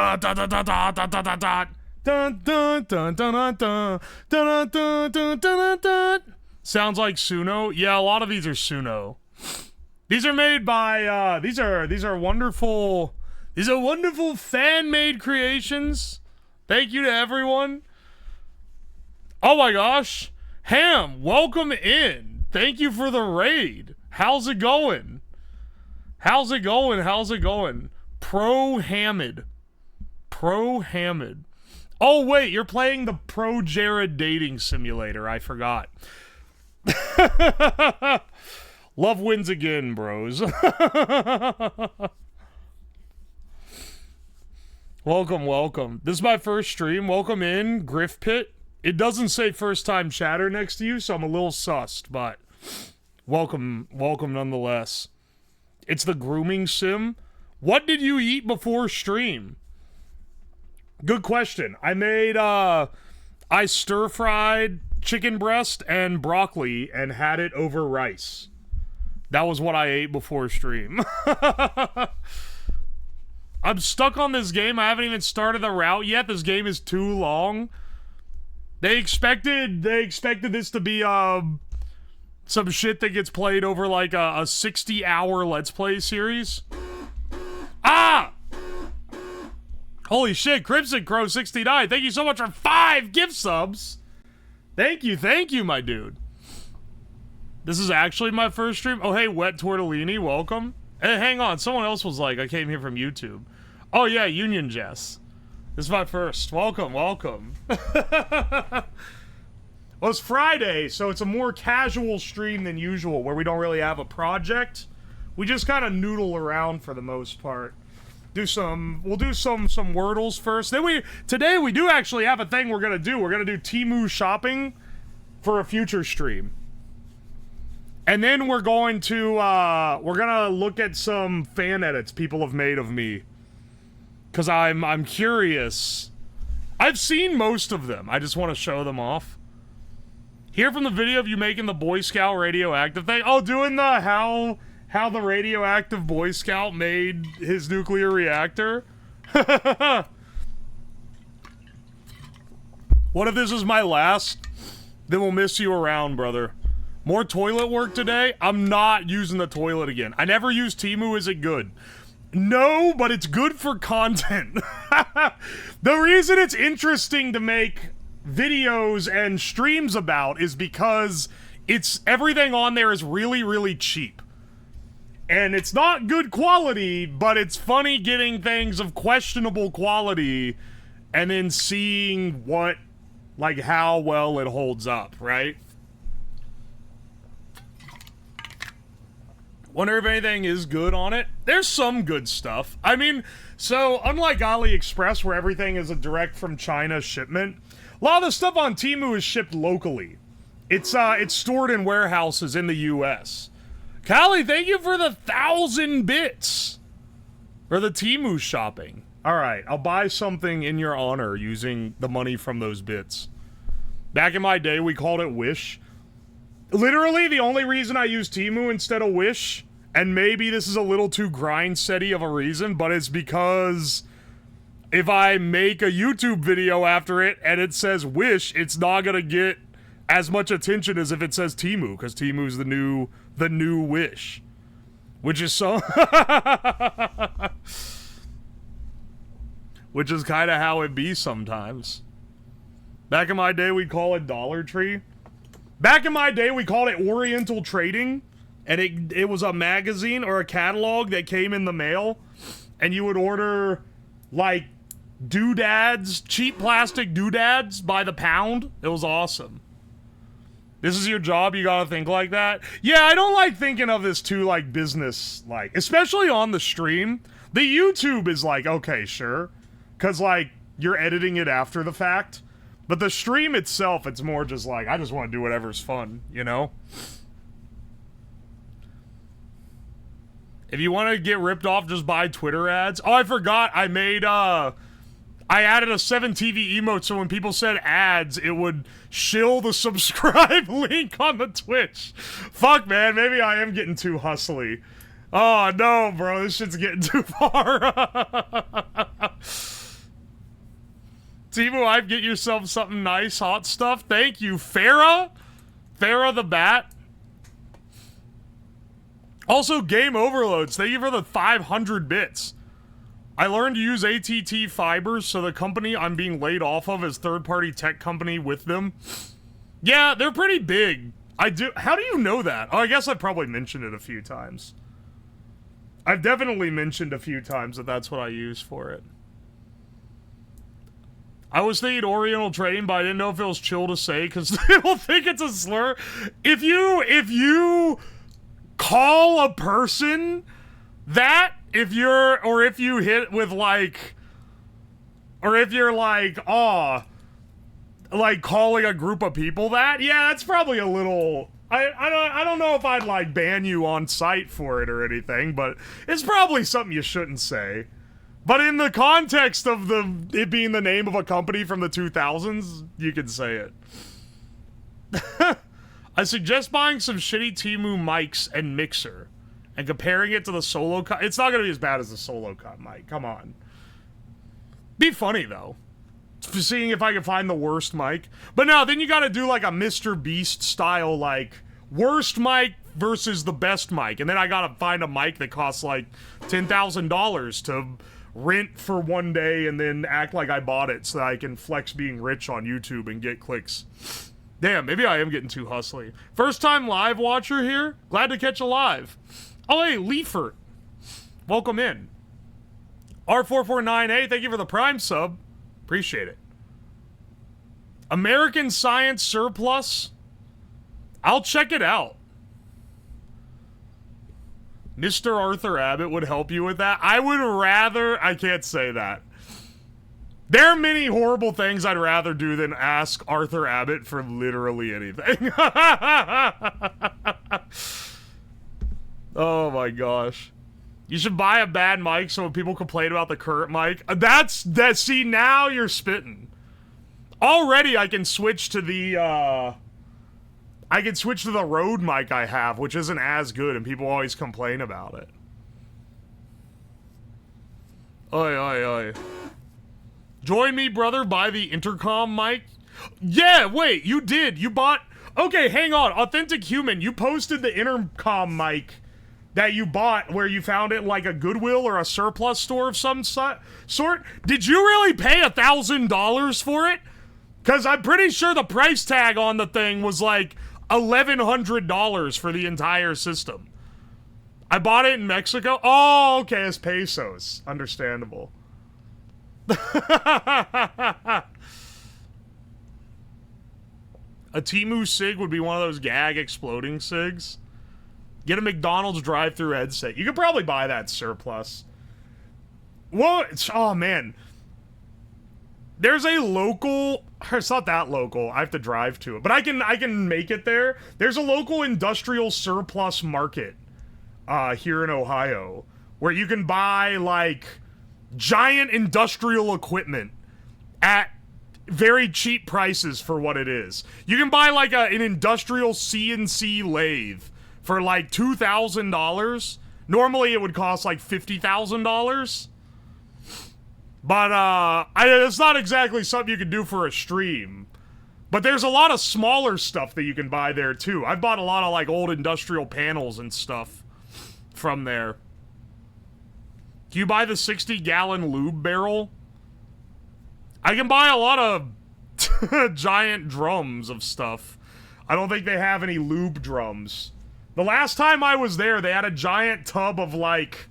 Dun dun dun dun dun dun dun dun. Dun dun dun dun dun dun dun dun dun dun dun. Sounds like Suno. Yeah, a lot of these are Suno. These are made by these are wonderful fan-made creations. Thank you to everyone. Oh my gosh. Ham, welcome in. Thank you for the raid. How's it going? How's it going? How's it going? Pro Hamid. Oh wait, you're playing the Pro Jared dating simulator. I forgot. Love wins again, bros. Welcome. This is my first stream. Welcome in, Griff Pit. It doesn't say first time chatter next to you, so I'm a little sussed, but welcome nonetheless. It's the grooming sim. What did you eat before stream? Good question. I made, I stir-fried chicken breast and broccoli and had it over rice. That was what I ate before stream. I'm stuck on this game. I haven't even started the route yet. This game is too long. They expected this to be, some shit that gets played over like a 60-hour Let's Play series. Ah! Holy shit, Crimson Crow 69. Thank you so much for 5 gift subs. Thank you, my dude. This is actually my first stream. Oh, hey, Wet Tortellini, welcome. Hey, hang on, someone else was like, I came here from YouTube. Oh yeah, Union Jess. This is my first. Welcome. Well, it's Friday, so it's a more casual stream than usual, where we don't really have a project. We just kind of noodle around for the most part. We'll do some Wordles first. Then today we do actually have a thing we're gonna do. We're gonna do TEMU shopping for a future stream. And then we're gonna look at some fan edits people have made of me. Cause I'm curious. I've seen most of them. I just want to show them off. Hear from the video of you making the Boy Scout radioactive thing. Oh, doing the how the radioactive Boy Scout made his nuclear reactor. What if this is my last? Then we'll miss you around, brother. More toilet work today? I'm not using the toilet again. I never use TEMU. Is it good? No, but it's good for content. The reason it's interesting to make videos and streams about is because everything on there is really, really cheap. And it's not good quality, but it's funny getting things of questionable quality and then seeing how well it holds up, right? Wonder if anything is good on it. There's some good stuff. I mean, so unlike AliExpress where everything is a direct from China shipment, a lot of the stuff on TEMU is shipped locally. It's stored in warehouses in the US. Callie, thank you for the 1,000 bits for the TEMU shopping. All right, I'll buy something in your honor using the money from those bits. Back in my day, we called it Wish. Literally, the only reason I use TEMU instead of Wish, and maybe this is a little too grind-setty of a reason, but it's because if I make a YouTube video after it and it says Wish, it's not gonna get as much attention as if it says TEMU, because TEMU's the new Wish. Which is so... Which is kind of how it be sometimes. Back in my day, we'd call it Dollar Tree. Back in my day, we called it Oriental Trading, and it was a magazine or a catalog that came in the mail, and you would order, like, doodads, cheap plastic doodads by the pound. It was awesome. This is your job, you gotta think like that? Yeah, I don't like thinking of this too, like, business-like, especially on the stream. The YouTube is like, okay, sure, because, like, you're editing it after the fact. But the stream itself, it's more just like, I just want to do whatever's fun, you know? If you want to get ripped off, just buy Twitter ads. Oh, I forgot, I added a 7TV emote, so when people said ads, it would shill the subscribe link on the Twitch. Fuck, man, maybe I am getting too hustly. Oh, no, bro, this shit's getting too far. Temu Hype, get yourself something nice, hot stuff. Thank you, Farah. Farah the Bat. Also, Game Overloads. Thank you for the 500 bits. I learned to use ATT fibers, so the company I'm being laid off of is third-party tech company with them. Yeah, they're pretty big. I do. How do you know that? Oh, I guess I've probably mentioned it a few times. I've definitely mentioned a few times that that's what I use for it. I was thinking Oriental Trading, but I didn't know if it was chill to say because people think it's a slur. If you call a person that, if you hit with like, or if you're like, like calling a group of people that, yeah, that's probably a little. I don't know if I'd like ban you on site for it or anything, but it's probably something you shouldn't say. But in the context of it being the name of a company from the 2000s, you can say it. I suggest buying some shitty Temu mics and mixer and comparing it to the solo cut. It's not going to be as bad as the solo cut mic. Come on. Be funny, though. Seeing if I can find the worst mic. But no, then you got to do like a Mr. Beast style, like, worst mic versus the best mic. And then I got to find a mic that costs like $10,000 to rent for one day and then act like I bought it so that I can flex being rich on YouTube and get clicks. Damn, maybe I am getting too hustly. First time live watcher here. Glad to catch a live. Oh, hey, Leafert. Welcome in. R4498, thank you for the Prime sub. Appreciate it. American Science Surplus. I'll check it out. Mr. Arthur Abbott would help you with that. I would rather... I can't say that. There are many horrible things I'd rather do than ask Arthur Abbott for literally anything. Oh my gosh. You should buy a bad mic so when people complain about the current mic. See, now you're spitting. Already I can switch to the, I can switch to the Rode mic I have, which isn't as good, and people always complain about it. Oi, oi, oi. Join me, brother, buy the intercom mic. Yeah, wait, you did. You bought... Okay, hang on. Authentic Human, you posted the intercom mic that you bought where you found it in like a Goodwill or a surplus store of some sort. Did you really pay $1,000 for it? Because I'm pretty sure the price tag on the thing was like $1,100 for the entire system. I bought it in Mexico. Oh, okay, it's pesos. Understandable. A Temu Sig would be one of those gag exploding Sigs. Get a McDonald's drive-thru headset. You could probably buy that surplus. Well, oh man. There's a local, it's not that local, I have to drive to it, but I can make it there. There's a local industrial surplus market here in Ohio where you can buy like giant industrial equipment at very cheap prices for what it is. You can buy like an industrial CNC lathe for like $2,000. Normally it would cost like $50,000. But it's not exactly something you can do for a stream. But there's a lot of smaller stuff that you can buy there too. I've bought a lot of like old industrial panels and stuff from there. Do you buy the 60-gallon lube barrel? I can buy a lot of giant drums of stuff. I don't think they have any lube drums. The last time I was there, they had a giant tub of like...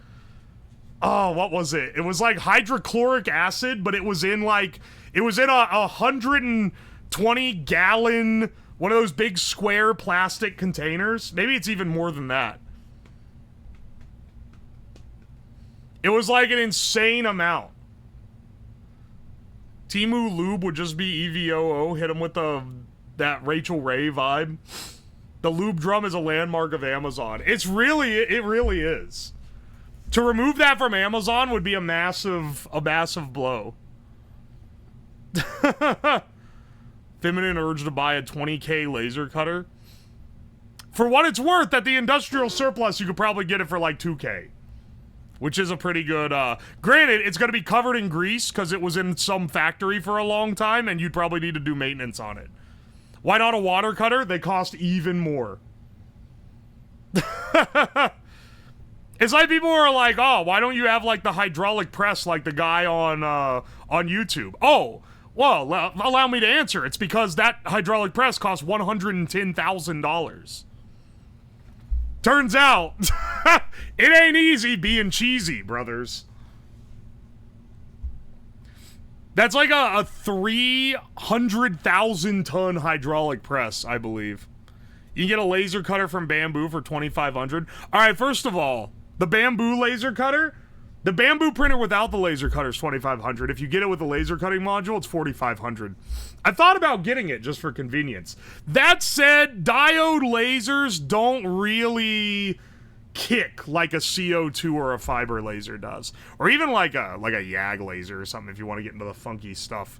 Oh, what was it? It was like hydrochloric acid, but it was in like... It was in a 120-gallon... One of those big square plastic containers. Maybe it's even more than that. It was like an insane amount. Temu Lube would just be EVOO. Hit him with that Rachel Ray vibe. The lube drum is a landmark of Amazon. It really is. To remove that from Amazon would be a massive blow. Feminine urge to buy a 20K laser cutter. For what it's worth, at the industrial surplus, you could probably get it for like 2K. which is a pretty good, granted, it's going to be covered in grease because it was in some factory for a long time and you'd probably need to do maintenance on it. Why not a water cutter? They cost even more. It's like people are like, oh, why don't you have like the hydraulic press like the guy on YouTube? Oh, well, allow me to answer. It's because that hydraulic press costs $110,000. Turns out, it ain't easy being cheesy, brothers. That's like a 300,000 ton hydraulic press, I believe. You can get a laser cutter from Bamboo for $2,500. All right, first of all, the Bamboo laser cutter, the Bamboo printer without the laser cutter is $2,500. If you get it with the laser cutting module, it's $4,500. I thought about getting it just for convenience. That said, diode lasers don't really kick like a CO2 or a fiber laser does, or even like a YAG laser or something if you want to get into the funky stuff.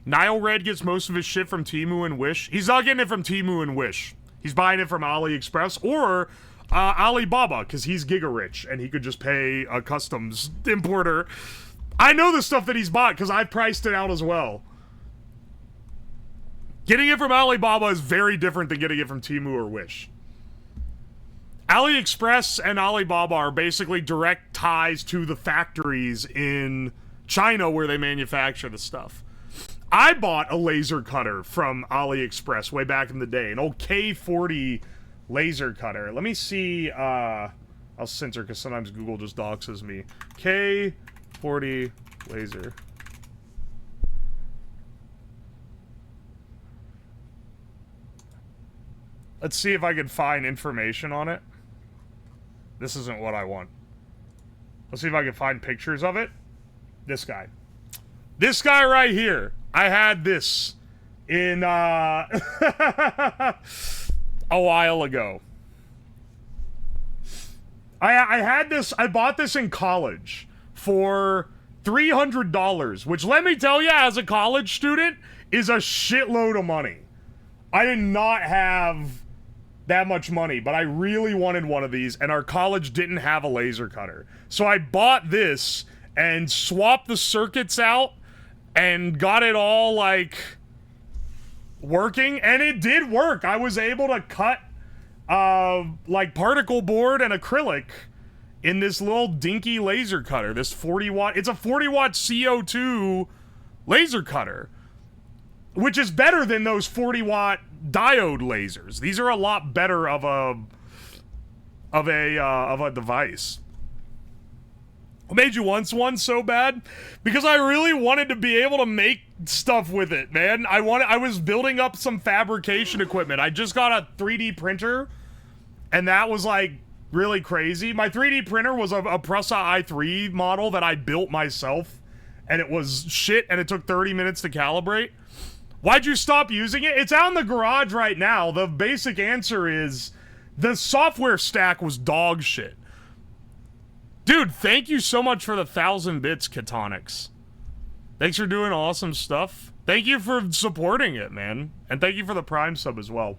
Nile Red gets most of his shit from Temu and Wish. He's not getting it from Temu and Wish. He's buying it from AliExpress or Alibaba because he's giga rich and he could just pay a customs importer. I know the stuff that he's bought because I've priced it out as well. Getting it from Alibaba is very different than getting it from Temu or Wish. AliExpress and Alibaba are basically direct ties to the factories in China where they manufacture the stuff. I bought a laser cutter from AliExpress way back in the day, an old K40 laser cutter. Let me see, I'll censor because sometimes Google just doxes me. K40 laser. Let's see if I can find information on it. This isn't what I want. Let's see if I can find pictures of it. This guy. This guy right here. I had this in, a while ago. I had this, I bought this in college for $300, which let me tell you, as a college student, is a shitload of money. I did not have that much money, but I really wanted one of these, and our college didn't have a laser cutter. So I bought this and swapped the circuits out and got it all, like, working, and it did work. I was able to cut, like, particle board and acrylic in this little dinky laser cutter, this 40-watt, it's a 40-watt CO2 laser cutter, which is better than those 40-watt diode lasers. These are a lot better of a device. I made you once one so bad because I really wanted to be able to make stuff with it, man. I was building up some fabrication equipment. I just got a 3D printer, and that was like really crazy. My 3D printer was a Prusa i3 model that I built myself, and it was shit, and it took 30 minutes to calibrate. Why'd you stop using it? It's out in the garage right now. The basic answer is the software stack was dog shit. Dude, thank you so much for the 1,000 bits, Catonics. Thanks for doing awesome stuff. Thank you for supporting it, man. And thank you for the Prime sub as well.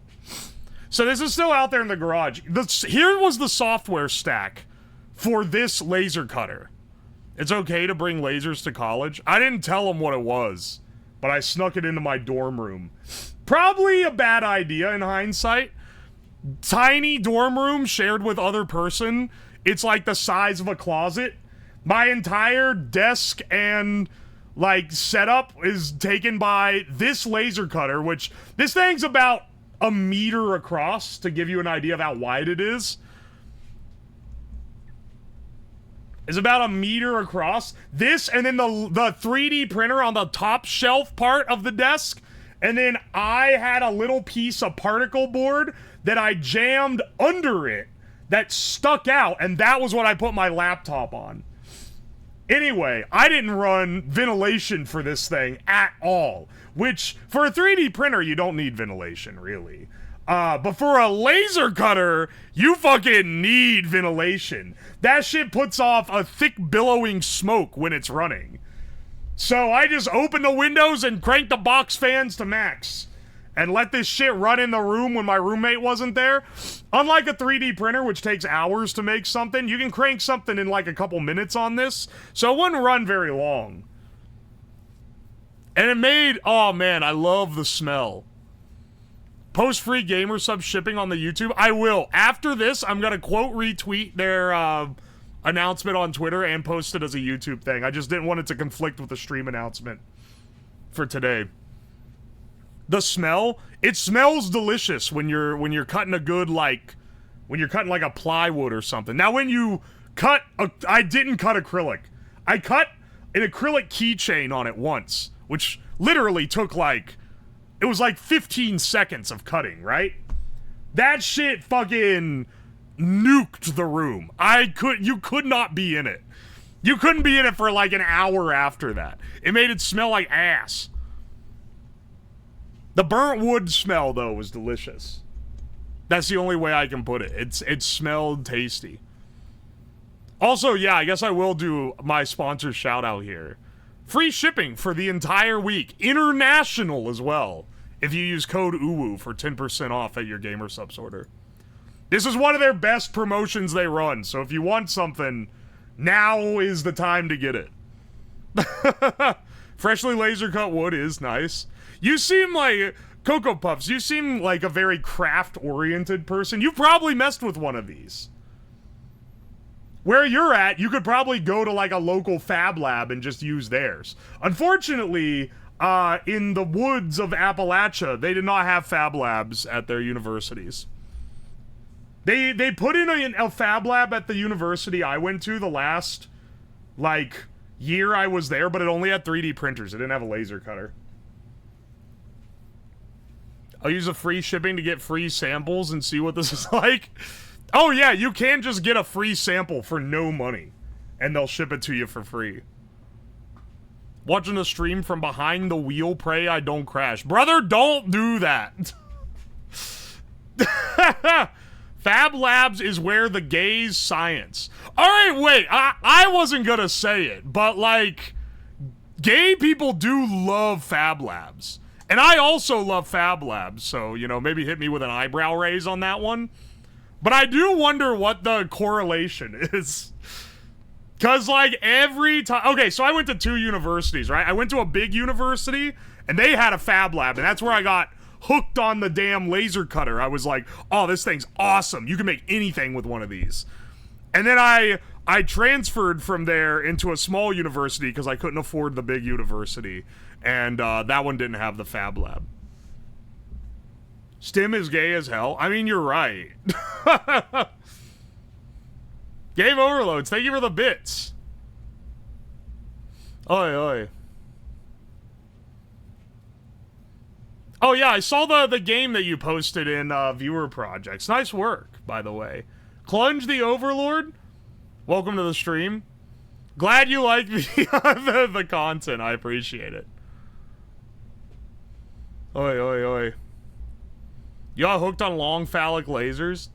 So this is still out there in the garage. Here was the software stack for this laser cutter. It's okay to bring lasers to college. I didn't tell them what it was, but I snuck it into my dorm room. Probably a bad idea in hindsight. Tiny dorm room shared with other person. It's like the size of a closet. My entire desk and, like, setup is taken by this laser cutter, which this thing's about a meter across, to give you an idea of how wide it is. It's about a meter across. This, and then the 3D printer on the top shelf part of the desk. And then I had a little piece of particle board that I jammed under it that stuck out, and that was what I put my laptop on. Anyway, I didn't run ventilation for this thing at all, which, for a 3D printer, you don't need ventilation, really. But for a laser cutter, you fucking need ventilation. That shit puts off a thick billowing smoke when it's running. So I just opened the windows and cranked the box fans to max. and let this shit run in the room when my roommate wasn't there. Unlike a 3D printer, which takes hours to make something, you can crank something in like a couple minutes on this, so it wouldn't run very long. And it made, oh man, I love the smell. Post free gamer sub shipping on the YouTube. I will. After this, I'm gonna quote retweet their announcement on Twitter and post it as a YouTube thing. I just didn't want it to conflict with the stream announcement for today. The smell, it smells delicious when you're cutting a good, like, when you're cutting like a plywood or something. Now when you cut, I didn't cut acrylic. I cut an acrylic keychain on it once, which literally took like, it was like 15 seconds of cutting, right? That shit fucking nuked the room. You could not be in it. You couldn't be in it for like an hour after that. It made it smell like ass. The burnt wood smell, though, was delicious. That's the only way I can put it. It smelled tasty. Also, yeah, I guess I will do my sponsor shout out here. Free shipping for the entire week. International as well. If you use code UWU for 10% off at your gamer subs order. This is one of their best promotions they run, so if you want something, now is the time to get it. Freshly laser cut wood is nice. You seem like, Cocoa Puffs, you seem like a very craft-oriented person. You probably messed with one of these. Where you're at, you could probably go to like a local fab lab and just use theirs. Unfortunately, in the woods of Appalachia, they did not have fab labs at their universities. They put in a fab lab at the university I went to the last, like, year I was there, but it only had 3D printers. It didn't have a laser cutter. I'll use a free shipping to get free samples and see what this is like. Oh yeah, you can just get a free sample for no money, and they'll ship it to you for free. Watching a stream from behind the wheel, pray I don't crash. Brother, don't do that. Fab Labs is where the gays science. Alright, wait, I wasn't gonna say it, but like, gay people do love Fab Labs. And I also love Fab Labs, so, you know, maybe hit me with an eyebrow raise on that one. But I do wonder what the correlation is. Because, like, every time... Okay, so I went to 2 universities, right? I went to a big university, and they had a Fab Lab, and that's where I got hooked on the damn laser cutter. I was like, oh, this thing's awesome. You can make anything with one of these. And then I transferred from there into a small university because I couldn't afford the big university. And that one didn't have the Fab Lab. STEM is gay as hell. I mean, you're right. Game Overloads, thank you for the bits. Oi, oi. Oh yeah, I saw the game that you posted in viewer projects. Nice work, by the way. Clunge the Overlord, welcome to the stream. Glad you like the content. I appreciate it. Oi, oi, oi. Y'all hooked on long phallic lasers?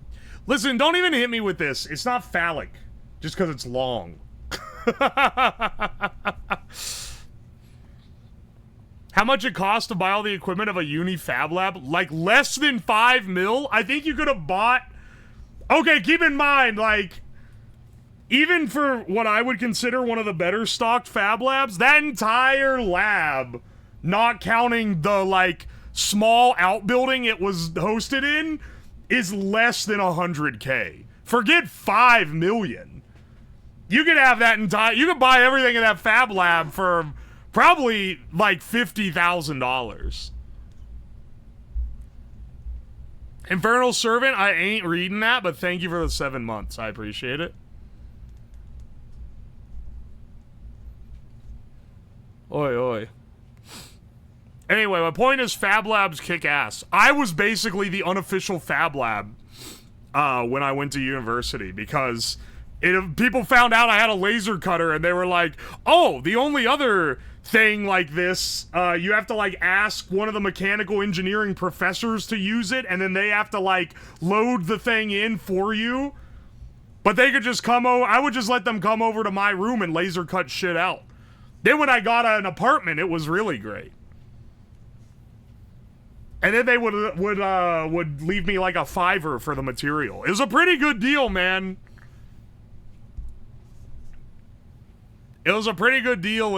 Listen, don't even hit me with this. It's not phallic, just because it's long. How much it cost to buy all the equipment of a uni fab lab? Like less than 5 mil? I think you could have bought... Okay, keep in mind, like, even for what I would consider one of the better stocked fab labs, that entire lab, not counting the, like, small outbuilding it was hosted in, is less than 100K. Forget 5 million. You could have that entire... You could buy everything in that fab lab for probably, like, $50,000. Infernal Servant, I ain't reading that, but thank you for the 7 months. I appreciate it. Oi, oi. Anyway, my point is Fab Labs kick ass. I was basically the unofficial Fab Lab when I went to university because people found out I had a laser cutter and they were like, oh, the only other thing like this, you have to like ask one of the mechanical engineering professors to use it and then they have to like load the thing in for you. But they could just come over, I would just let them come over to my room and laser cut shit out. Then when I got an apartment, it was really great. And then they would leave me like a $5 for the material. It was a pretty good deal, man. It was a pretty good deal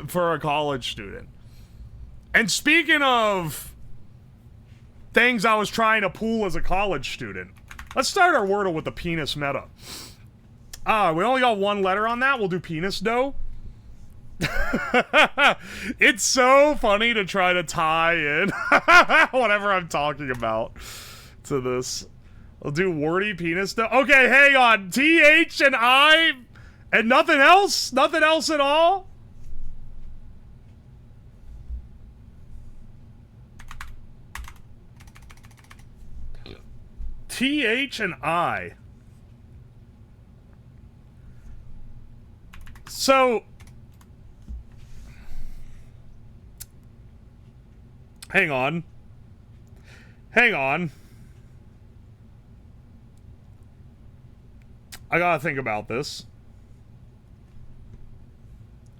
for a college student. And speaking of things I was trying to pull as a college student, let's start our Wordle with the penis meta. We only got one letter on that. We'll do penis dough. It's so funny to try to tie in whatever I'm talking about to this. We'll do wordy penis dough. Okay, hang on. TH and I and nothing else? Nothing else at all? TH and I. So, hang on. Hang on. I gotta think about this.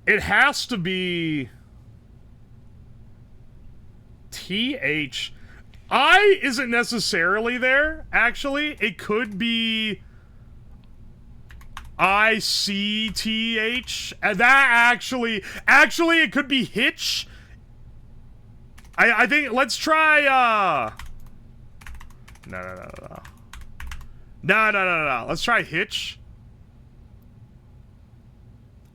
It has to be TH. I isn't necessarily there, actually. It could be ICTH. And that actually, it could be Hitch. I think, let's try, No. Let's try Hitch.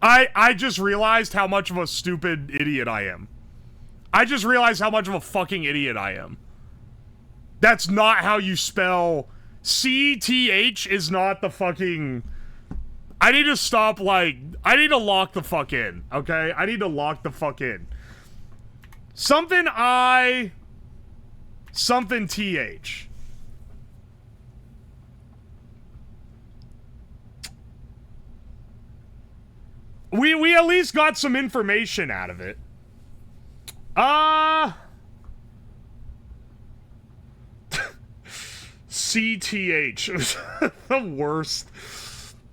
I just realized how much of a stupid idiot I am. I just realized how much of a fucking idiot I am. That's not how you spell... CTH is not the fucking... I need to stop, like... I need to lock the fuck in, okay? I need to lock the fuck in. Something I... Something TH. We at least got some information out of it. CTH. The worst.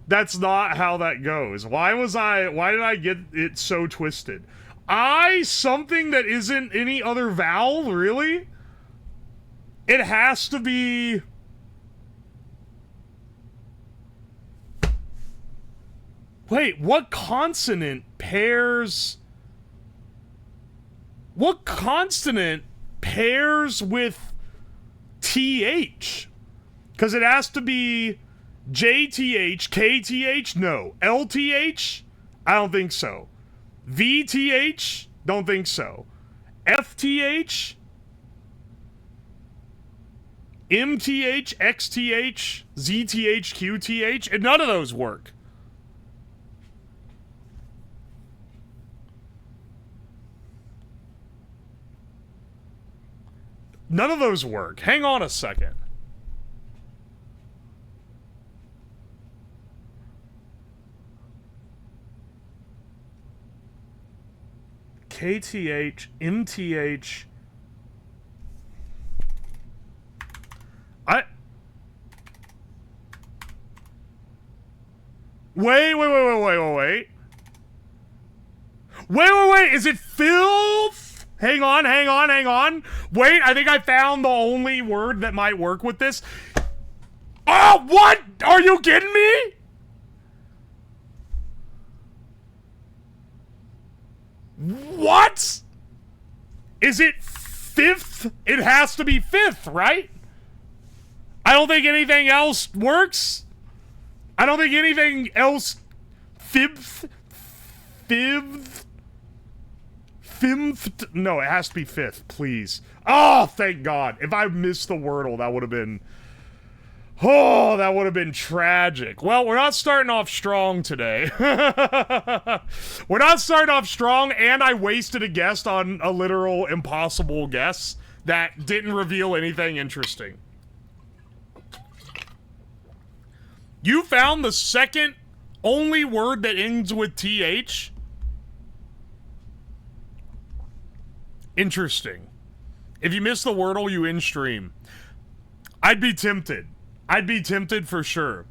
That's not how that goes. Why did I get it so twisted? Something that isn't any other vowel, really? It has to be... Wait, what consonant pairs... What consonant pairs with TH? Because it has to be JTH, KTH? No. LTH? I don't think so. VTH? Don't think so. FTH? MTH? XTH? ZTH? QTH? And none of those work. None of those work. Hang on a second. KTH, MTH. Wait. Wait. Is it filth? Hang on. Wait, I think I found the only word that might work with this. Oh, what? Are you kidding me? What? Is it fifth? It has to be fifth, right? I don't think anything else works. I don't think anything else... Fifth? No, it has to be fifth, please. Oh, thank God. If I missed the Wordle, that would have been... Oh, that would have been tragic. Well, we're not starting off strong today. We're not starting off strong, and I wasted a guess on a literal impossible guess that didn't reveal anything interesting. You found the second only word that ends with TH? Interesting. If you miss the Wordle, you in stream. I'd be tempted. I'd be tempted for sure.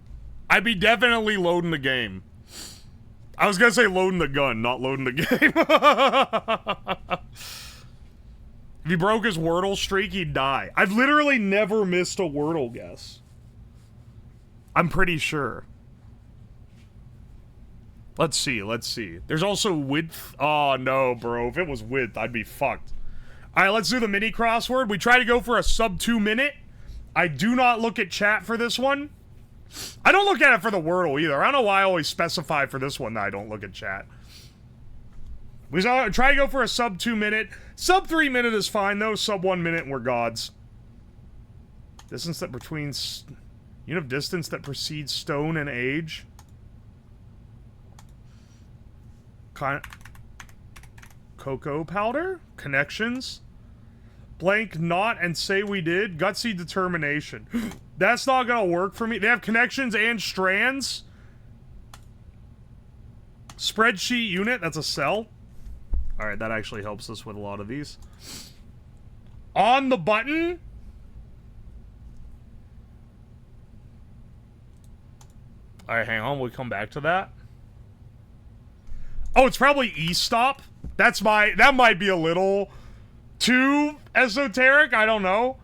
I'd be definitely loading the game. I was gonna say loading the gun, not loading the game. If he broke his Wordle streak, he'd die. I've literally never missed a Wordle guess. I'm pretty sure. Let's see, let's see. There's also width. Oh, no, bro. If it was width, I'd be fucked. All right, let's do the mini crossword. We try to go for a sub 2 minute. I do not look at chat for this one. I don't look at it for the Wordle either. I don't know why I always specify for this one that I don't look at chat. We try to go for a sub 2 minute. Sub 3 minute is fine, though. Sub 1 minute, and we're gods. Distance that between... Unit of distance that precedes stone and age. Cocoa powder? Connections? Blank not and say we did. Gutsy determination. That's not gonna work for me. They have connections and strands. Spreadsheet unit. That's a cell. Alright, that actually helps us with a lot of these. On the button. Alright, hang on. We'll come back to that. Oh, it's probably E-stop. That might be a little too esoteric. I don't know.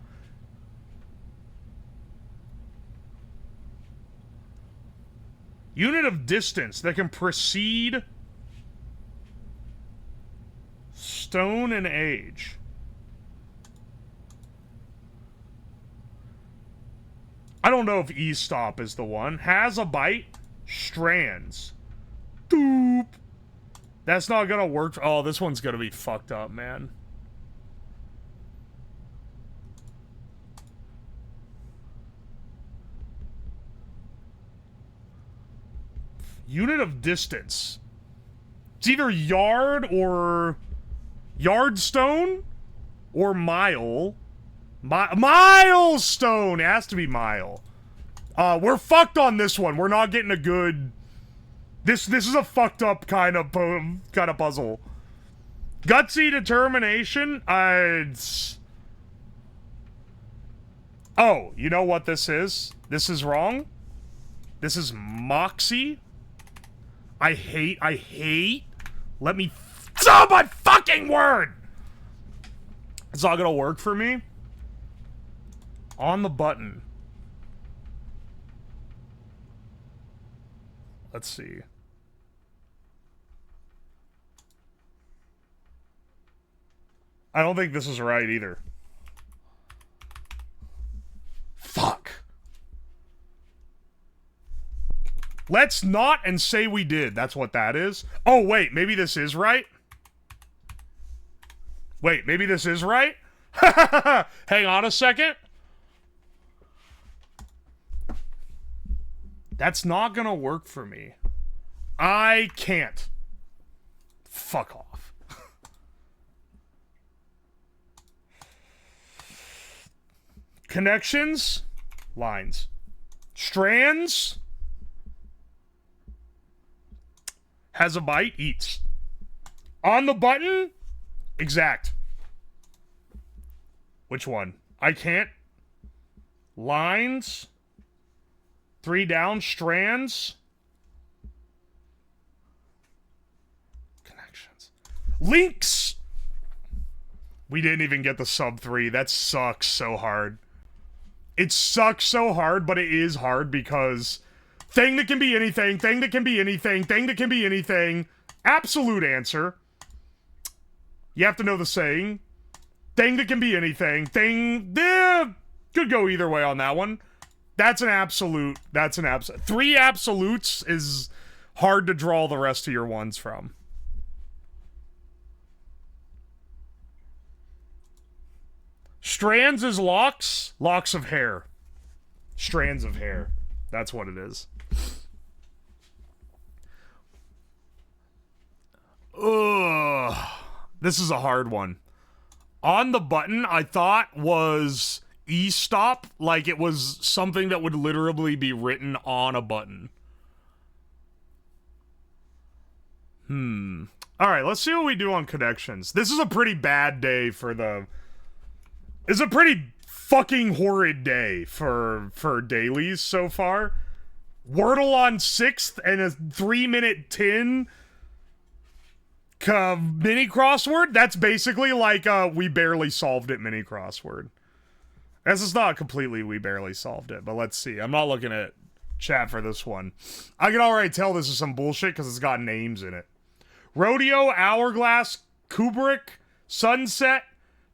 Unit of distance that can precede stone and age. I don't know if E-stop is the one. Has a bite. Strands. Doop. That's not gonna work. Oh, this one's gonna be fucked up, man. Unit of distance. It's either yard or yardstone or mile. Milestone. It has to be mile. We're fucked on this one. We're not getting a good... This is a fucked up kind of puzzle. Gutsy determination. Oh, you know what this is? This is wrong. This is moxie. I hate. Let me... Oh, my fucking word! It's not gonna work for me. On the button. Let's see. I don't think this is right either. Fuck. Let's not and say we did. That's what that is. Oh, wait. Maybe this is right? Wait, maybe this is right? Hang on a second. That's not gonna work for me. I can't. Fuck off. Connections. Lines. Strands. Has a bite. Eats. On the button. Exact. Which one? I can't. Lines. 3 down. Strands. Connections. Links! We didn't even get the sub 3. That sucks so hard. It sucks so hard, but it is hard because thing that can be anything, thing that can be anything, thing that can be anything. Absolute answer. You have to know the saying. Thing that can be anything. Thing... could go either way on that one. That's an absolute. That's an absolute. 3 absolutes is hard to draw the rest of your ones from. Strands is locks. Locks of hair. Strands of hair. That's what it is. Ugh. This is a hard one. On the button, I thought was E-stop, like it was something that would literally be written on a button. Alright, let's see what we do on connections. This is a pretty bad day for the... It's a pretty fucking horrid day for dailies so far. Wordle on 6th and a 3-minute tin. Mini crossword? That's basically like we barely solved it mini crossword. This is not completely we barely solved it, but let's see. I'm not looking at chat for this one. I can already tell this is some bullshit because it's got names in it. Rodeo, Hourglass, Kubrick, Sunset,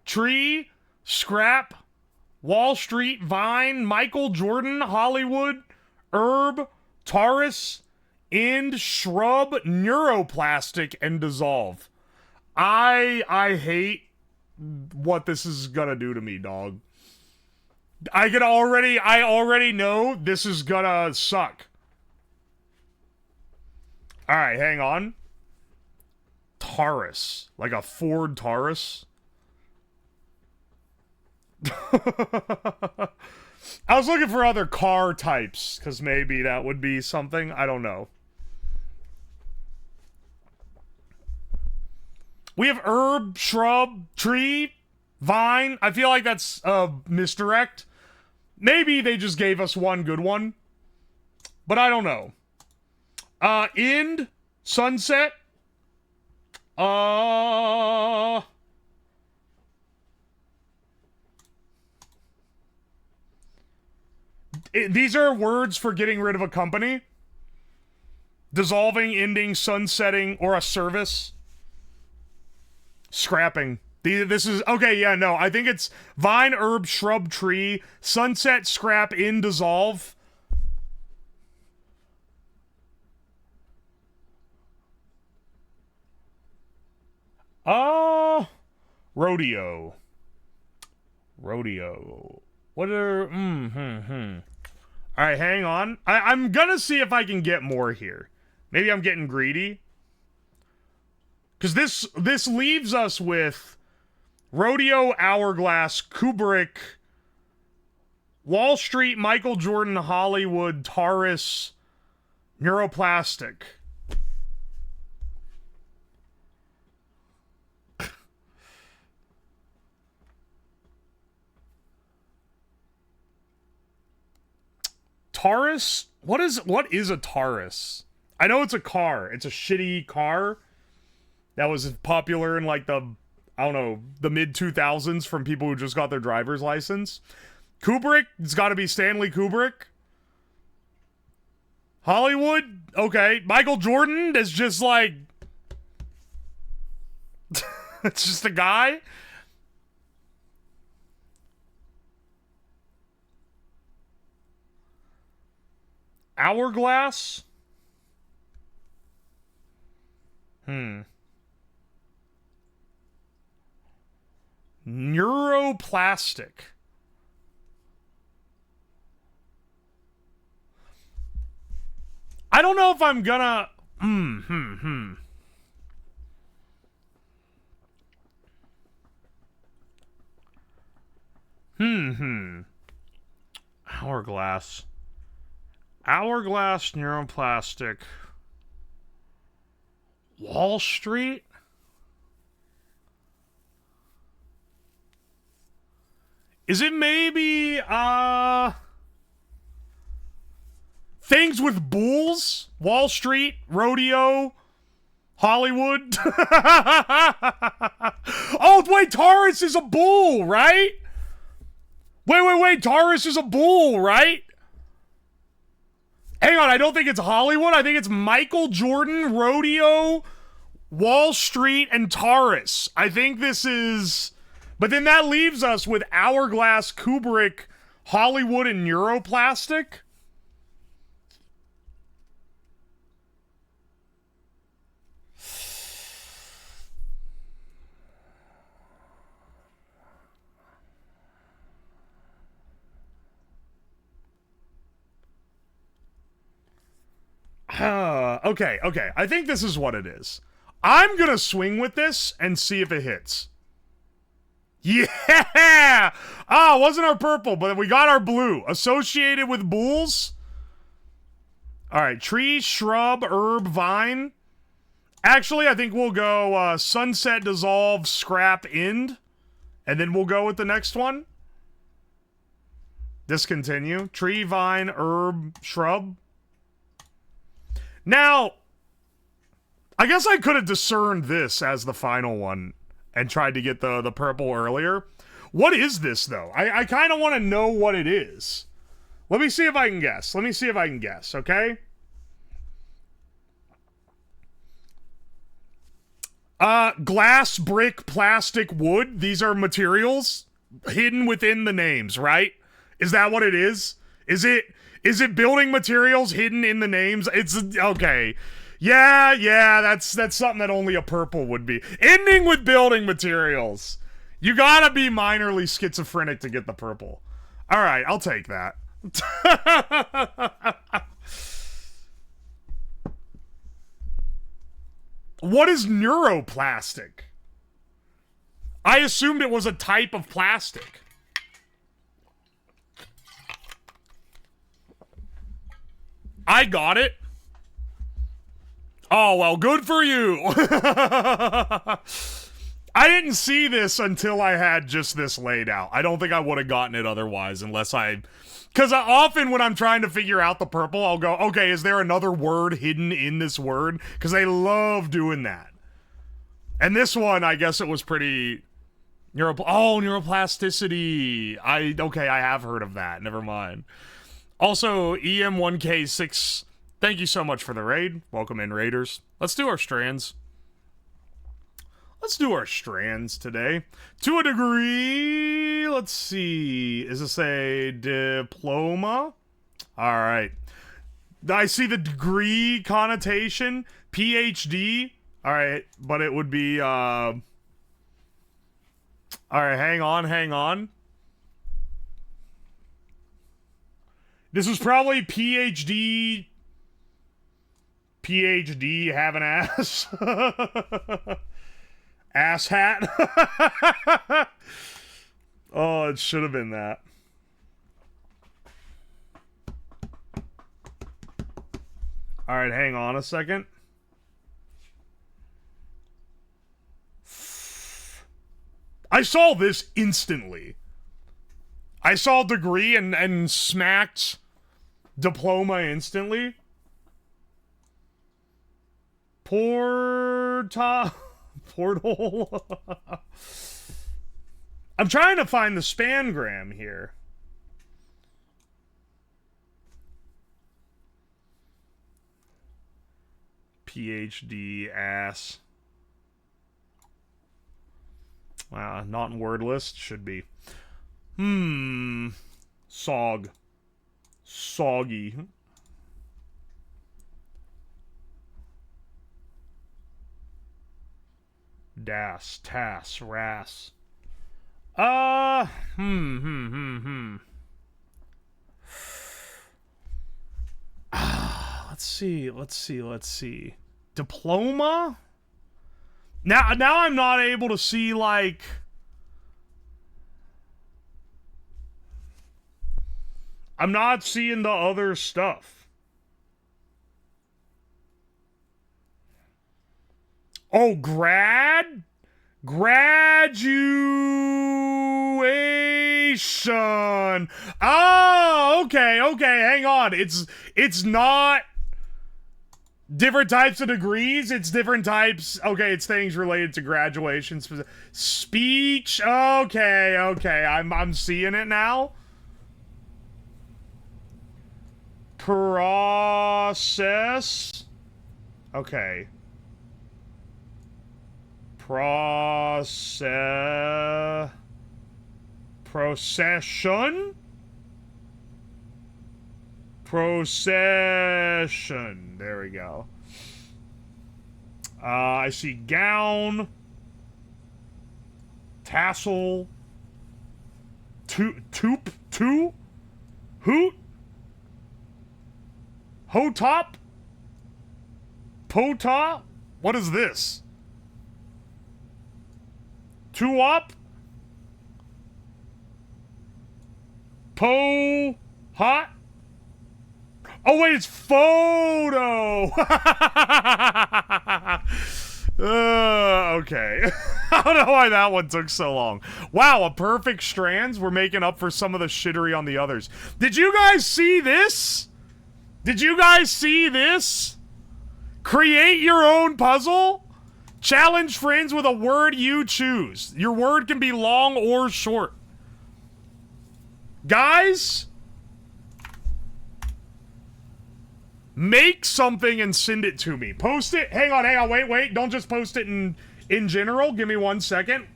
Tree, Scrap, Wall Street, Vine, Michael Jordan, Hollywood, Herb, Taurus, End, Shrub, Neuroplastic, and Dissolve. I hate what this is gonna do to me, dog. I already know this is gonna suck. Alright, hang on. Taurus. Like a Ford Taurus. I was looking for other car types, because maybe that would be something. I don't know. We have herb, shrub, tree, vine. I feel like that's a misdirect. Maybe they just gave us one good one. But I don't know. End, sunset. These are words for getting rid of a company. Dissolving, ending, sunsetting, or a service. Scrapping. This is... Okay, yeah, no. I think it's vine, herb, shrub, tree, sunset, scrap, end, dissolve. Rodeo. Rodeo. What are... Alright, hang on. I'm gonna see if I can get more here. Maybe I'm getting greedy. Because this leaves us with Rodeo, Hourglass, Kubrick, Wall Street, Michael Jordan, Hollywood, Taurus, Neuroplastic. Taurus? What is a Taurus? I know it's a car. It's a shitty car that was popular in like the, I don't know, the mid-2000s from people who just got their driver's license. Kubrick? It's got to be Stanley Kubrick. Hollywood? Okay. Michael Jordan is just like... it's just a guy? Hourglass? Neuroplastic. I don't know if I'm gonna... Hourglass. Hourglass, neuroplastic. Wall Street? Is it maybe, things with bulls? Wall Street, rodeo, Hollywood? Oh, wait, Taurus is a bull, right? Wait, Taurus is a bull, right? Hang on, I don't think it's Hollywood. I think it's Michael Jordan, rodeo, Wall Street, and Taurus. I think this is... But then that leaves us with Hourglass, Kubrick, Hollywood, and Neuroplastic. Okay. I think this is what it is. I'm gonna swing with this and see if it hits. Yeah! Ah, it wasn't our purple, but we got our blue. Associated with bulls. Alright, tree, shrub, herb, vine. Actually, I think we'll go sunset, dissolve, scrap, end. And then we'll go with the next one. Discontinue. Tree, vine, herb, shrub. Now, I guess I could have discerned this as the final one and tried to get the purple earlier. What is this, though? I kind of want to know what it is. Let me see if I can guess. Let me see if I can guess, okay? Glass, brick, plastic, wood. These are materials hidden within the names, right? Is that what it is? Is it building materials hidden in the names? It's okay. Yeah, that's something that only a purple would be. Ending with building materials. You gotta be minorly schizophrenic to get the purple. All right, I'll take that. What is neuroplastic? I assumed it was a type of plastic. I got it. Oh, well, good for you. I didn't see this until I had just this laid out. I don't think I would have gotten it otherwise unless I... Because often when I'm trying to figure out the purple, I'll go, okay, is there another word hidden in this word? Because I love doing that. And this one, I guess it was pretty... neuroplasticity. Okay, I have heard of that. Never mind. Also, EM1K6, thank you so much for the raid. Welcome in, raiders. Let's do our strands. Let's do our strands today. To a degree, let's see. Is this a diploma? All right. I see the degree connotation. PhD. All right, but it would be, all right, hang on. This was probably PhD, have an ass. Ass hat. Oh, it should have been that. All right, hang on a second. I saw this instantly. I saw degree and smacked diploma instantly. Portal. I'm trying to find the spangram here. PhD ass. Wow, not in word list. Should be. Soggy. Das, tas, ras. Let's see. Diploma? Now I'm not able to see, like... I'm not seeing the other stuff. Oh, graduation. Oh, okay, hang on. It's not different types of degrees, it's different types. Okay, it's things related to graduation. Speech. Okay, I'm seeing it now. Process. Okay. Procession. There we go. I see gown, tassel, hoot, hotop, potop. What is this? Tuop, po, hot. Oh wait, it's photo. Okay. I don't know why that one took so long. Wow, a perfect strands. We're making up for some of the shittery on the others. Did you guys see this? Create your own puzzle? Challenge friends with a word you choose. Your word can be long or short. Guys, make something and send it to me. Post it. Hang on, wait. Don't just post it in general. Give me 1 second.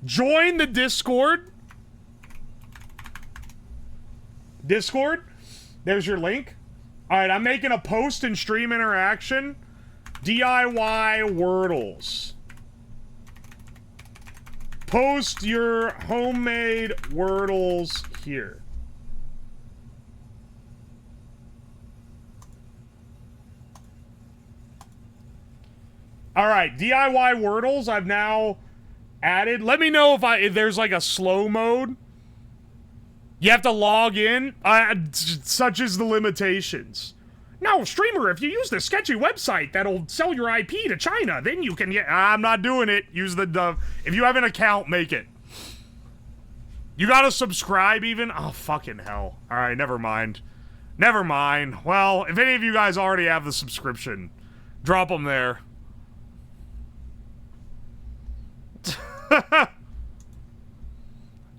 Join the Discord. There's your link. All right, I'm making a post and stream interaction. DIY Wordles. Post your homemade Wordles here. All right, DIY Wordles I've now added. Let me know if there's like a slow mode. You have to log in. Such is the limitations. No, streamer, if you use the sketchy website that'll sell your IP to China, then you can get... I'm not doing it. Use the... If you have an account, make it. You gotta subscribe even? Oh, fucking hell. Alright, never mind. Never mind. Well, if any of you guys already have the subscription, drop them there.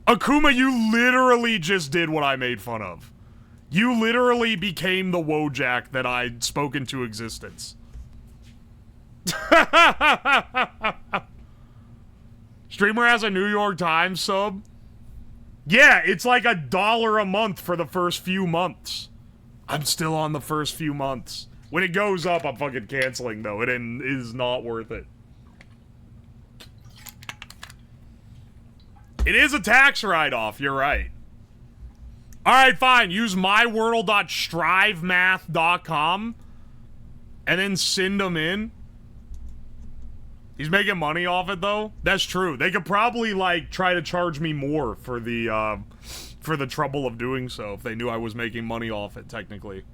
Akuma, you literally just did what I made fun of. You literally became the Wojak that I'd spoken to existence. Streamer has a New York Times sub? Yeah, it's like $1 a month for the first few months. I'm still on the first few months. When it goes up, I'm fucking canceling, though. It is not worth it. It is a tax write-off, you're right. Alright, fine. Use mywordle.strivemath.com and then send them in. He's making money off it, though. That's true. They could probably, like, try to charge me more for the trouble of doing so if they knew I was making money off it, technically.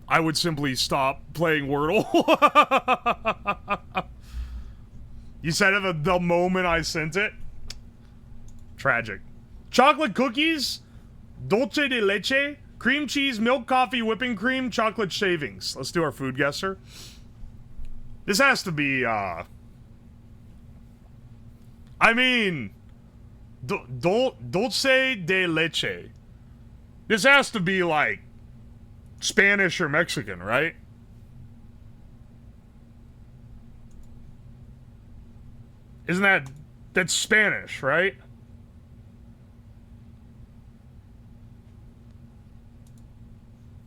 I would simply stop playing Wordle. You said it the moment I sent it? Tragic. Chocolate cookies, dulce de leche, cream cheese, milk, coffee, whipping cream, chocolate shavings. Let's do our food guesser. This has to be, I mean, dulce de leche. This has to be, like, Spanish or Mexican, right? Isn't that's Spanish, right?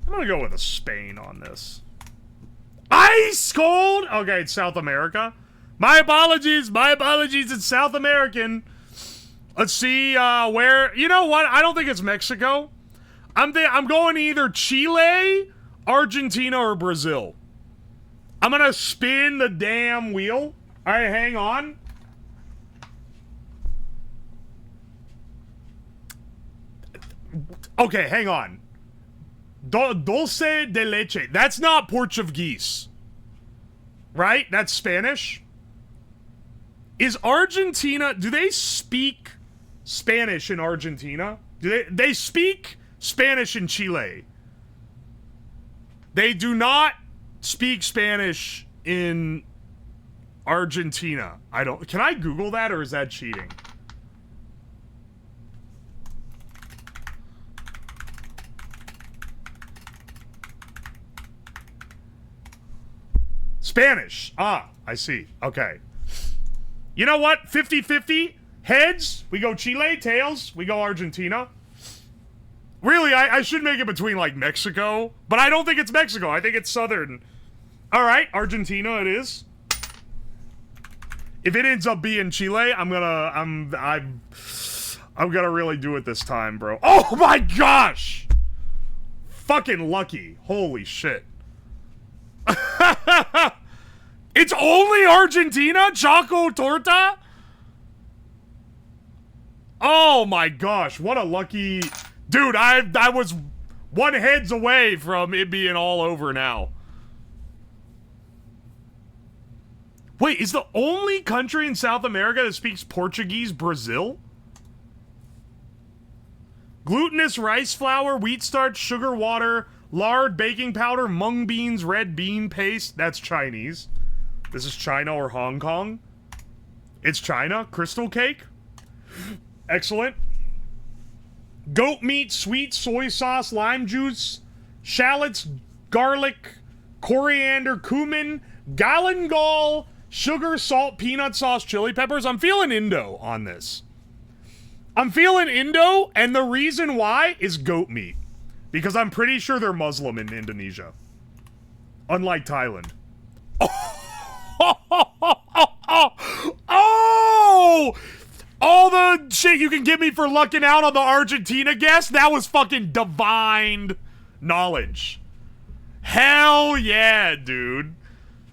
I'm gonna go with a Spain on this. Ice cold! Okay, it's South America. My apologies, it's South American. Let's see, where... You know what? I don't think it's Mexico. I'm going either Chile, Argentina, or Brazil. I'm gonna spin the damn wheel. Alright, hang on. Okay, hang on. Dulce de leche. That's not Portuguese. Right? That's Spanish. Is Argentina... Do they speak Spanish in Argentina? Do they speak Spanish in Chile? They do not speak Spanish in Argentina. I don't... Can I Google that, or is that cheating? Spanish. Ah, I see. Okay. You know what? 50-50. Heads, we go Chile. Tails, we go Argentina. Really, I should make it between, like, Mexico. But I don't think it's Mexico. I think it's southern. Alright, Argentina it is. If it ends up being Chile, I'm gonna really do it this time, bro. Oh my gosh! Fucking lucky. Holy shit. It's only Argentina? Choco Torta? Oh my gosh, what a lucky... Dude, I was one heads away from it being all over now. Wait, is the only country in South America that speaks Portuguese Brazil? Glutinous rice flour, wheat starch, sugar water, lard, baking powder, mung beans, red bean paste. That's Chinese. This is China or Hong Kong. It's China. Crystal cake. Excellent. Goat meat, sweet soy sauce, lime juice, shallots, garlic, coriander, cumin, galangal, sugar, salt, peanut sauce, chili peppers. I'm feeling Indo on this. I'm feeling Indo, and the reason why is goat meat. Because I'm pretty sure they're Muslim in Indonesia. Unlike Thailand. Oh! All the shit you can give me for lucking out on the Argentina guess, that was fucking divine knowledge. Hell yeah, dude.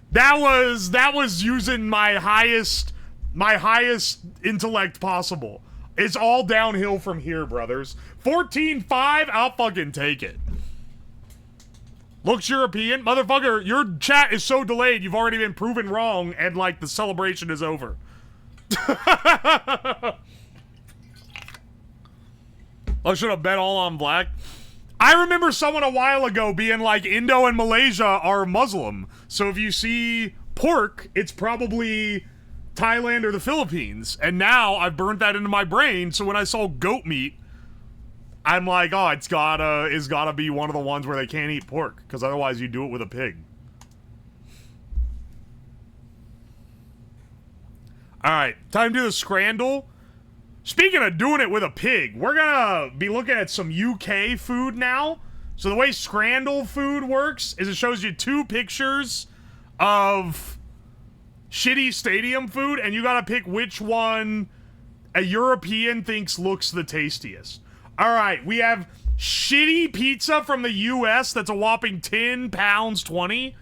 That was using my highest intellect possible. It's all downhill from here, brothers. 14-5, I'll fucking take it. Looks European. Motherfucker, your chat is so delayed, you've already been proven wrong, and, like, the celebration is over. I should have bet all on black. I remember someone a while ago being like, Indo and Malaysia are Muslim. So if you see pork, it's probably Thailand or the Philippines. And now I've burnt that into my brain. So when I saw goat meat, I'm like, oh, it's gotta be one of the ones where they can't eat pork. Because otherwise you do it with a pig. Alright, time to do the scrandle. Speaking of doing it with a pig, we're gonna be looking at some UK food now. So the way scrandle food works is it shows you 2 pictures of shitty stadium food, and you gotta pick which one a European thinks looks the tastiest. Alright, we have shitty pizza from the US that's a whopping 10 pounds 20.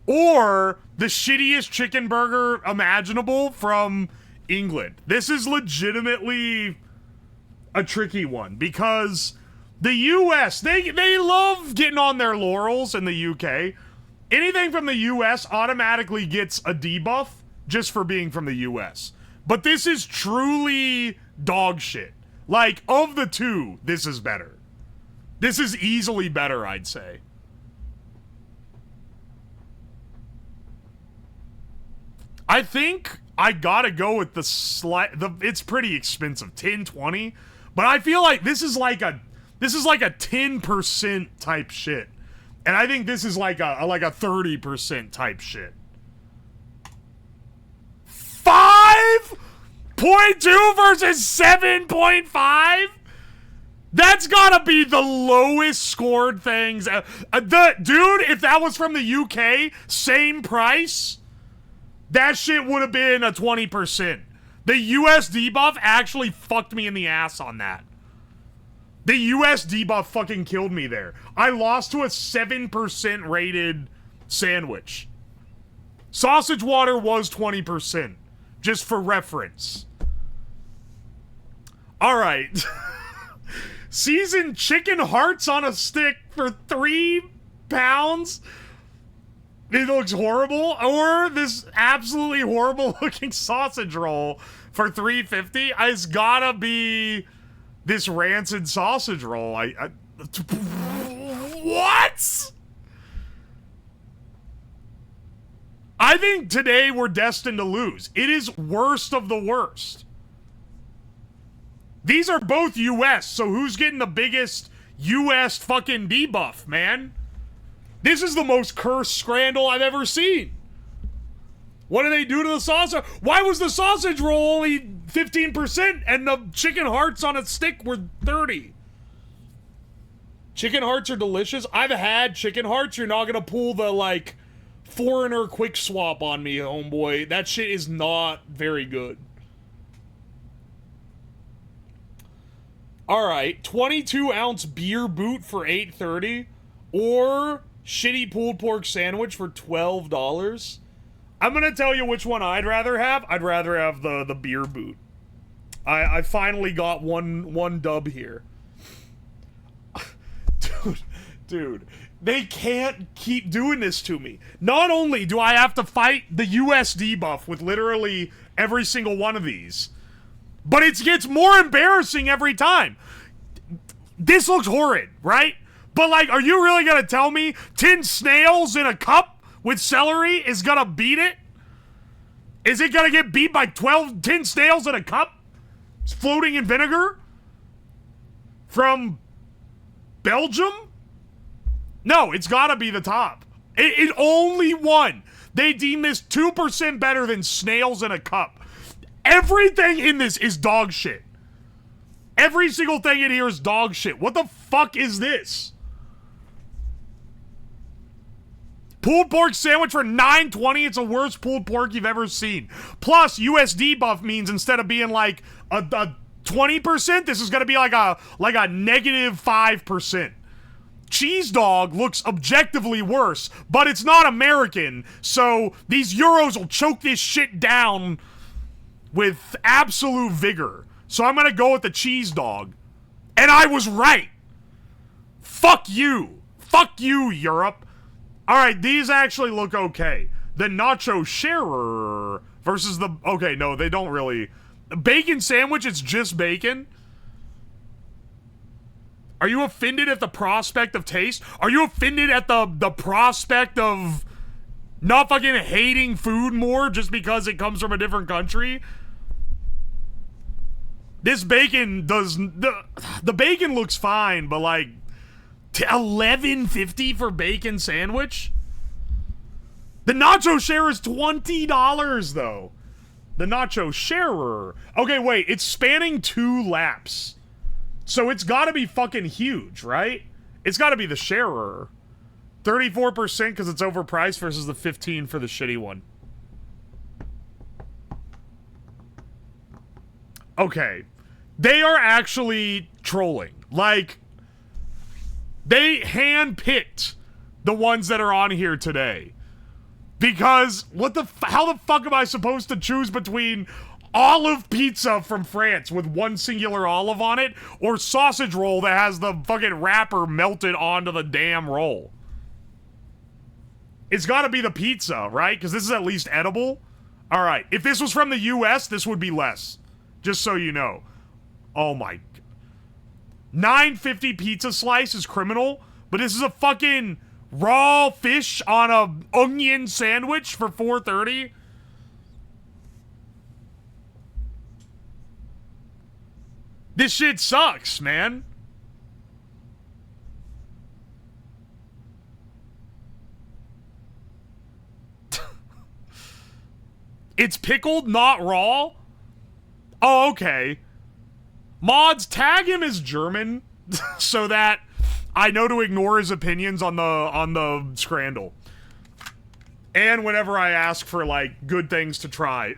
Or the shittiest chicken burger imaginable from England. This is legitimately a tricky one because the US, they love getting on their laurels in the UK. Anything from the US automatically gets a debuff just for being from the US. But this is truly dog shit. Like, of the two, this is better. This is easily better, I'd say. I think I gotta go with it's pretty expensive, 10-20, but I feel like this is like a 10% type shit. And I think this is like a 30% type shit. 5.2 versus 7.5? That's gotta be the lowest scored things. Dude, if that was from the UK, same price, that shit would have been a 20%. The US debuff actually fucked me in the ass on that. The US debuff fucking killed me there. I lost to a 7% rated sandwich. Sausage water was 20%, just for reference. Alright. Seasoned chicken hearts on a stick for 3 pounds. It looks horrible. Or this absolutely horrible looking sausage roll for $3.50. It's gotta be this rancid sausage roll. What? I think today we're destined to lose. It is worst of the worst. These are both US, so who's getting the biggest US fucking debuff, man? This is the most cursed scrandle I've ever seen. What did they do to the sausage? Why was the sausage roll only 15% and the chicken hearts on a stick were 30? Chicken hearts are delicious. I've had chicken hearts. You're not gonna pull the, like, foreigner quick swap on me, homeboy. That shit is not very good. Alright, 22-ounce beer boot for $8.30 or shitty pulled pork sandwich for $12. I'm gonna tell you which one I'd rather have. I'd rather have the beer boot. I finally got one dub here. Dude, they can't keep doing this to me. Not only do I have to fight the US debuff with literally every single one of these, but it gets more embarrassing every time. This looks horrid, right? But, like, are you really gonna tell me 10 snails in a cup with celery is gonna beat it? Is it gonna get beat by 10 snails in a cup? It's floating in vinegar? From Belgium? No, it's gotta be the top. It only won. They deem this 2% better than snails in a cup. Everything in this is dog shit. Every single thing in here is dog shit. What the fuck is this? Pulled pork sandwich for $9.20. It's the worst pulled pork you've ever seen. Plus, USD buff means instead of being like a 20%, this is gonna be like a negative 5%. Cheese dog looks objectively worse, but it's not American, so these Euros will choke this shit down with absolute vigor. So I'm gonna go with the cheese dog. And I was right! Fuck you! Fuck you, Europe! Alright, these actually look okay. The nacho sharer versus the... Okay, no, they don't really... Bacon sandwich, it's just bacon. Are you offended at the prospect of taste? Are you offended at the prospect of not fucking hating food more just because it comes from a different country? This bacon does... The bacon looks fine, but like... $11.50 for bacon sandwich? The nacho share is $20, though. The nacho sharer. Okay, wait. It's spanning 2 laps. So it's gotta be fucking huge, right? It's gotta be the sharer. 34% because it's overpriced versus the 15 for the shitty one. Okay. They are actually trolling. Like, they handpicked the ones that are on here today. Because, how the fuck am I supposed to choose between olive pizza from France with one singular olive on it, or sausage roll that has the fucking wrapper melted onto the damn roll? It's gotta be the pizza, right? Because this is at least edible. Alright, if this was from the US, this would be less. Just so you know. Oh my... $9.50 pizza slice is criminal, but this is a fucking raw fish on a onion sandwich for $4.30? This shit sucks, man. It's pickled, not raw? Oh, okay. Mods, tag him as German so that I know to ignore his opinions on the scrandle. And whenever I ask for, like, good things to try.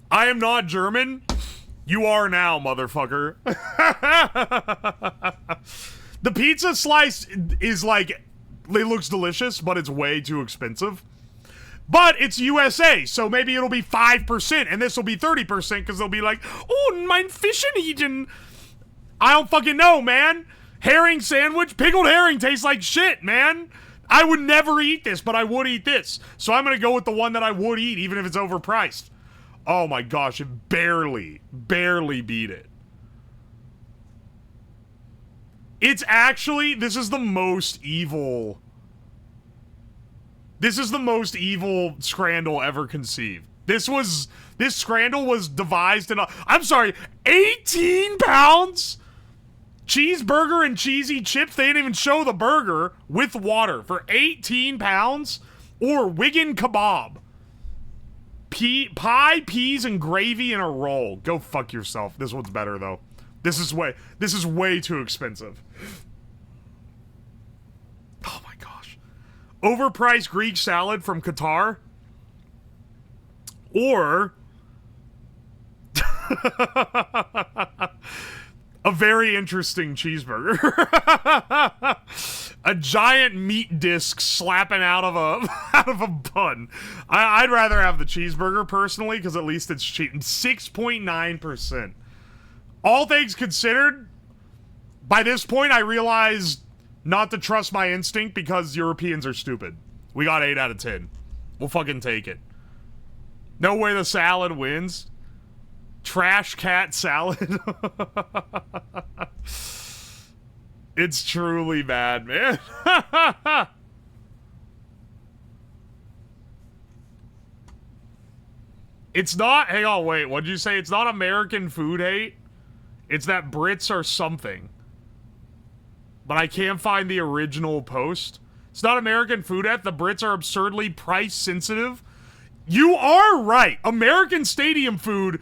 I am not German. You are now, motherfucker. The pizza slice is like, it looks delicious, but it's way too expensive. But it's USA, so maybe it'll be 5%, and this will be 30% because they'll be like, oh, mein Fischen eaten. I don't fucking know, man. Herring sandwich? Pickled herring tastes like shit, man. I would never eat this, but I would eat this. So I'm gonna go with the one that I would eat, even if it's overpriced. Oh my gosh, it barely beat it. It's actually, this is the most evil scrandle ever conceived. This scrandle was devised in I'm sorry, 18 pounds? Cheeseburger and cheesy chips, they didn't even show the burger, with water for 18 pounds? Or Wigan kebab. Pie, peas, and gravy in a roll. Go fuck yourself. This one's better, though. This is way too expensive. Oh my gosh. Overpriced Greek salad from Qatar. Or... a very interesting cheeseburger. A giant meat disc slapping out of a bun. I'd rather have the cheeseburger personally, because at least it's cheap. 6.9%. All things considered, by this point I realized not to trust my instinct because Europeans are stupid. We got 8 out of 10. We'll fucking take it. No way the salad wins. Trash cat salad. It's truly bad, man. It's not, hang on, wait, what did you say? It's not American food hate. It's that Brits are something. But I can't find the original post. It's not American food hate. The Brits are absurdly price sensitive. You are right. American stadium food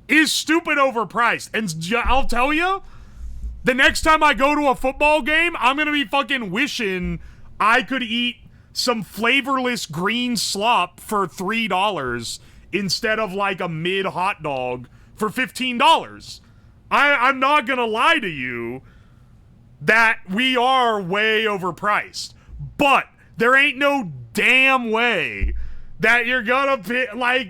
is stupid overpriced. And I'll tell you, the next time I go to a football game, I'm going to be fucking wishing I could eat some flavorless green slop for $3 instead of like a mid hot dog for $15. I'm not going to lie to you that we are way overpriced. But there ain't no damn way that you're gonna pick, like,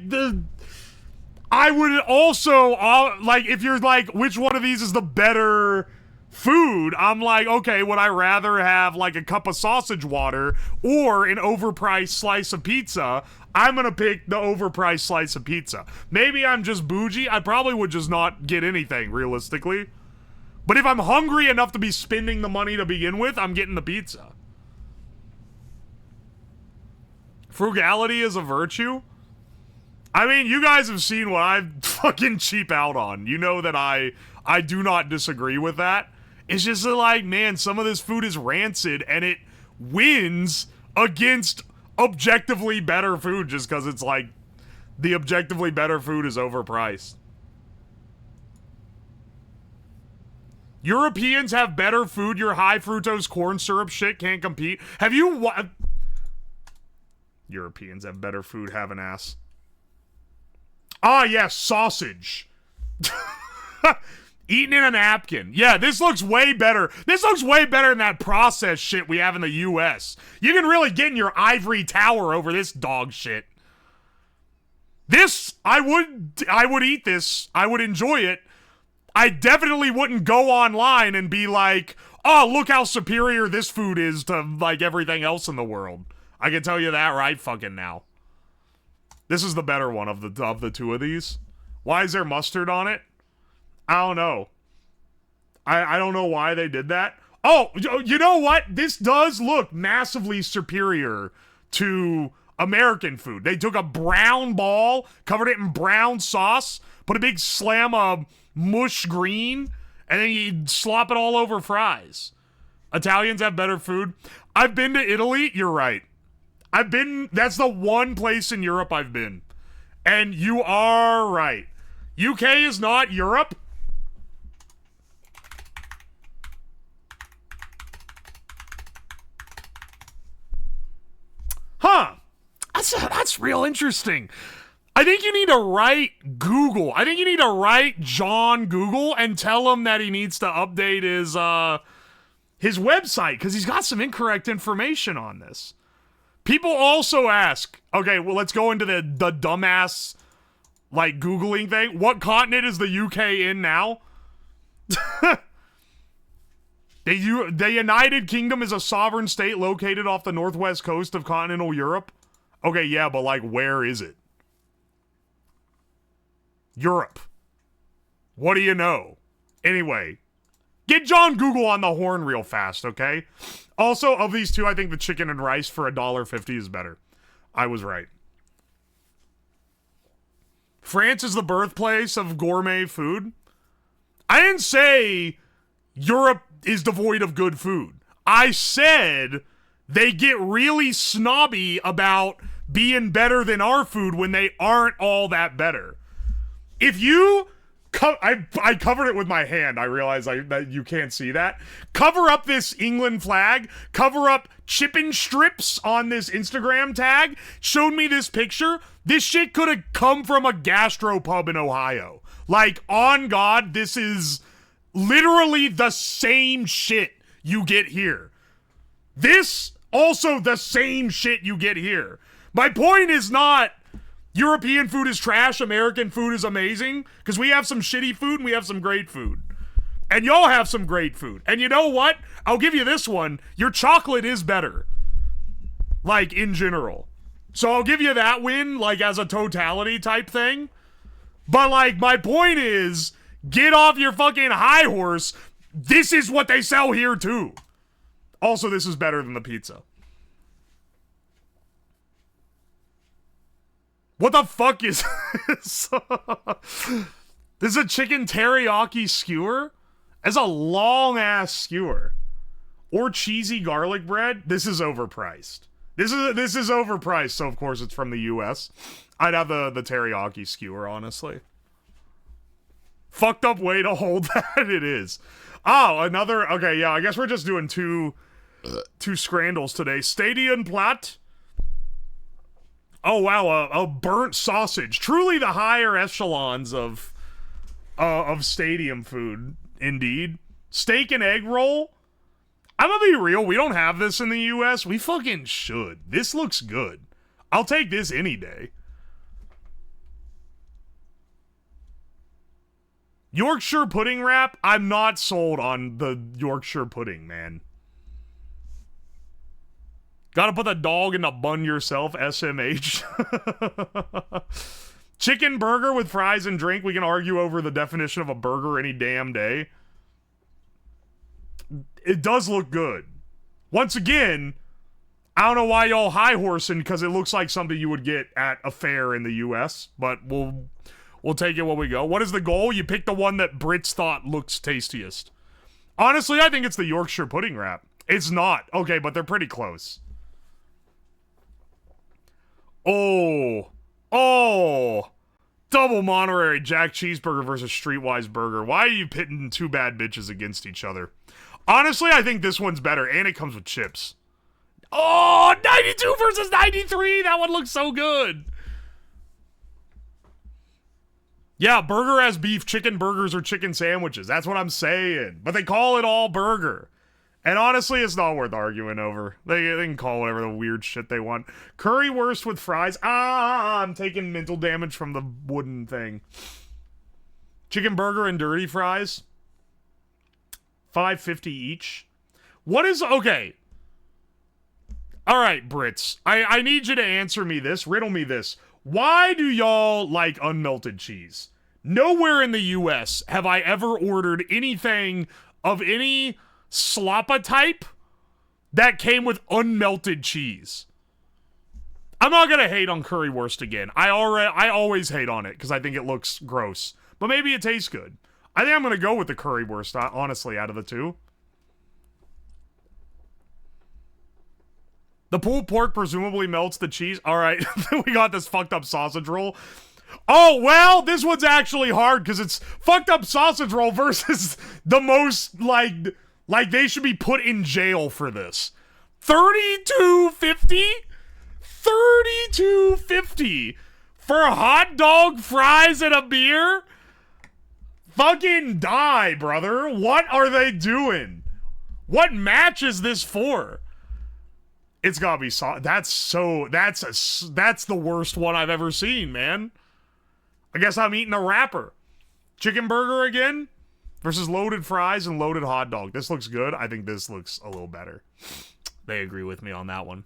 I would also, like, if you're like, which one of these is the better food, I'm like, okay, would I rather have, like, a cup of sausage water or an overpriced slice of pizza? I'm gonna pick the overpriced slice of pizza. Maybe I'm just bougie. I probably would just not get anything, realistically. But if I'm hungry enough to be spending the money to begin with, I'm getting the pizza. Frugality is a virtue? I mean, you guys have seen what I fucking cheap out on. You know that I do not disagree with that. It's just like, man, some of this food is rancid, and it wins against objectively better food just because it's like the objectively better food is overpriced. Europeans have better food. Your high fructose corn syrup shit can't compete. Have you Europeans have better food, have an ass. Ah, yes, sausage. Eaten in a napkin. Yeah, this looks way better. This looks way better than that processed shit we have in the U.S. You can really get in your ivory tower over this dog shit. This, I would eat this. I would enjoy it. I definitely wouldn't go online and be like, oh, look how superior this food is to, like, everything else in the world. I can tell you that right fucking now. This is the better one of the two of these. Why is there mustard on it? I don't know. I don't know why they did that. Oh, you know what? This does look massively superior to American food. They took a brown ball, covered it in brown sauce, put a big slam of mush green, and then you slop it all over fries. Italians have better food. I've been to Italy. You're right. That's the one place in Europe I've been. And you are right. UK is not Europe. Huh. That's real interesting. I think you need to write Google. I think you need to write John Google and tell him that he needs to update his website because he's got some incorrect information on this. People also ask, okay, well, let's go into the dumbass, like, Googling thing. What continent is the UK in now? The United Kingdom is a sovereign state located off the northwest coast of continental Europe. Okay, yeah, but, like, where is it? Europe. What do you know? Anyway, get John Google on the horn real fast, okay? Also, of these two, I think the chicken and rice for $1.50 is better. I was right. France is the birthplace of gourmet food. I didn't say Europe is devoid of good food. I said they get really snobby about being better than our food when they aren't all that better. If you... I covered it with my hand. I realize that you can't see that. Cover up this England flag. Cover up chipping strips on this Instagram tag. Showed me this picture. This shit could have come from a gastropub in Ohio. Like, on God, this is literally the same shit you get here. This, also the same shit you get here. My point is not... European food is trash, American food is amazing, because we have some shitty food and we have some great food. And y'all have some great food. And you know what? I'll give you this one. Your chocolate is better. Like, in general. So I'll give you that win, like, as a totality type thing. But, like, my point is, get off your fucking high horse. This is what they sell here, too. Also, this is better than the pizza. What the fuck is this? This is a chicken teriyaki skewer? It's a long-ass skewer. Or cheesy garlic bread? This is overpriced. This is overpriced, so of course it's from the US. I'd have the teriyaki skewer, honestly. Fucked up way to hold that it is. Oh, another... Okay, yeah, I guess we're just doing two scrandles today. Stadion Platt. Oh, wow, a burnt sausage. Truly the higher echelons of stadium food, indeed. Steak and egg roll. I'm gonna be real, we don't have this in the US. We fucking should. This looks good. I'll take this any day. Yorkshire pudding wrap? I'm not sold on the Yorkshire pudding, man. Gotta put the dog in the bun yourself, SMH. Chicken burger with fries and drink. We can argue over the definition of a burger any damn day. It does look good. Once again, I don't know why y'all high horsing, because it looks like something you would get at a fair in the US, but we'll take it when we go. What is the goal? You pick the one that Brits thought looks tastiest. Honestly, I think it's the Yorkshire pudding wrap. It's not. Okay, but they're pretty close. Oh. Double Monterey Jack Cheeseburger versus Streetwise Burger. Why are you pitting two bad bitches against each other? Honestly, I think this one's better, and it comes with chips. Oh, 92 versus 93. That one looks so good. Yeah, burger has beef. Chicken burgers or chicken sandwiches. That's what I'm saying. But they call it all burger. And honestly, it's not worth arguing over. They can call whatever the weird shit they want. Currywurst with fries. I'm taking mental damage from the wooden thing. Chicken burger and dirty fries. $5.50 each. What is... Okay. Alright, Brits. I need you to answer me this. Riddle me this. Why do y'all like unmelted cheese? Nowhere in the US have I ever ordered anything of any... sloppa type that came with unmelted cheese. I'm not gonna hate on currywurst again. I always hate on it because I think it looks gross. But maybe it tastes good. I think I'm gonna go with the currywurst, honestly, out of the two. The pulled pork presumably melts the cheese. Alright, we got this fucked up sausage roll. Oh, well, this one's actually hard because it's fucked up sausage roll versus the most, like they should be put in jail for this. $32.50? $32.50 for a hot dog, fries, and a beer? Fucking die, brother. What are they doing? What match is this for? It's gotta be that's the worst one I've ever seen, man. I guess I'm eating a wrapper. Chicken burger again? Versus loaded fries and loaded hot dog. This looks good. I think this looks a little better. They agree with me on that one.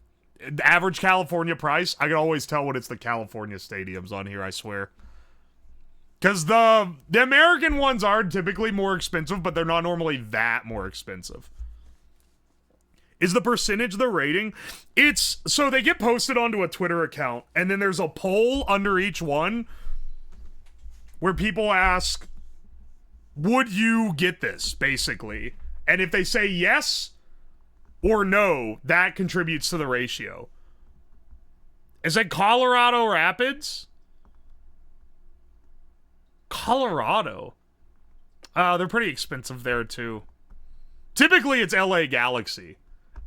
The average California price, I can always tell when it's the California stadiums on here, I swear. Because the American ones are typically more expensive, but they're not normally that more expensive. Is the percentage the rating? It's, so they get posted onto a Twitter account, and then there's a poll under each one where people ask, would you get this, basically? And if they say yes or no, that contributes to the ratio. Is it Colorado Rapids? Colorado? They're pretty expensive there, too. Typically, it's LA Galaxy.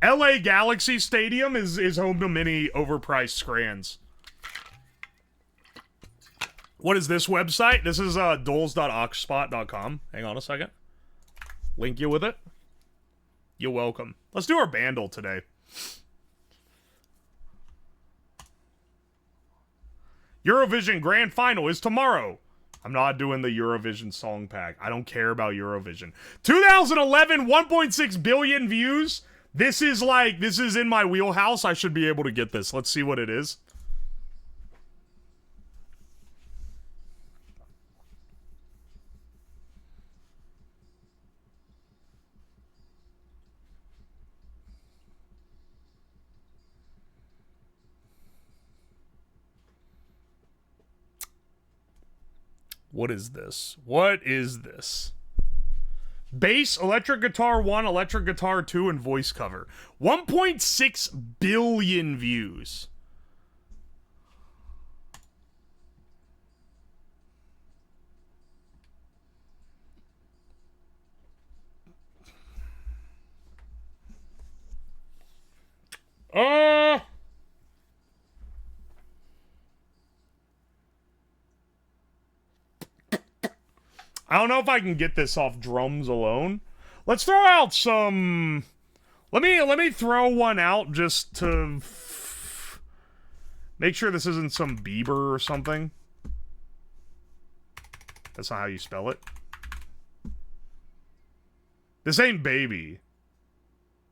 LA Galaxy Stadium is home to many overpriced scrans. What is this website? This is doles.oxspot.com. Hang on a second. Link you with it. You're welcome. Let's do our bandle today. Eurovision Grand Final is tomorrow. I'm not doing the Eurovision song pack. I don't care about Eurovision. 2011, 1.6 billion views. This is in my wheelhouse. I should be able to get this. Let's see what it is. What is this? What is this? Bass, electric guitar 1, electric guitar 2, and voice cover. 1.6 billion views. I don't know if I can get this off drums alone. Let's throw out some... Let me throw one out just to... make sure this isn't some Bieber or something. That's not how you spell it. This ain't Baby.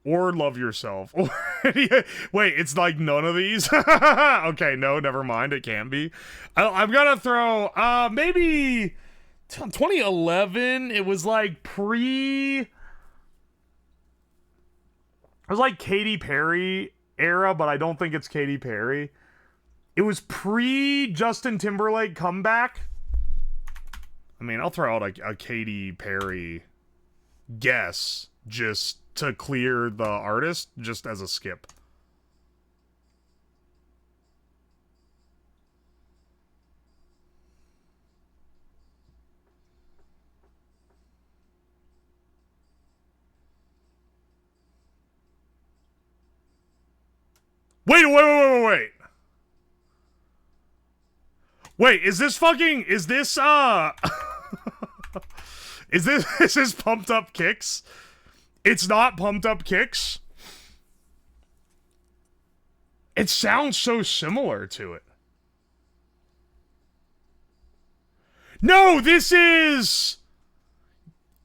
Or Love Yourself. Wait, it's like none of these? Okay, no, never mind. It can't be. I'm gonna throw, maybe 2011. It was like it was like Katy Perry era, but I don't think it's Katy Perry. It was pre-Justin Timberlake comeback. I mean, I'll throw out a Katy Perry guess just to clear the artist, just as a skip. Wait. Wait, is this is this Pumped Up Kicks? It's not Pumped Up Kicks. It sounds so similar to it. No, this is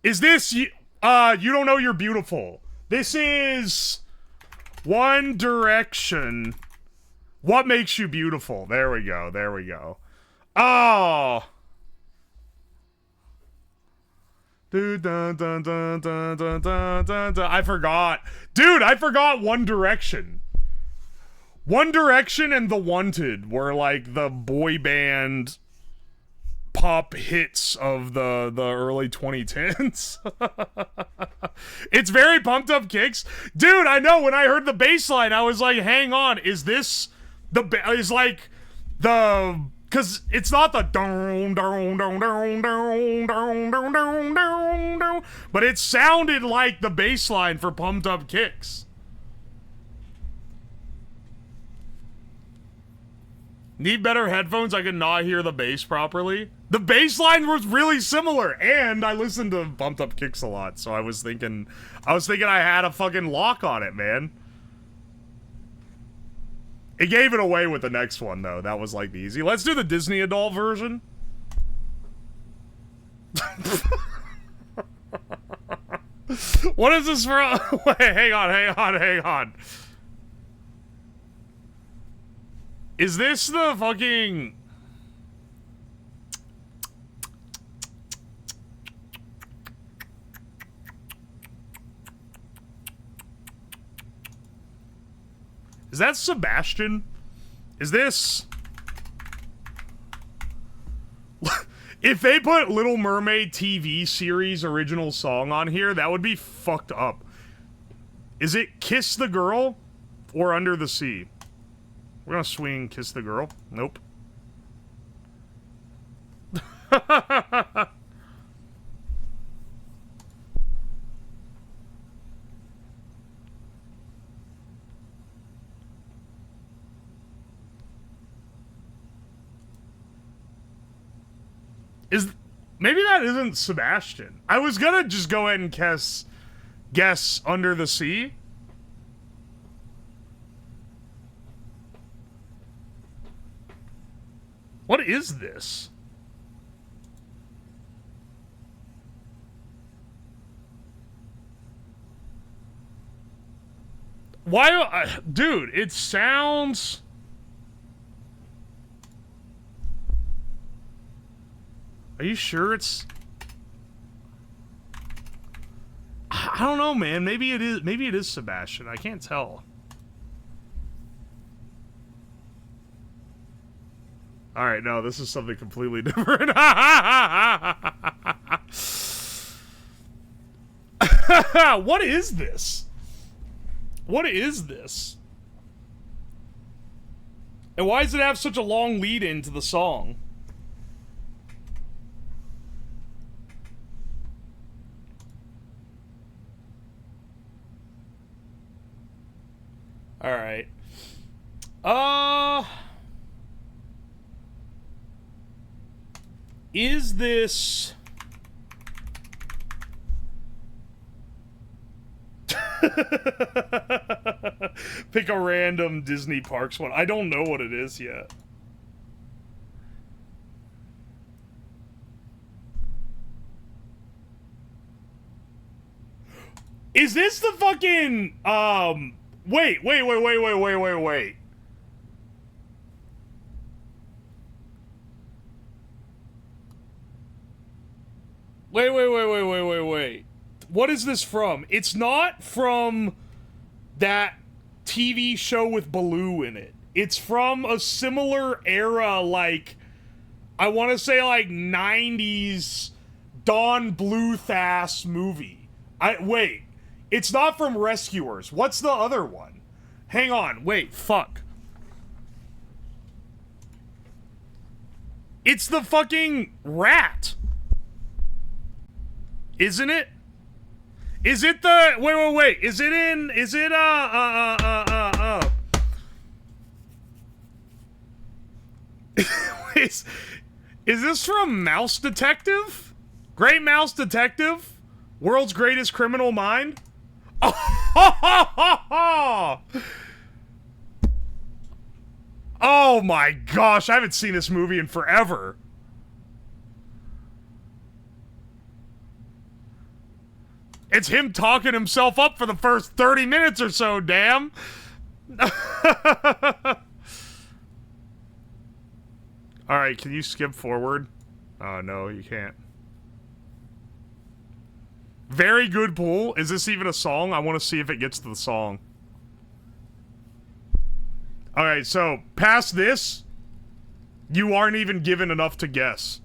this You Don't Know You're Beautiful. This is One Direction. What Makes You Beautiful? There we go. There we go. Oh. I forgot. Dude, I forgot One Direction. One Direction and The Wanted were like the boy band pop hits of the early 2010s. It's very Pumped Up Kicks. Dude, I know, when I heard the bass line, I was like, hang on, is this because it's not the don don don don don don don don don, but it sounded like the bass line for Pumped Up Kicks. Need better headphones? I could not hear the bass properly. The bass line was really similar, and I listened to Pumped Up Kicks a lot, so I was thinking I had a fucking lock on it, man. It gave it away with the next one, though. That was, like, the easy. Let's do the Disney adult version. What is this for? Wait, hang on. Is this the fucking... Is that Sebastian? Is this... If they put Little Mermaid TV series original song on here, that would be fucked up. Is it Kiss the Girl or Under the Sea? We're gonna swing Kiss the Girl. Nope. Maybe that isn't Sebastian. I was gonna just go ahead and guess Under the Sea. What is this? Why, dude, it sounds... Are you sure it's... I don't know, man. Maybe it is Sebastian. I can't tell. Alright, no, this is something completely different. What is this? What is this? And why does it have such a long lead into the song? Alright. Is this... Pick a random Disney Parks one. I don't know what it is yet. Is this the fucking, wait. Wait. What is this from? It's not from that TV show with Baloo in it. It's from a similar era, like, I want to say, like, 90s Don Bluth-ass movie. Wait. It's not from Rescuers. What's the other one? Hang on. Wait. Fuck. It's the fucking rat. Isn't it? Is it the... Wait. Is it in... Is it, is this from Mouse Detective? Great Mouse Detective? World's Greatest Criminal Mind? Oh my gosh, I haven't seen this movie in forever. It's him talking himself up for the first 30 minutes or so, damn. Alright, can you skip forward? Oh, no, you can't. Very good pool. Is this even a song? I want to see if it gets to the song. Alright, so, past this, you aren't even given enough to guess.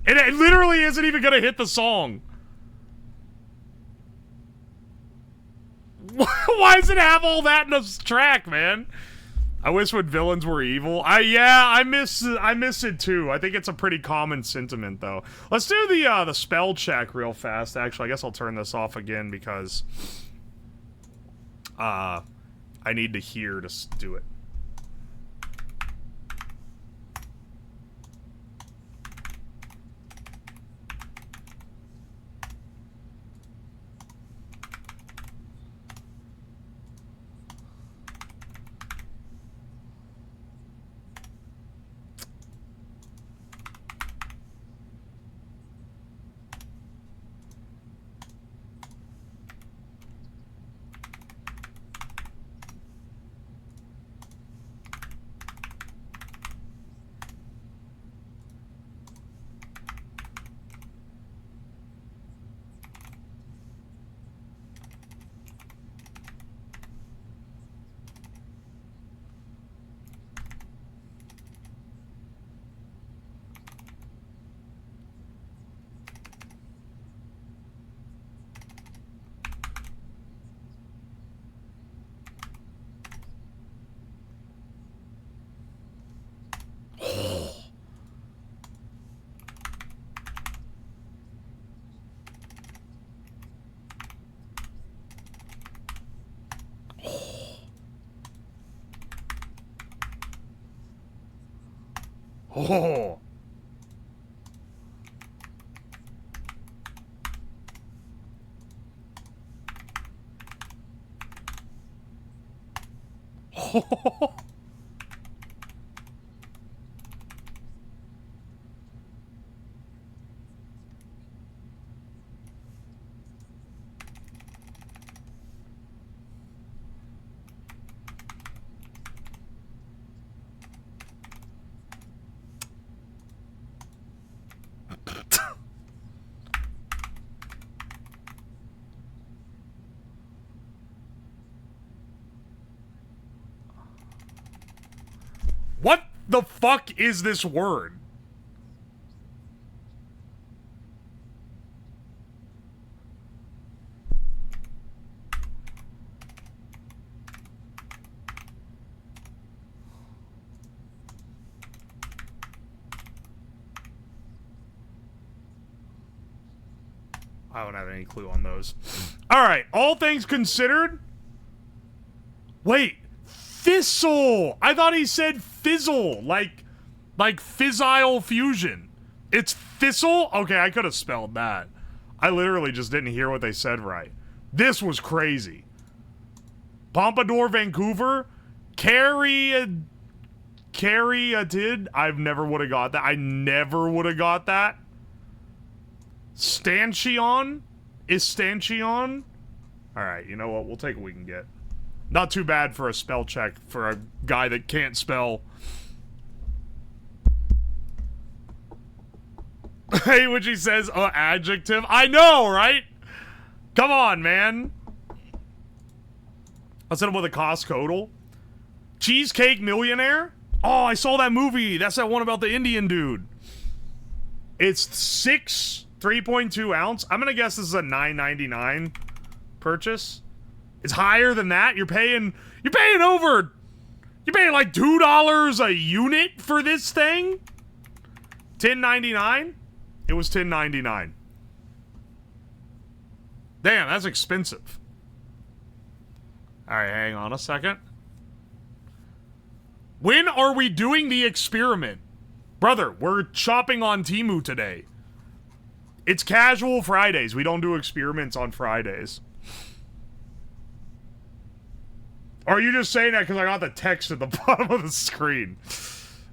And it literally isn't even gonna hit the song. Why does it have all that in a track, man? I wish when villains were evil. I miss it too. I think it's a pretty common sentiment though. Let's do the spell check real fast. Actually, I guess I'll turn this off again because I need to hear to do it. Oh. Oh. What the fuck is this word? I don't have any clue on those. All right, all things considered. Wait, thistle. I thought he said fizzle, like fissile fusion. It's thistle? Okay, I could have spelled that. I literally just didn't hear what they said right. This was crazy. Pompadour, Vancouver. Carriatid. I never would have got that. I never would have got that. Stanchion? Is Stanchion? Alright, you know what? We'll take what we can get. Not too bad for a spell check for a guy that can't spell. Hey, when she says, adjective. I know, right? Come on, man. Let's hit him with a Costco. Cheesecake Millionaire? Oh, I saw that movie. That's that one about the Indian dude. It's 3.2 ounce. I'm gonna guess this is a $9.99 purchase. It's higher than that. You're paying like $2 a unit for this thing. $10.99. It was $10.99. Damn, that's expensive. All right, hang on a second. When are we doing the experiment? Brother, we're shopping on TEMU today. It's casual Fridays. We don't do experiments on Fridays. Or are you just saying that because I got the text at the bottom of the screen?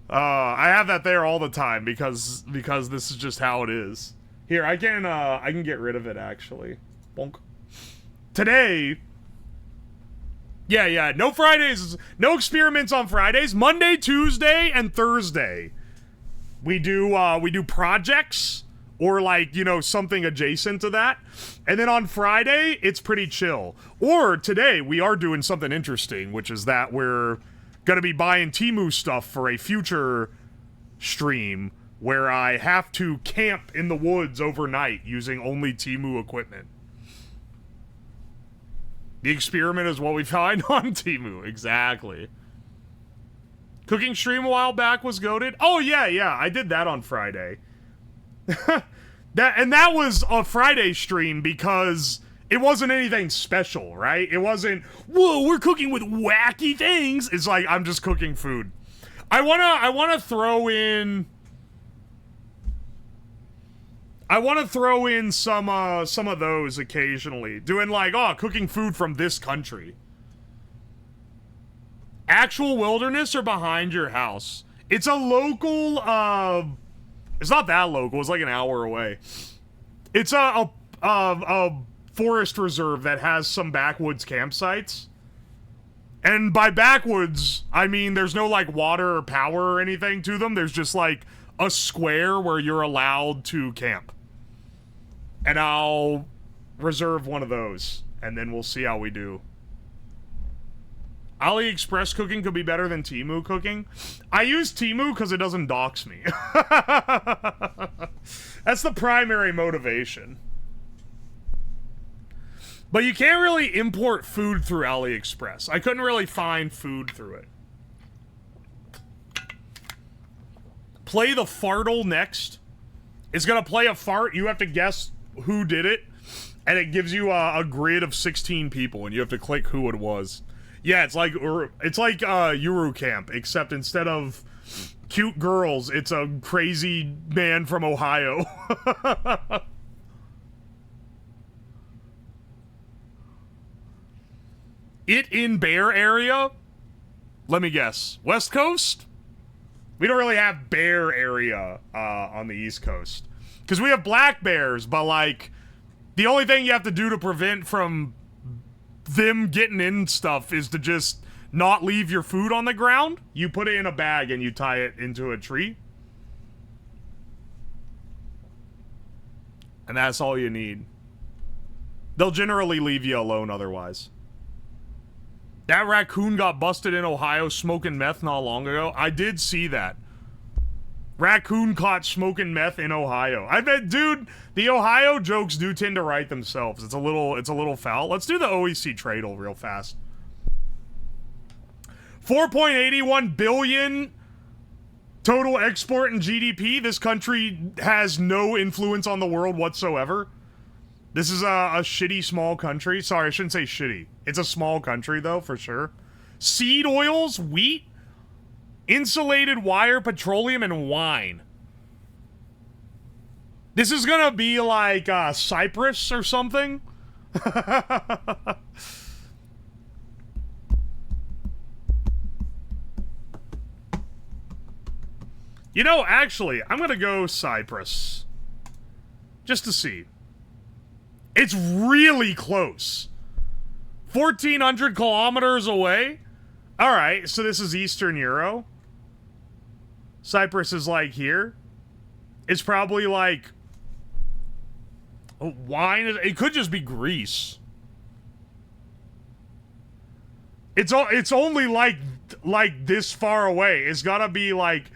I have that there all the time because this is just how it is. Here, I can get rid of it actually. Bonk. Today. Yeah, no Fridays, no experiments on Fridays. Monday, Tuesday, and Thursday. We do projects or like, you know, something adjacent to that. And then on Friday, it's pretty chill. Or today, we are doing something interesting, which is that we're gonna be buying TEMU stuff for a future stream where I have to camp in the woods overnight using only TEMU equipment. The experiment is what we find on TEMU. Exactly. Cooking stream a while back was goated. Oh, yeah. I did that on Friday. that was a Friday stream because it wasn't anything special, right? It wasn't, whoa, we're cooking with wacky things. It's like, I'm just cooking food. I wanna throw in some of those occasionally. Doing like, cooking food from this country. Actual wilderness or behind your house? It's a local, it's not that local, it's like an hour away. It's a forest reserve that has some backwoods campsites. And by backwoods, I mean there's no like water or power or anything to them. There's just like a square where you're allowed to camp. And I'll reserve one of those, and then we'll see how we do. AliExpress cooking could be better than TEMU cooking. I use TEMU because it doesn't dox me. That's the primary motivation. But you can't really import food through AliExpress. I couldn't really find food through it. Play the fartle next. It's gonna play a fart. You have to guess who did it, and it gives you a grid of 16 people, and you have to click who it was. Yeah, it's like Eurocamp, except instead of cute girls, it's a crazy man from Ohio. It in bear area? Let me guess. West Coast? We don't really have bear area on the East Coast. Because we have black bears, but like, the only thing you have to do to prevent from them getting in stuff is to just not leave your food on the ground. You put it in a bag and you tie it into a tree. And that's all you need. They'll generally leave you alone otherwise. That raccoon got busted in Ohio smoking meth not long ago. I did see that. Raccoon caught smoking meth in Ohio. I bet, dude, the Ohio jokes do tend to write themselves. It's a little foul. Let's do the OEC Tradle real fast. 4.81 billion total export and GDP. This country has no influence on the world whatsoever. This is a shitty small country. Sorry, I shouldn't say shitty. It's a small country, though, for sure. Seed oils, wheat, insulated wire, petroleum, and wine. This is gonna be like Cyprus or something. You know, actually, I'm gonna go Cyprus. Just to see. It's really close. 1,400 kilometers away? Alright, so this is Eastern Euro. Cyprus is like here. It's probably like... wine? It could just be Greece. It's only like this far away. It's gotta be like...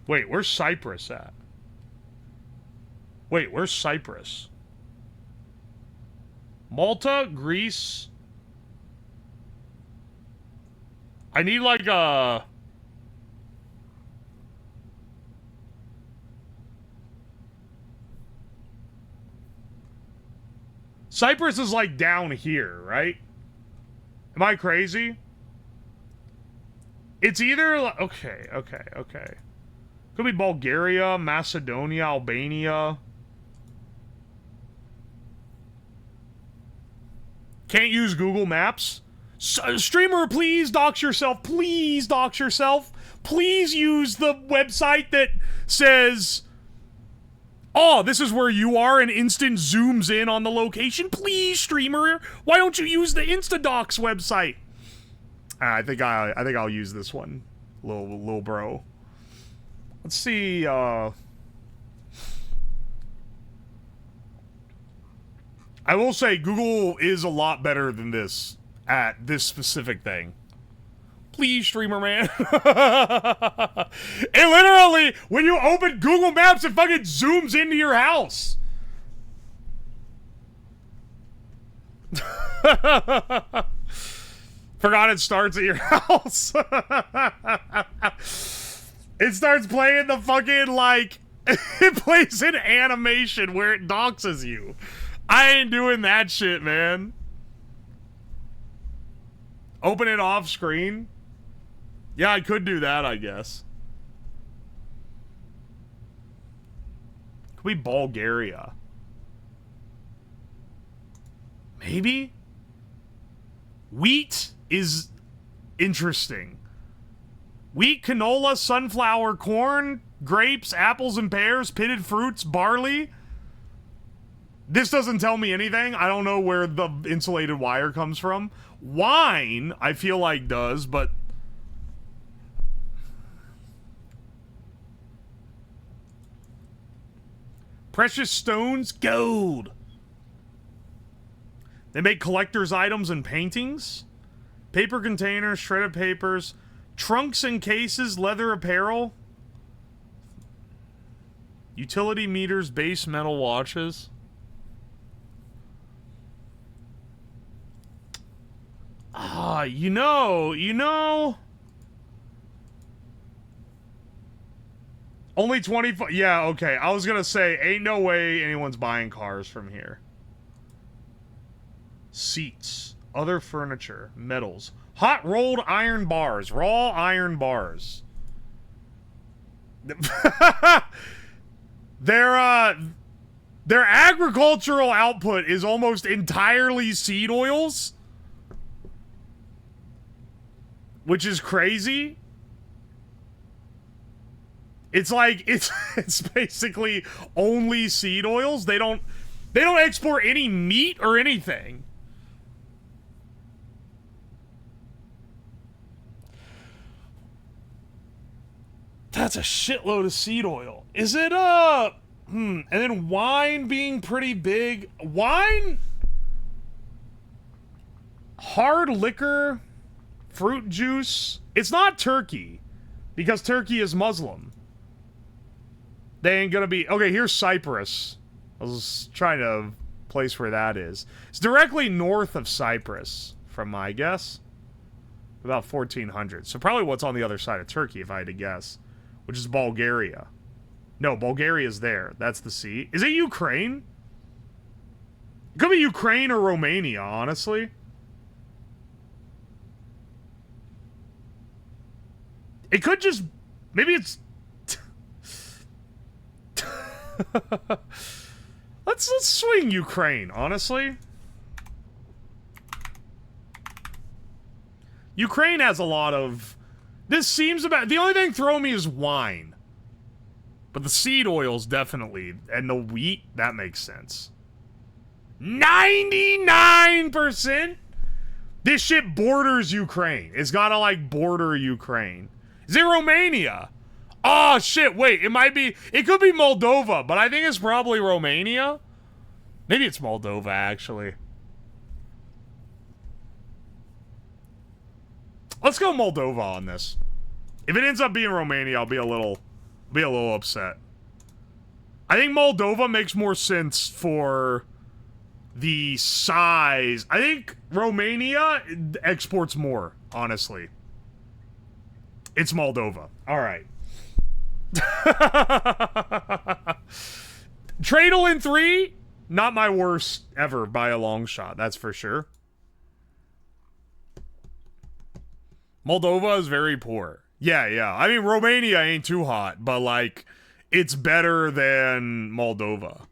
Wait, where's Cyprus at? Wait, where's Cyprus? Malta, Greece. I need like a... Cyprus is like down here, right? Am I crazy? It's either... Okay. Could be Bulgaria, Macedonia, Albania. Can't use Google Maps. Streamer, please dox yourself. Please dox yourself. Please use the website that says, oh, this is where you are, and instant zooms in on the location. Please, streamer, why don't you use the Instadocs website? I think I'll use this one, little bro. Let's see. I will say Google is a lot better than this at this specific thing. Please, streamer man. It literally, when you open Google Maps, it fucking zooms into your house. Forgot it starts at your house. It starts playing the fucking, like, it plays an animation where it doxes you. I ain't doing that shit, man. Open it off screen. Yeah, I could do that, I guess. Could be Bulgaria. Maybe? Wheat is interesting. Wheat, canola, sunflower, corn, grapes, apples and pears, pitted fruits, barley. This doesn't tell me anything. I don't know where the insulated wire comes from. Wine, I feel like does, but... Precious stones, gold. They make collector's items and paintings. Paper containers, shredded papers... Trunks and cases, leather apparel. Utility meters, base metal watches. You know. Only 25. Yeah, okay. I was gonna say, ain't no way anyone's buying cars from here. Seats, other furniture, metals. Hot rolled iron bars, raw iron bars. Their agricultural output is almost entirely seed oils, which is crazy. It's like it's basically only seed oils. They don't export any meat or anything. That's a shitload of seed oil. Is it, And then wine being pretty big. Wine, hard liquor, fruit juice. It's not Turkey, because Turkey is Muslim. They ain't gonna be... Okay, here's Cyprus. I was trying to place where that is. It's directly north of Cyprus, from my guess. About 1400. So probably what's on the other side of Turkey, if I had to guess. Which is Bulgaria. No, Bulgaria's there. That's the sea. Is it Ukraine? It could be Ukraine or Romania, honestly. It could just... Maybe it's... let's swing Ukraine, honestly. Ukraine has a lot of... This seems about... The only thing throwing me is wine. But the seed oils, definitely. And the wheat, that makes sense. 99%? This shit borders Ukraine. It's gotta, like, border Ukraine. Is it Romania? Oh, shit, wait. It might be... It could be Moldova, but I think it's probably Romania. Maybe it's Moldova, actually. Let's go Moldova on this. If it ends up being Romania, I'll be a little upset. I think Moldova makes more sense for the size. I think Romania exports more, honestly. It's Moldova. All right. Tradle in 3, not my worst ever by a long shot, that's for sure. Moldova is very poor. Yeah. I mean, Romania ain't too hot, but, like, it's better than Moldova.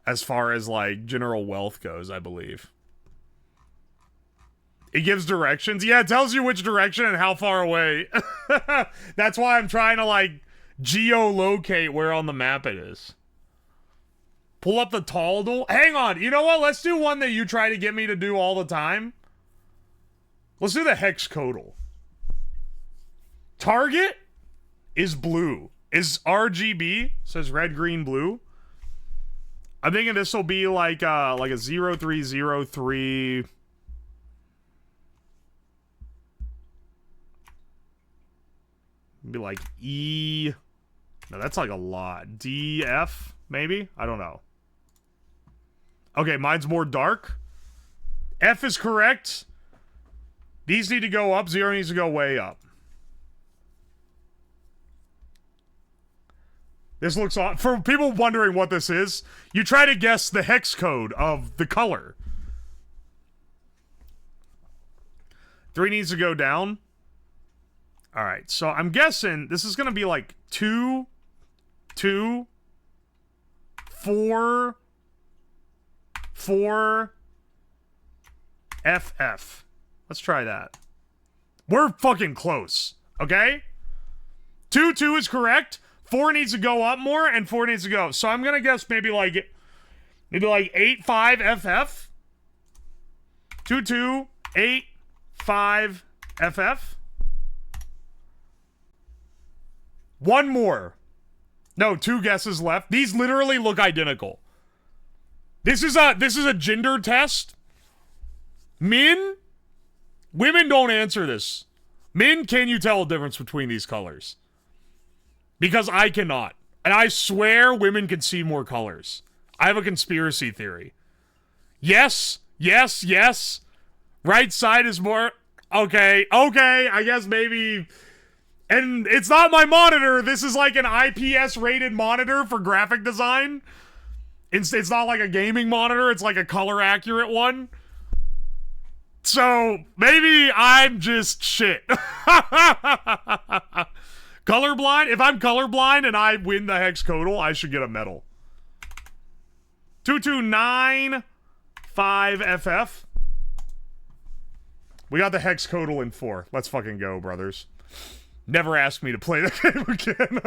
As far as, like, general wealth goes, I believe. It gives directions. Yeah, it tells you which direction and how far away. That's why I'm trying to, like, geolocate where on the map it is. Pull up the Taldal. Hang on, you know what? Let's do one that you try to get me to do all the time. Let's do the hexcodal. Target is blue. Is RGB, says red, green, blue. I'm thinking this will be like a 0303. Be like E. No, that's like a lot. DF, maybe? I don't know. Okay, mine's more dark. F is correct. These need to go up. 0 needs to go way up. This looks odd. For people wondering what this is, you try to guess the hex code of the color. 3 needs to go down. Alright, so I'm guessing this is going to be like 2, 2, 4, 4, FF. Let's try that. We're fucking close, okay? 2, 2 is correct. 4 needs to go up more, and 4 needs to go. So I'm gonna guess maybe like 8, 5, FF. 2, 2, 8, 5, FF. One more. No, 2 guesses left. These literally look identical. This is a gender test. Men, women don't answer this. Men, can you tell a difference between these colors? Because I cannot. And I swear women can see more colors. I have a conspiracy theory. Yes, yes, yes. Right side is more... Okay, I guess maybe... And it's not my monitor. This is like an IPS-rated monitor for graphic design. It's not like a gaming monitor. It's like a color-accurate one. So, maybe I'm just shit. Colorblind? If I'm colorblind and I win the hexcodal, I should get a medal. 2295FF. We got the hexcodal in 4. Let's fucking go, brothers. Never ask me to play the game again.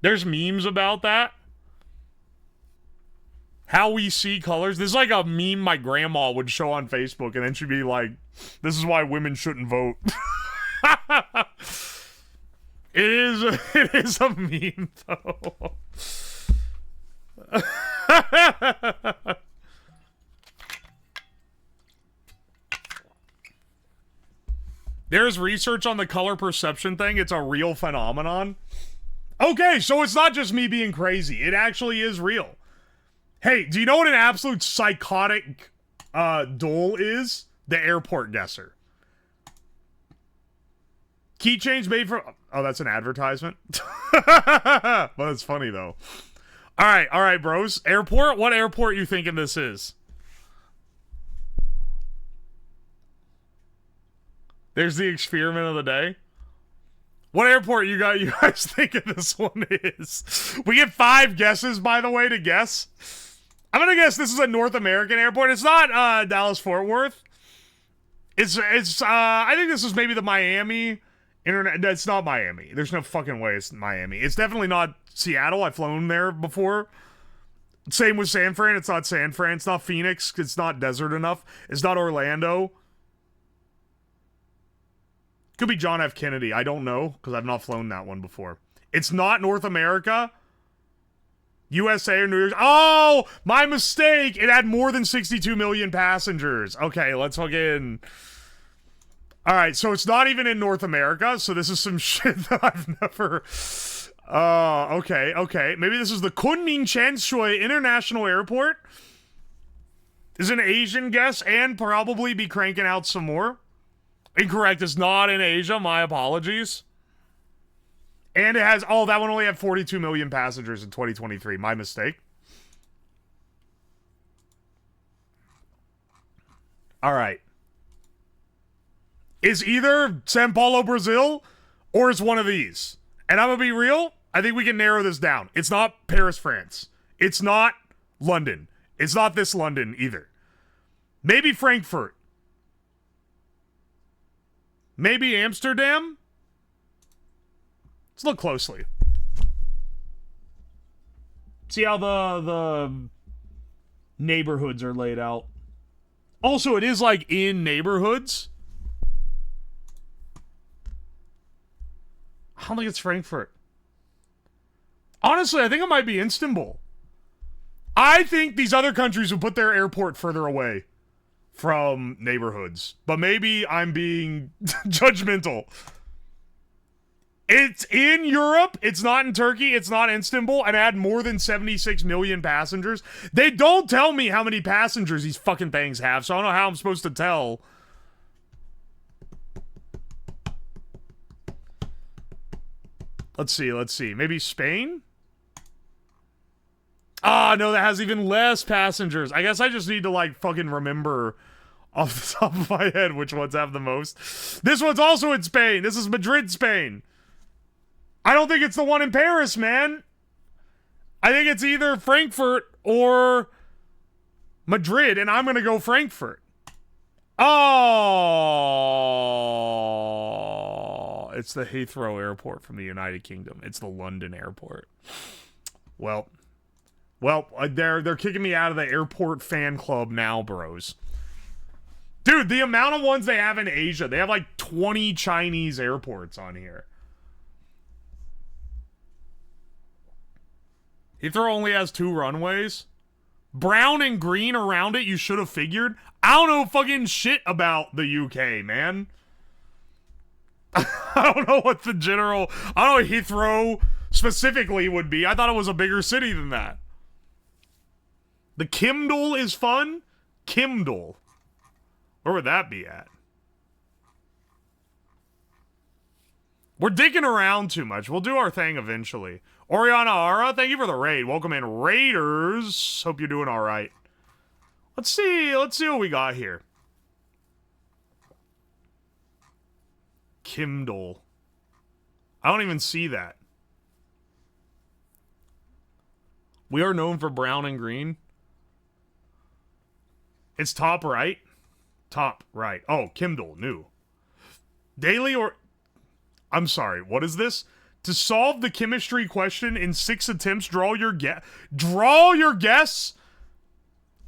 There's memes about that. How we see colors. This is like a meme my grandma would show on Facebook, and then she'd be like, this is why women shouldn't vote. It is a meme, though. There's research on the color perception thing. It's a real phenomenon. Okay, so it's not just me being crazy. It actually is real. Hey, do you know what an absolute psychotic duel is? The airport guesser. Keychains made for... Oh, that's an advertisement? Well, that's funny, though. All right, bros. Airport? What airport you thinking this is? There's the experiment of the day. What airport you guys thinking this one is? We get 5 guesses, by the way, to guess. I'm gonna guess this is a North American airport. It's not Dallas Fort Worth. It's I think this is maybe the Miami internet. It's not Miami. There's no fucking way it's Miami. It's definitely not Seattle. I've flown there before. Same with San Fran. It's not San Fran. It's not Phoenix. It's not desert enough. It's not Orlando. Could be John F. Kennedy. I don't know, because I've not flown that one before. It's not North America. USA or New York. Oh, my mistake. It had more than 62 million passengers. Okay, let's fucking... All right, so it's not even in North America, so this is some shit that I've never... Okay. Maybe this is the Kunming Chanshui International Airport. Is an Asian guess and probably be cranking out some more. Incorrect. It's not in Asia. My apologies. And it has... Oh, that one only had 42 million passengers in 2023. My mistake. All right. It's either Sao Paulo, Brazil, or it's one of these. And I'm going to be real. I think we can narrow this down. It's not Paris, France. It's not London. It's not this London either. Maybe Frankfurt. Maybe Amsterdam? Let's look closely. See how the neighborhoods are laid out. Also, it is like in neighborhoods. I don't think it's Frankfurt. Honestly, I think it might be Istanbul. I think these other countries would put their airport further away from neighborhoods. But maybe I'm being judgmental. It's in Europe. It's not in Turkey. It's not Istanbul. And it had more than 76 million passengers. They don't tell me how many passengers these fucking things have, so I don't know how I'm supposed to tell. Let's see. Maybe Spain? Ah, no, that has even less passengers. I guess I just need to, like, fucking remember off the top of my head which ones have the most. This one's also in Spain. This is Madrid, Spain. I don't think it's the one in Paris, man. I think it's either Frankfurt or Madrid, and I'm going to go Frankfurt. Oh, it's the Heathrow Airport from the United Kingdom. It's the London Airport. Well, they're kicking me out of the airport fan club now, bros. Dude, the amount of ones they have in Asia, they have like 20 Chinese airports on here. Heathrow only has 2 runways. Brown and green around it, you should have figured. I don't know fucking shit about the UK, man. I don't know what the general... I don't know what Heathrow specifically would be. I thought it was a bigger city than that. The Kimdal is fun? Kimdal. Where would that be at? We're digging around too much. We'll do our thing eventually. Oriana Ara, thank you for the raid. Welcome in, Raiders. Hope you're doing all right. Let's see what we got here. Kimdal. I don't even see that. We are known for brown and green. It's top right. Top right. Oh, Kimdal, new. Daily or... I'm sorry, what is this? To solve the chemistry question in 6 attempts, draw your guess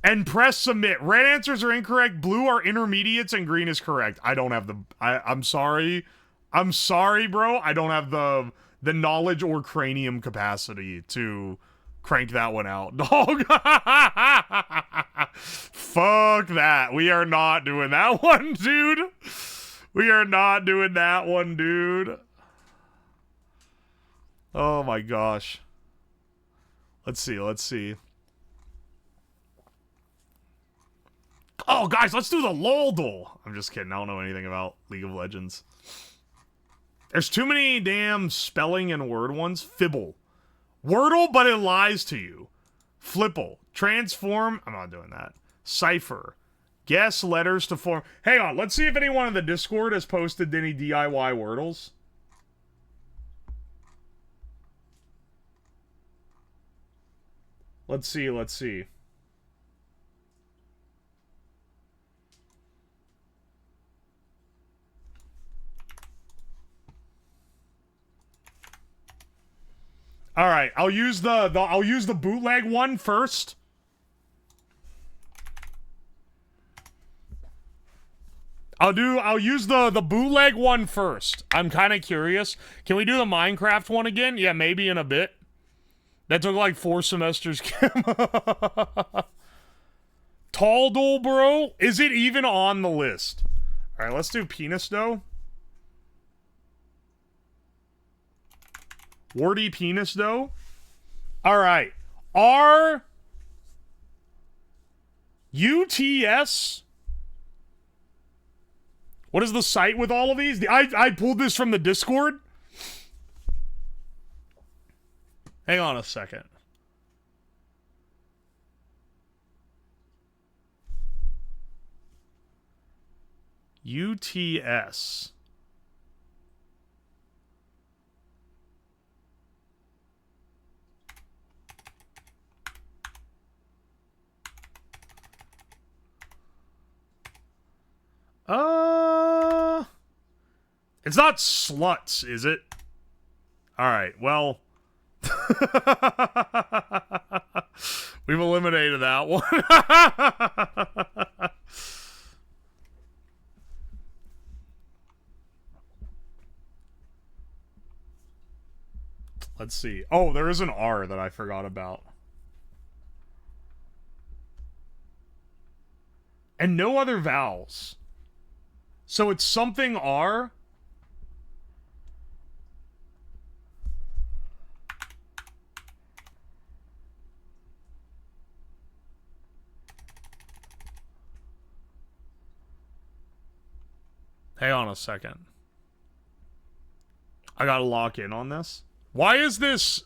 and press submit. Red answers are incorrect, blue are intermediates, and green is correct. I don't have the... I'm sorry. I'm sorry, bro. I don't have the knowledge or cranium capacity to crank that one out, dog. Fuck that. We are not doing that one, dude. We are not doing that one, dude. Oh my gosh. Let's see, let's see. Oh, guys, let's do the LOL duel. I'm just kidding. I don't know anything about League of Legends. There's too many damn spelling and word ones. Fibble. Wordle, but it lies to you. Flipple. Transform. I'm not doing that. Cipher. Guess letters to form. Hang on. Let's see if anyone in the Discord has posted any DIY Wordles. Let's see. Let's see. All right, I'll use the bootleg one first. I'll use the bootleg one first. I'm kind of curious. Can we do the Minecraft one again? Yeah, maybe in a bit. That took like 4 semesters. Tall bro, is it even on the list? All right, let's do penis dough. Wordy penis dough. All right. R UTS. What is the site with all of these? I pulled this from the Discord. Hang on a second. UTS. It's not sluts, is it? Alright, well. We've eliminated that one. Let's see. Oh, there is an R that I forgot about. And no other vowels. So it's something R. Hang on a second. I gotta lock in on this. Why is this?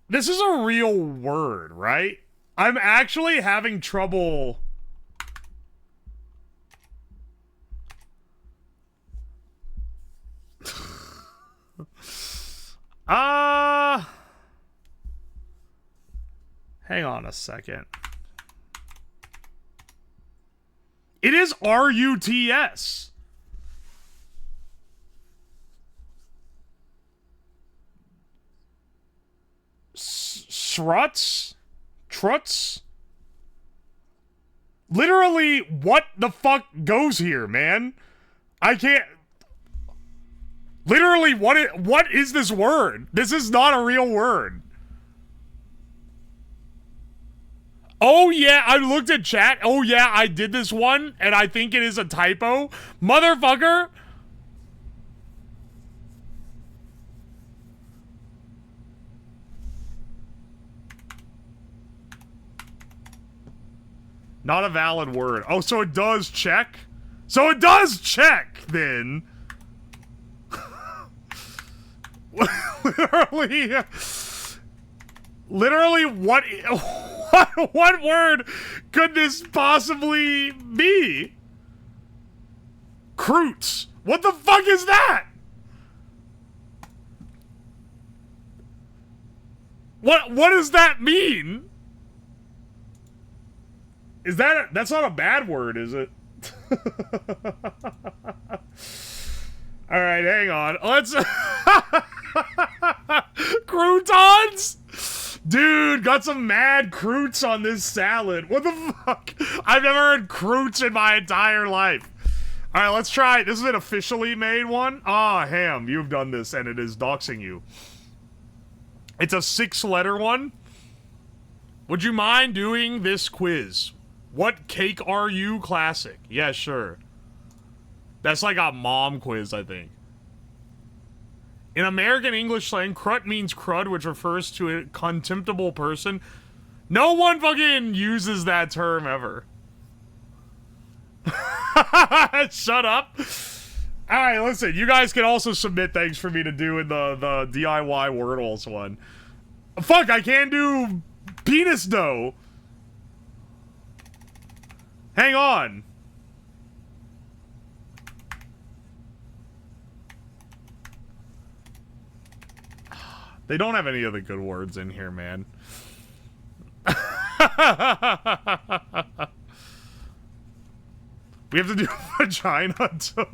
This is a real word, right? I'm actually having trouble. Hang on a second. It is RUTS. Struts? Truts? Literally, what the fuck goes here, man? I can't... Literally, what is this word? This is not a real word. Oh, yeah, I looked at chat. Oh, yeah, I did this one, and I think it is a typo. Motherfucker. Not a valid word. Oh, so it does check? So it does check, then. Literally, what word could this possibly be? Croots. What the fuck is that? What does that mean? Is that that's not a bad word, is it? All right, hang on. Let's croutons? Dude, got some mad croûtes on this salad. What the fuck? I've never heard croûtes in my entire life. All right, let's try it. This is an officially made one. Ah, Ham, you've done this, and it is doxing you. It's a 6-letter one. Would you mind doing this quiz? What cake are you? Classic. Yeah, sure. That's like a mom quiz, I think. In American English slang, crud means crud, which refers to a contemptible person. No one fucking uses that term ever. Shut up. Alright, listen, you guys can also submit things for me to do in the DIY Wordles one. Fuck, I can't do penis dough. Hang on. They don't have any of the good words in here, man. We have to do vagina too.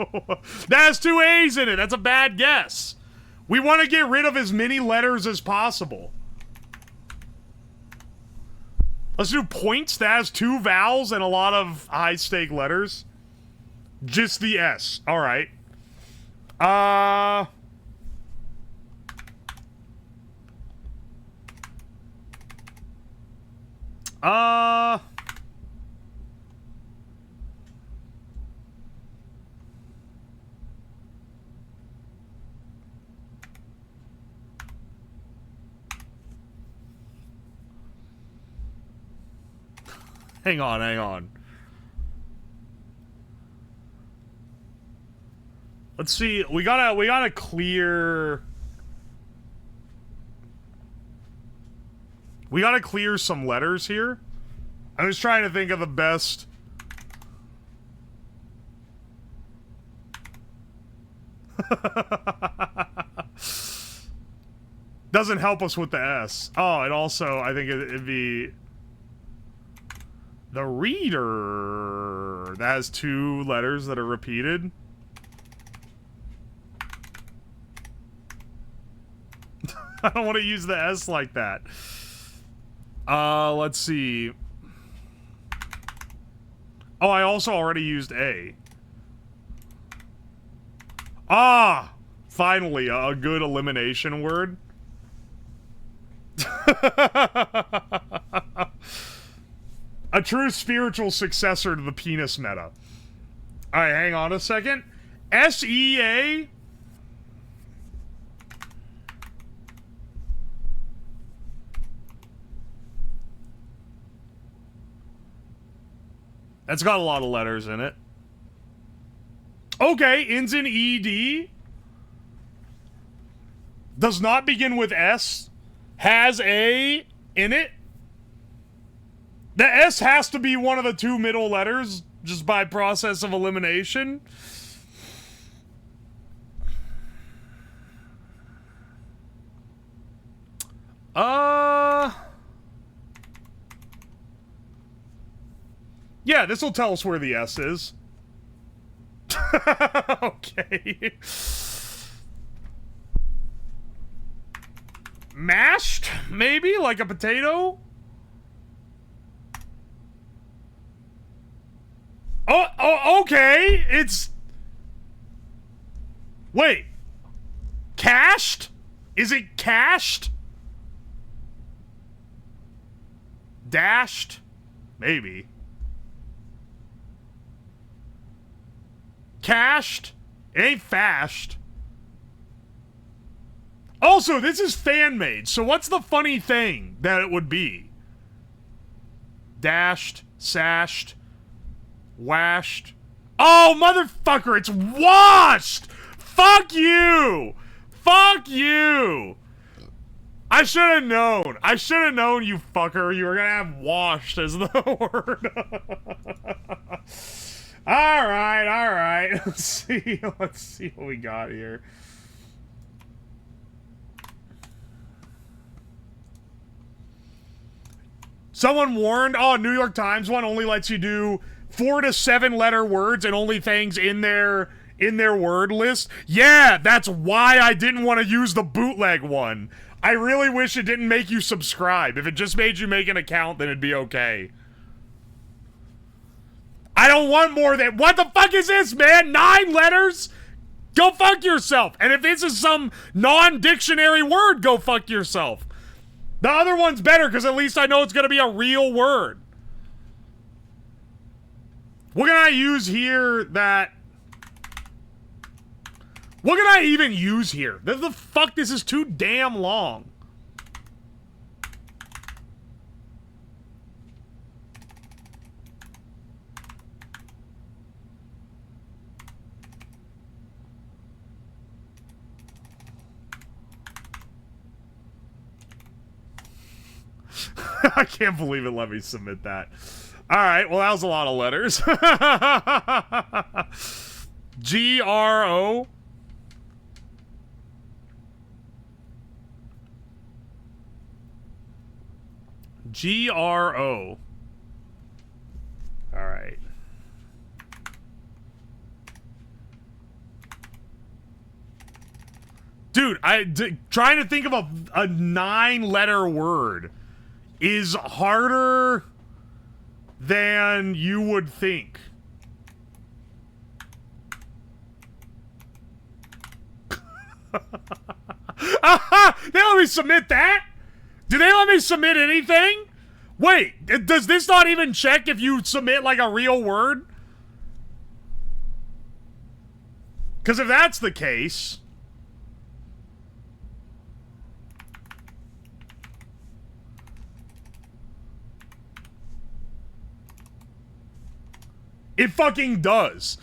That has 2 A's in it. That's a bad guess. We want to get rid of as many letters as possible. Let's do points. That has 2 vowels and a lot of high-stake letters. Just the S. All right. Hang on. Let's see. We gotta clear. We gotta clear some letters here. I was trying to think of the best. Doesn't help us with the S. Oh, and also, I think it'd be... The reader. That has 2 letters that are repeated. I don't want to use the S like that. Let's see. Oh, I also already used A. Ah! Finally, a good elimination word. A true spiritual successor to the penis meta. Alright, hang on a second. S-E-A? That's got a lot of letters in it. Okay, ends in E-D. Does not begin with S. Has A in it. The S has to be one of the 2 middle letters, just by process of elimination. Yeah, this will tell us where the S is. Okay. Mashed? Maybe? Like a potato? Oh, okay. It's... Wait. Cached? Is it cached? Dashed? Maybe. Cached? It ain't fashed. Also, this is fan-made, so what's the funny thing that it would be? Dashed, sashed, washed. Oh, motherfucker, it's washed! Fuck you! Fuck you! I should have known. I should have known, you fucker. You were gonna have washed as the word. Alright. Let's see what we got here. Someone warned, oh, New York Times one only lets you do 4 to 7 letter words and only things in their word list. Yeah, that's why I didn't want to use the bootleg one. I really wish it didn't make you subscribe. If it just made you make an account, then it'd be okay. I don't want more than... What the fuck is this, man? 9 letters? Go fuck yourself. And if this is some non-dictionary word, go fuck yourself. The other one's better because at least I know it's going to be a real word. What can I use here that... What can I even use here? The fuck? This is too damn long. I can't believe it let me submit that. Alright, well that was a lot of letters. G-R-O. G-R-O. Alright. Dude, trying to think of a 9-letter word is harder than you would think. They let me submit that? Do they let me submit anything? Wait, does this not even check if you submit like a real word? Because if that's the case... It fucking does.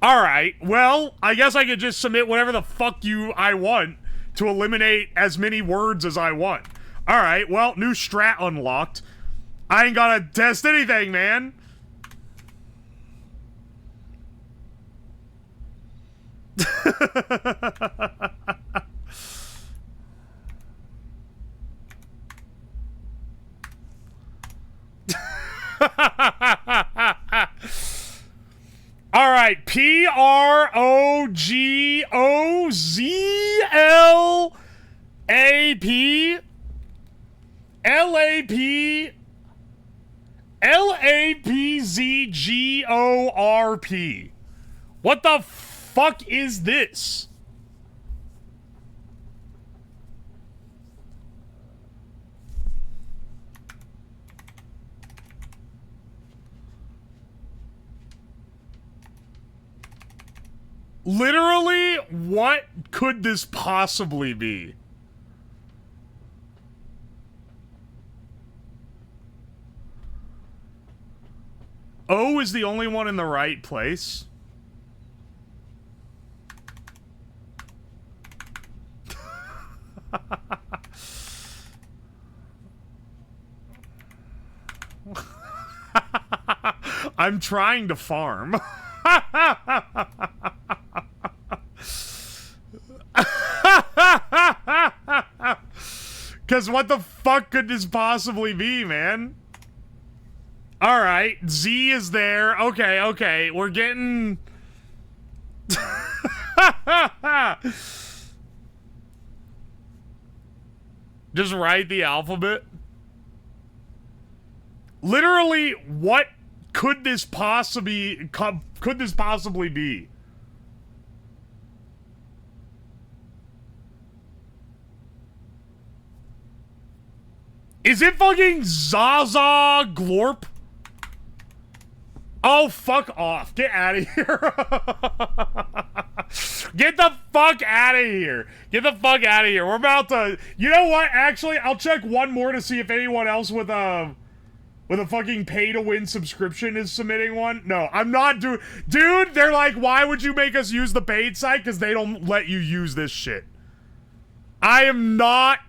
Alright, well, I guess I could just submit whatever the fuck I want to eliminate as many words as I want. Alright, well, new strat unlocked. I ain't gotta test anything, man. Alright, P-R-O-G-O-Z-L-A-P L-A-P-Z-G-O-R-P. What the fuck is this? Literally, what could this possibly be? O is the only one in the right place. I'm trying to farm. Because what the fuck could this possibly be, man? Alright, Z is there. Okay, okay, we're getting... Just write the alphabet. Literally, what could this possibly be? Is it fucking Zaza Glorp? Oh, fuck off. Get out of here. Get the fuck out of here. Get the fuck out of here. We're about to... You know what? Actually, I'll check one more to see if anyone else with a fucking pay-to-win subscription is submitting one. No, I'm not doing... Dude, they're like, why would you make us use the paid site? Because they don't let you use this shit. I am not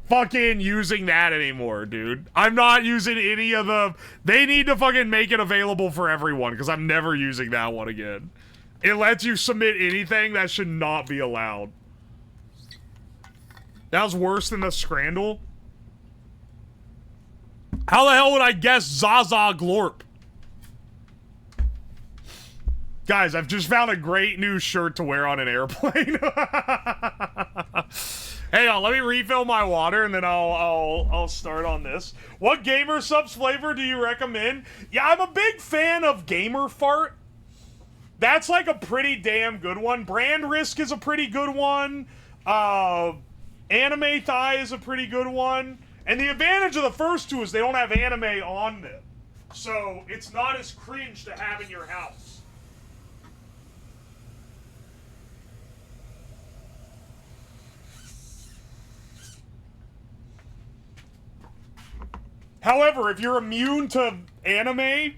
fucking using that anymore, dude. I'm not using any of the... They need to fucking make it available for everyone, because I'm never using that one again. It lets you submit anything that should not be allowed. That was worse than the Scrandle. How the hell would I guess Zaza Glorp? Guys, I've just found a great new shirt to wear on an airplane. Hang on, let me refill my water and then I'll start on this. What Gamer Subs flavor do you recommend? Yeah, I'm a big fan of Gamer Fart. That's like a pretty damn good one. Brand Risk is a pretty good one. Anime Thigh is a pretty good one. And the advantage of the first two is they don't have anime on them. So it's not as cringe to have in your house. However, if you're immune to anime,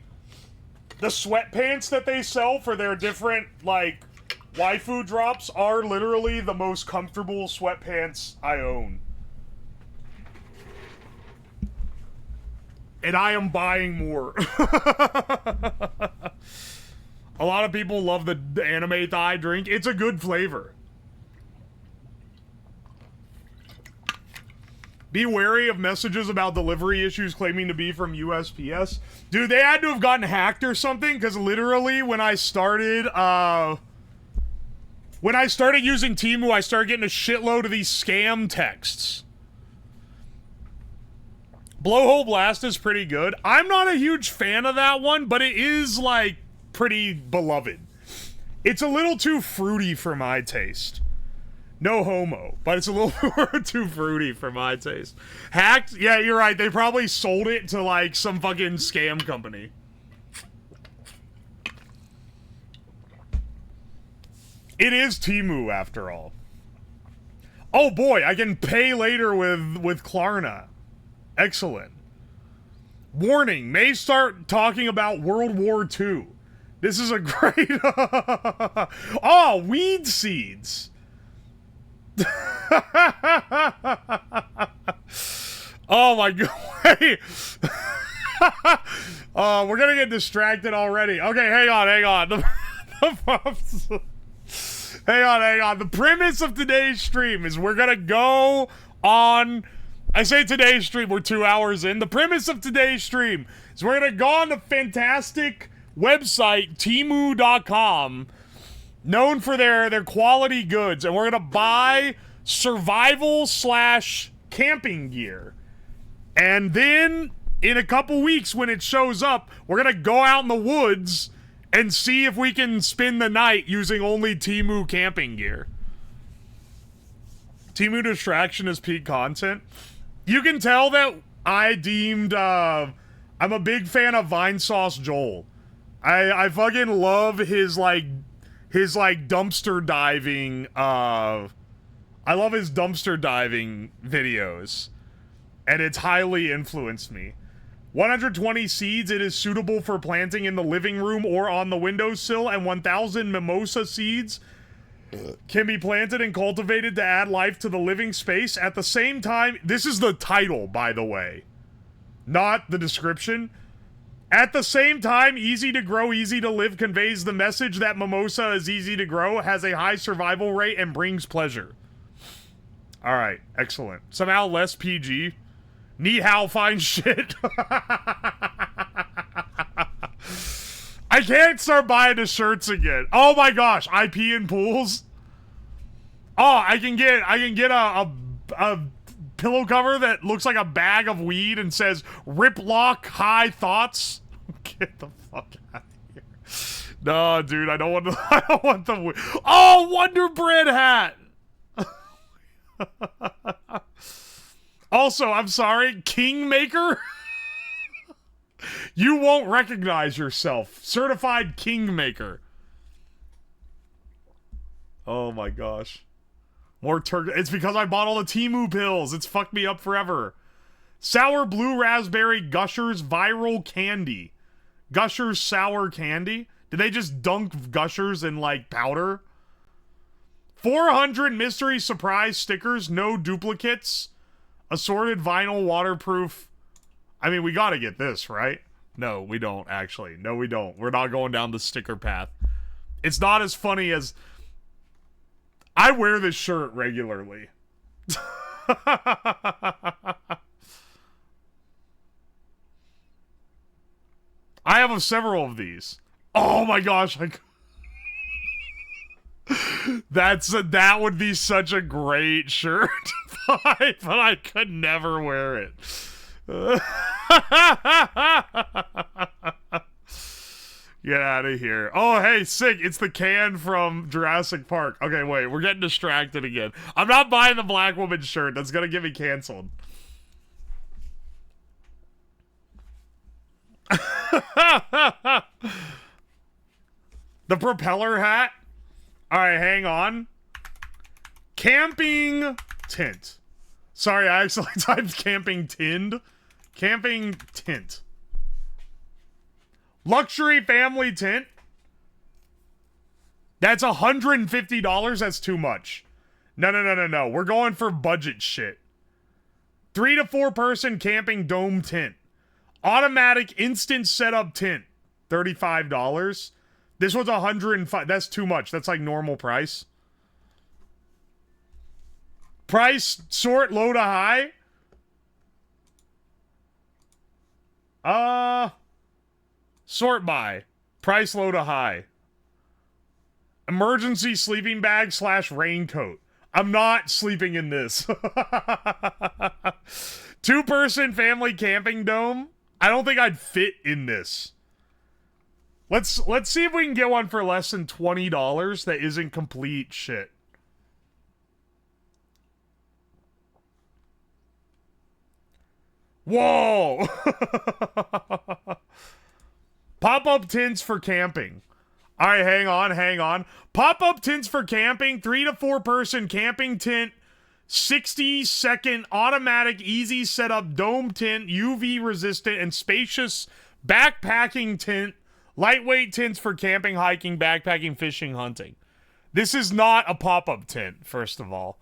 the sweatpants that they sell for their different, like, waifu drops are literally the most comfortable sweatpants I own. And I am buying more. A lot of people love the anime thigh drink. It's a good flavor. Be wary of messages about delivery issues claiming to be from USPS. Dude, they had to have gotten hacked or something, because literally when I started using Temu, I started getting a shitload of these scam texts. Blowhole Blast is pretty good. I'm not a huge fan of that one, but it is, like, pretty beloved. It's a little too fruity for my taste. No homo, but it's a little too fruity for my taste. Hacked? Yeah, you're right. They probably sold it to, like, some fucking scam company. It is Temu, after all. Oh boy, I can pay later with Klarna. Excellent. Warning, may start talking about World War II. This is a great... Oh, weed seeds. Oh my god. We're gonna get distracted already. Okay, hang on. Hang on. The premise of today's stream is we're gonna go on... I say today's stream, we're 2 hours in. The premise of today's stream is we're gonna go on the fantastic website, TEMU.com, known for their quality goods, and we're gonna buy survival/camping gear. And then, in a couple weeks when it shows up, we're gonna go out in the woods and see if we can spend the night using only Temu camping gear. Temu Distraction is peak content. You can tell that I deemed, I'm a big fan of Vinesauce Joel. I fucking love his dumpster diving, I love his dumpster diving videos. And it's highly influenced me. 120 seeds, it is suitable for planting in the living room or on the windowsill, and 1,000 mimosa seeds can be planted and cultivated to add life to the living space. At the same time, this is the title, by the way, not the description. At the same time, easy to grow, easy to live conveys the message that mimosa is easy to grow, has a high survival rate, and brings pleasure. Alright, excellent. Somehow less PG. Ni hao fine shit. I can't start buying the shirts again. Oh my gosh, IP in pools. Oh, I can get a pillow cover that looks like a bag of weed and says Riplock High Thoughts. Get the fuck out of here. No, dude, I don't want the oh, Wonder Bread hat. Also, I'm sorry, Kingmaker? You won't recognize yourself. Certified Kingmaker. Oh my gosh. More turkey. It's because I bought all the Temu pills. It's fucked me up forever. Sour Blue Raspberry Gushers Viral Candy. Gushers Sour Candy? Did they just dunk Gushers in, like, powder? 400 mystery surprise stickers. No duplicates. Assorted vinyl waterproof. I mean, we gotta get this, right? No, we don't, actually. No, we don't. We're not going down the sticker path. It's not as funny as... I wear this shirt regularly. I have several of these. Oh my gosh. That would be such a great shirt. but I could never wear it. Get out of here. Oh, hey, sick. It's the can from Jurassic Park. Okay, wait. We're getting distracted again. I'm not buying the Black Woman shirt. That's going to get me canceled. The propeller hat. All right, hang on. Camping tint. Sorry, I actually typed camping tinned. Camping tint. Luxury family tint. That's $150. That's too much. No. We're going for budget shit. 3 to 4 person camping dome tint. Automatic instant setup tint. $35. This one's $105. That's too much. That's like normal price. Price sort low to high. Sort by. Price low to high. Emergency sleeping bag / raincoat. I'm not sleeping in this. 2-person family camping dome. I don't think I'd fit in this. Let's see if we can get one for less than $20 that isn't complete shit. Whoa! Pop-up tints for camping. All right, hang on. Pop-up tints for camping, 3 to 4 person camping tint, 60-second automatic easy setup dome tint, UV resistant and spacious backpacking tint, lightweight tints for camping, hiking, backpacking, fishing, hunting. This is not a pop-up tint, first of all.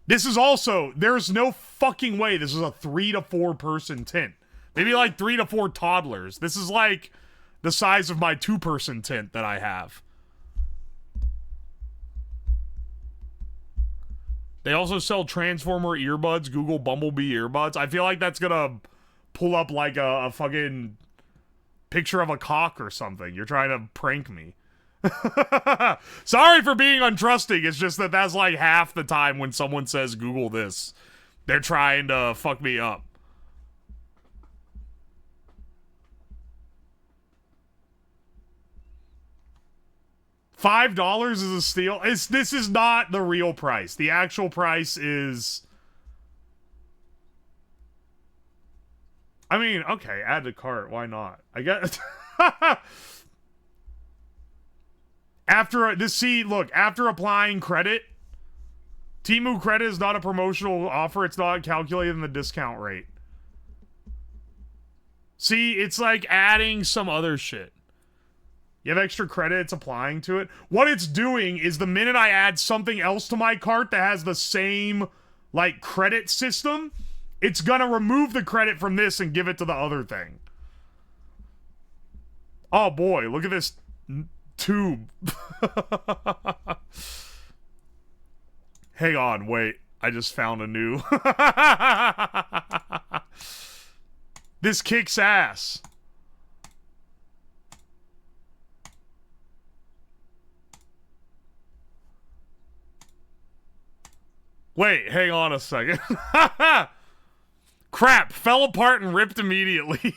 This is also, there's no fucking way this is a 3 to 4 person tint. Maybe like 3 to 4 toddlers. This is like the size of my 2-person tint that I have. They also sell Transformer earbuds, Google Bumblebee earbuds. I feel like that's gonna pull up like a fucking picture of a cock or something. You're trying to prank me. Sorry for being untrusting. It's just that that's like half the time when someone says Google this, they're trying to fuck me up. $5 is a steal. This is not the real price. The actual price is, I mean, okay, add to cart. Why not? I guess. After applying credit, TEMU credit is not a promotional offer. It's not calculated in the discount rate. See, it's like adding some other shit. You have extra credit, it's applying to it. What it's doing is the minute I add something else to my cart that has the same, like, credit system, it's gonna remove the credit from this and give it to the other thing. Oh boy, look at this tube. Hang on, wait. I just found a new. This kicks ass. Wait, hang on a second. Crap, fell apart and ripped immediately.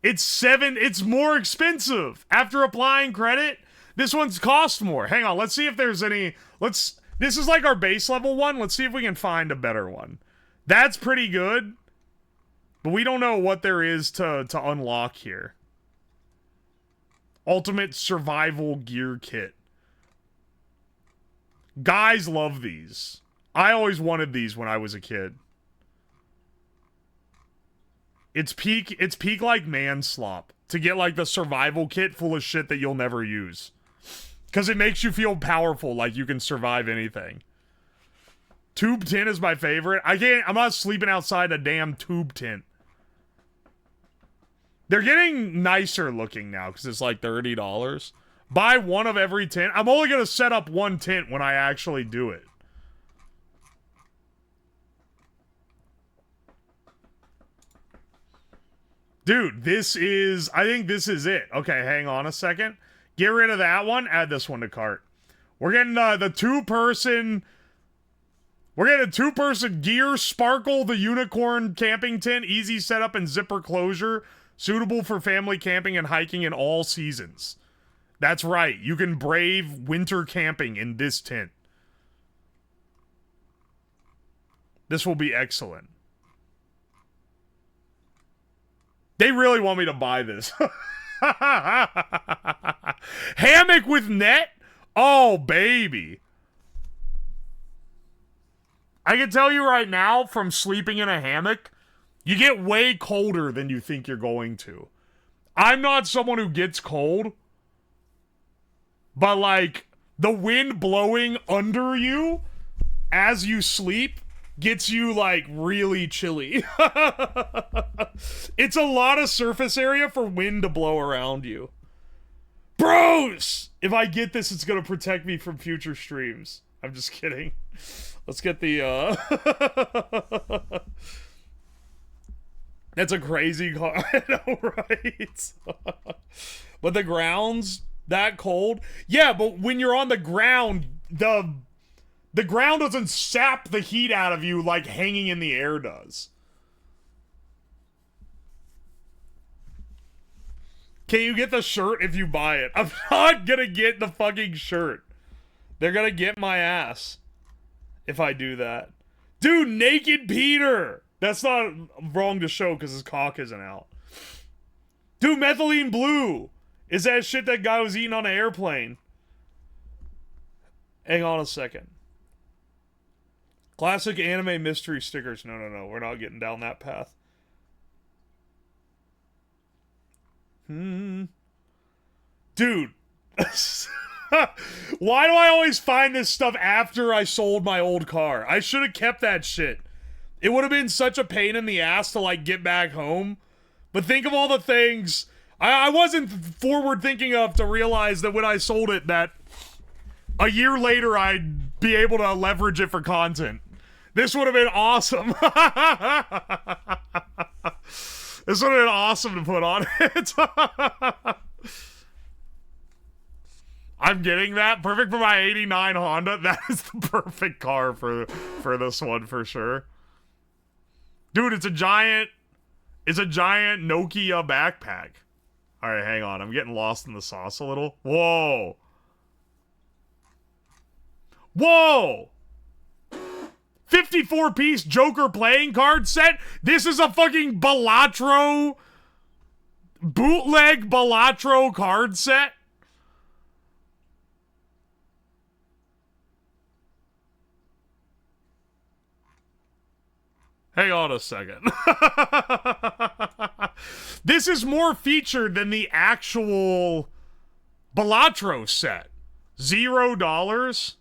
It's more expensive. After applying credit, this one's cost more. Hang on, let's see if there's any, this is like our base level one. Let's see if we can find a better one. That's pretty good, but we don't know what there is to unlock here. Ultimate survival gear kit. Guys love these. I always wanted these when I was a kid. It's peak like man slop to get like the survival kit full of shit that you'll never use. Because it makes you feel powerful, like you can survive anything. Tube tint is my favorite. I'm not sleeping outside a damn tube tint. They're getting nicer looking now because it's like $30. Buy one of every tint. I'm only going to set up one tint when I actually do it. Dude, I think this is it. Okay, hang on a second. Get rid of that one. Add this one to cart. We're getting the 2-person We're getting a 2-person gear, sparkle, the unicorn camping tent, easy setup and zipper closure, suitable for family camping and hiking in all seasons. That's right. You can brave winter camping in this tent. This will be excellent. They really want me to buy this. Hammock with net? Oh, baby. I can tell you right now, from sleeping in a hammock, you get way colder than you think you're going to. I'm not someone who gets cold, but like, the wind blowing under you as you sleep gets you like really chilly. It's a lot of surface area for wind to blow around you. Bros! If I get this, it's gonna protect me from future streams. I'm just kidding. Let's get the, That's a crazy car. I know, right? But the ground's that cold? Yeah, but when you're on the ground, the ground doesn't sap the heat out of you like hanging in the air does. Can you get the shirt if you buy it? I'm not gonna get the fucking shirt. They're gonna get my ass if I do that. Dude, Naked Peter! That's not wrong to show because his cock isn't out. Dude, Methylene Blue is that shit that guy was eating on an airplane. Hang on a second. Classic anime mystery stickers. No, we're not getting down that path. Dude. Why do I always find this stuff after I sold my old car? I should have kept that shit. It would have been such a pain in the ass to, like, get back home. But think of all the things I wasn't forward thinking of to realize that when I sold it that a year later I'd be able to leverage it for content. This would have been awesome. This would have been awesome to put on it. I'm getting that. Perfect for my 89 Honda. That is the perfect car for this one for sure. Dude, it's a giant Nokia backpack. All right, hang on. I'm getting lost in the sauce a little. Whoa. Whoa. 54-piece Joker playing card set? This is a fucking Balatro, bootleg Balatro card set? Hang on a second. This is more featured than the actual Balatro set. $0?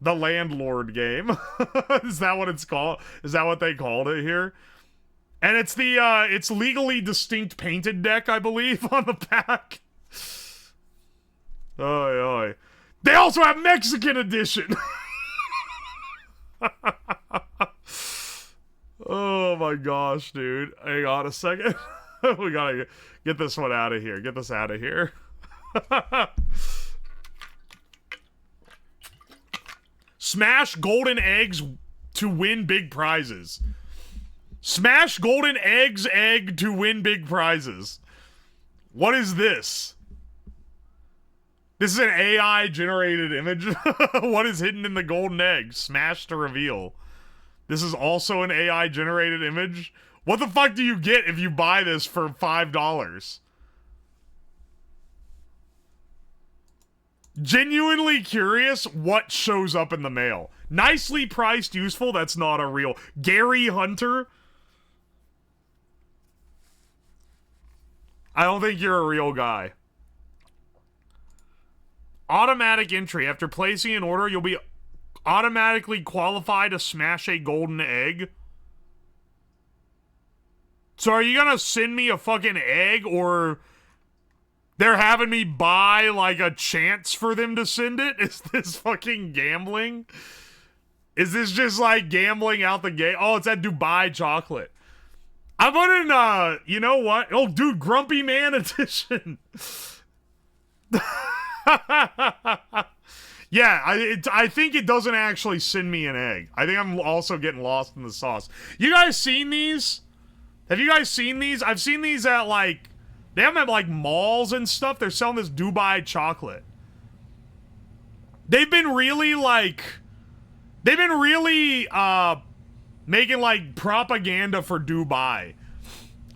The Landlord game. Is that what it's called? Is that what they called it here? And it's the, it's legally distinct painted deck, I believe, on the back. Oy, oy. They also have Mexican edition! Oh my gosh, dude. Hang on a second. We gotta get this one out of here. Get this out of here. Smash golden eggs to win big prizes. Smash golden egg to win big prizes. What is this? This is an AI generated image. What is hidden in the golden egg? Smash to reveal. This is also an AI generated image. What the fuck do you get if you buy this for $5? Genuinely curious what shows up in the mail. Nicely priced, useful. That's not a real. Gary Hunter. I don't think you're a real guy. Automatic entry. After placing an order, you'll be automatically qualified to smash a golden egg. So are you gonna send me a fucking egg, or they're having me buy like a chance for them to send it? Is this fucking gambling? Is this just like gambling out the gate? Oh, it's that Dubai chocolate. I'm putting, you know what? Oh, dude, Grumpy Man edition. Yeah, I think it doesn't actually send me an egg. I think I'm also getting lost in the sauce. You guys seen these? Have you guys seen these? I've seen these at, like, they have them at, like, malls and stuff. They're selling this Dubai chocolate. They've been really, like, making, like, propaganda for Dubai.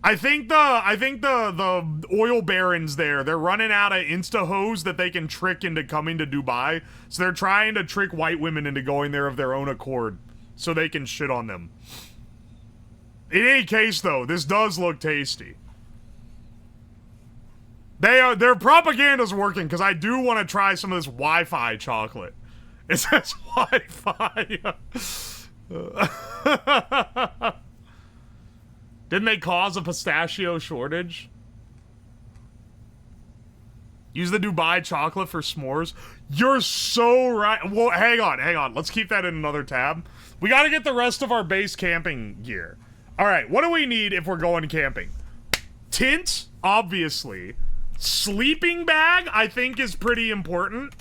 I think the oil barons there, they're running out of insta hoes that they can trick into coming to Dubai. So they're trying to trick white women into going there of their own accord so they can shit on them. In any case, though, this does look tasty. Their propaganda's working because I do want to try some of this Wi-Fi chocolate. It says Wi-Fi. Didn't they cause a pistachio shortage? Use the Dubai chocolate for s'mores. You're so right. Well, hang on. Let's keep that in another tab. We got to get the rest of our base camping gear. All right, what do we need if we're going camping? Tent, obviously. Sleeping bag, I think, is pretty important.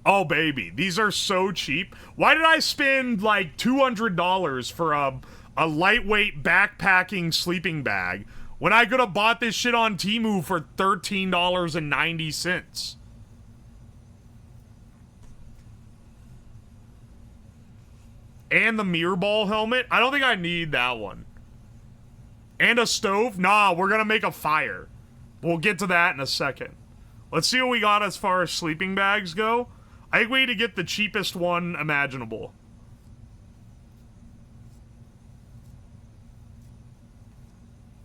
Oh, baby. These are so cheap. Why did I spend, like, $200 for a lightweight backpacking sleeping bag when I could have bought this shit on TEMU for $13.90? And the mirror ball helmet? I don't think I need that one. And a stove? Nah, we're gonna make a fire. We'll get to that in a second. Let's see what we got as far as sleeping bags go. I think we need to get the cheapest one imaginable.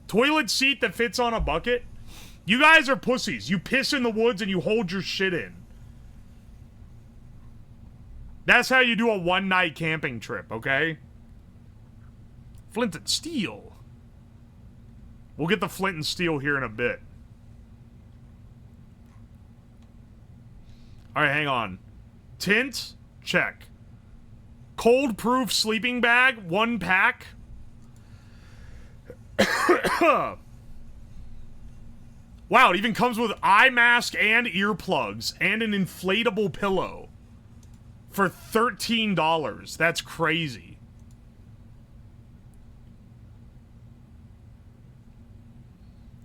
Toilet seat that fits on a bucket? You guys are pussies. You piss in the woods and you hold your shit in. That's how you do a one-night camping trip, okay? Flint and steel. We'll get the flint and steel here in a bit. Alright, hang on. Tent? Check. Cold-proof sleeping bag? 1 pack? Wow, it even comes with eye mask and earplugs and an inflatable pillow. For $13. That's crazy.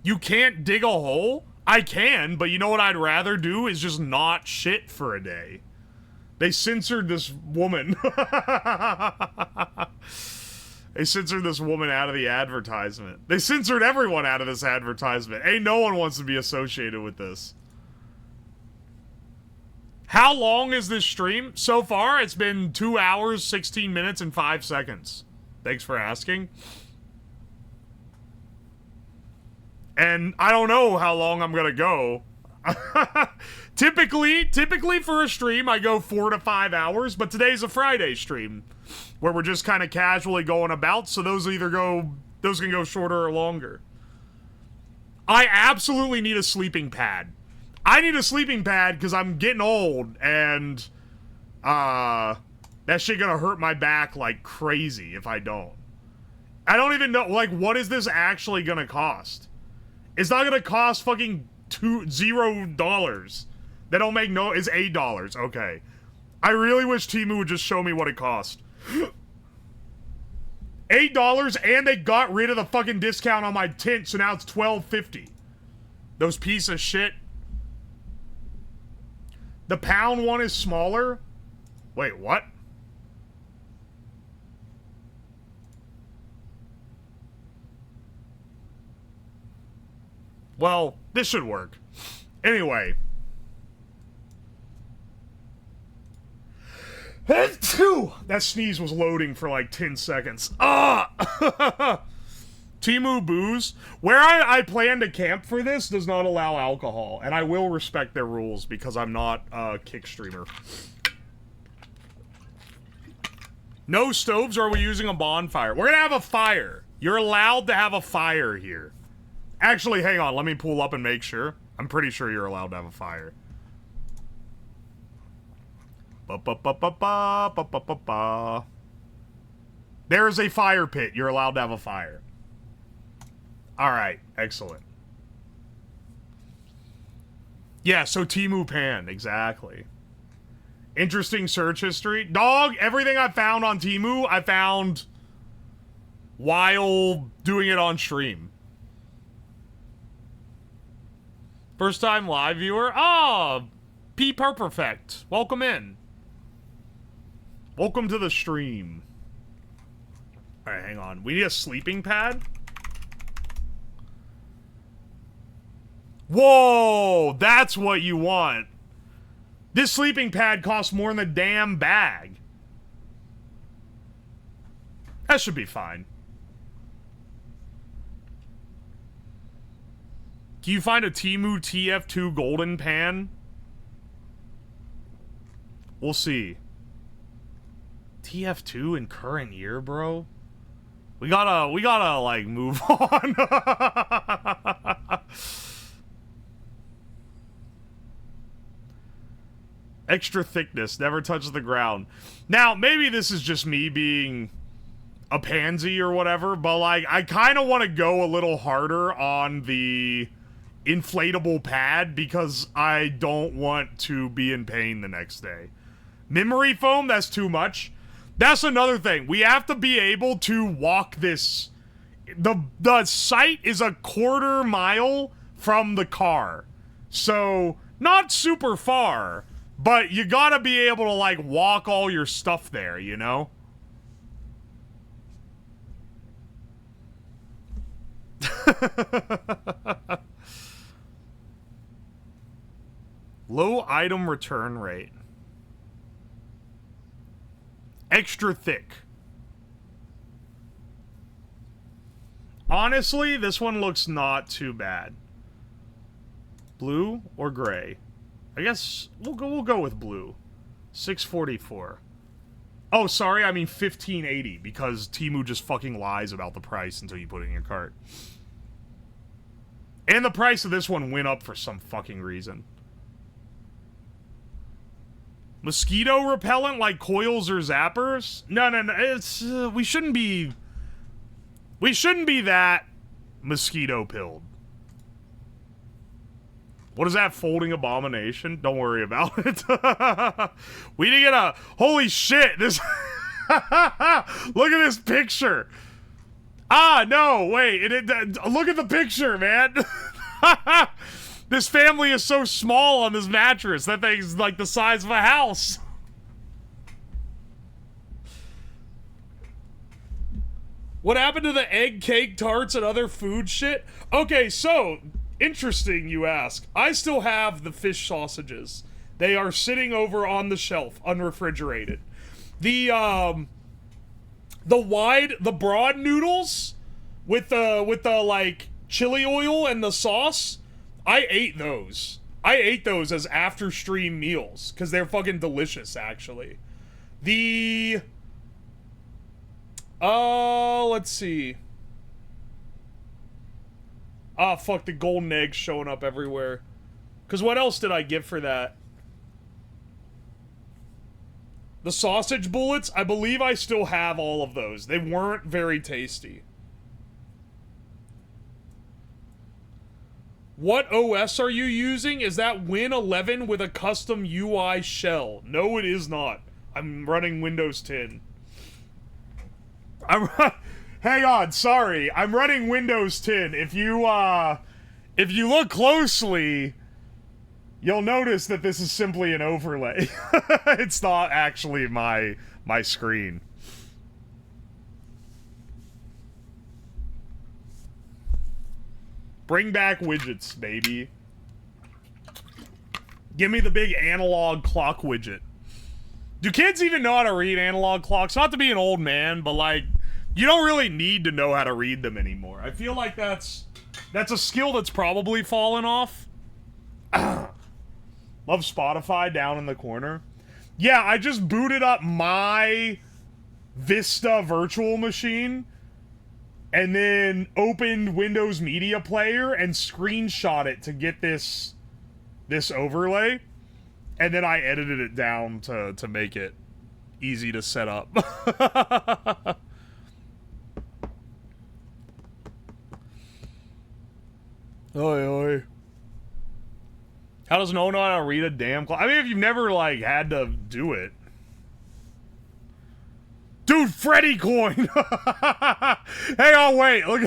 You can't dig a hole? I can, but you know what I'd rather do is just not shit for a day. They censored this woman. They censored this woman out of the advertisement. They censored everyone out of this advertisement. Ain't no one wants to be associated with this. How long is this stream? So far, it's been 2 hours, 16 minutes, and 5 seconds. Thanks for asking. And I don't know how long I'm gonna go. Typically for a stream, I go 4 to 5 hours, but today's a Friday stream where we're just kind of casually going about, so those can go shorter or longer. I absolutely need a sleeping pad. I need a sleeping pad because I'm getting old, and that shit gonna hurt my back like crazy if I don't. I don't even know, like, what is this actually gonna cost? It's not gonna cost fucking $0. They don't make no, it's $8. Okay. I really wish TEMU would just show me what it cost. $8, and they got rid of the fucking discount on my tent, so now it's $12.50. Those piece of shit. The pound one is smaller? Wait, what? Well, this should work. Anyway. That sneeze was loading for like 10 seconds. Ah! TEMU booze. Where I plan to camp for this does not allow alcohol, and I will respect their rules because I'm not a kick streamer. No stoves, or are we using a bonfire? We're gonna have a fire. You're allowed to have a fire here. Actually, hang on. Let me pull up and make sure. I'm pretty sure you're allowed to have a fire. There is a fire pit. You're allowed to have a fire. Alright, excellent. Yeah, so Temu Pan, exactly. Interesting search history. Dog, everything I found on Temu, I found while doing it on stream. First time live viewer? Oh, P. Perfect. Welcome in. Welcome to the stream. Alright, hang on. We need a sleeping pad? Whoa! That's what you want. This sleeping pad costs more than the damn bag. That should be fine. Can you find a Temu TF2 golden pan? We'll see. TF2 in current year, bro? We gotta like move on. Extra thickness, never touches the ground. Now, maybe this is just me being a pansy or whatever, but like, I kind of want to go a little harder on the inflatable pad because I don't want to be in pain the next day. Memory foam, that's too much. That's another thing. We have to be able to walk this. The site is a quarter mile from the car. So, not super far, but you gotta be able to, like, walk all your stuff there, you know? Low item return rate. Extra thick. Honestly, this one looks not too bad. Blue or gray? I guess we'll go with blue. 644. Oh, sorry, I mean 1580 because Temu just fucking lies about the price until you put it in your cart. And the price of this one went up for some fucking reason. Mosquito repellent like coils or zappers? No, it's we shouldn't be that mosquito pilled. What is that folding abomination? Don't worry about it. We need to get a holy shit. This look at this picture. Ah, no, wait. Look at the picture, man. This family is so small on this mattress. That thing's like the size of a house. What happened to the egg cake tarts and other food shit? Okay, so, interesting you ask. I still have the fish sausages. They are sitting over on the shelf, unrefrigerated. The broad noodles with the like chili oil and the sauce, I ate those. I ate those as after stream meals because they're fucking delicious, actually. Let's see. Ah, fuck, the golden eggs showing up everywhere. Because what else did I get for that? The sausage bullets, I believe I still have all of those. They weren't very tasty. What OS are you using? Is that Win 11 with a custom UI shell? No, it is not. I'm running Windows 10. Hang on, sorry. I'm running Windows 10. If you look closely, you'll notice that this is simply an overlay. It's not actually my screen. Bring back widgets, baby. Give me the big analog clock widget. Do kids even know how to read analog clocks? Not to be an old man, but like, you don't really need to know how to read them anymore. I feel like that's a skill that's probably fallen off. Love Spotify down in the corner. Yeah, I just booted up my Vista virtual machine and then opened Windows Media Player and screenshot it to get this overlay. And then I edited it down to make it easy to set up. Oi, oi. How does no one know how to read a damn clock? I mean, if you've never, like, had to do it. Dude, Freddy coin! Hang on, wait. Look.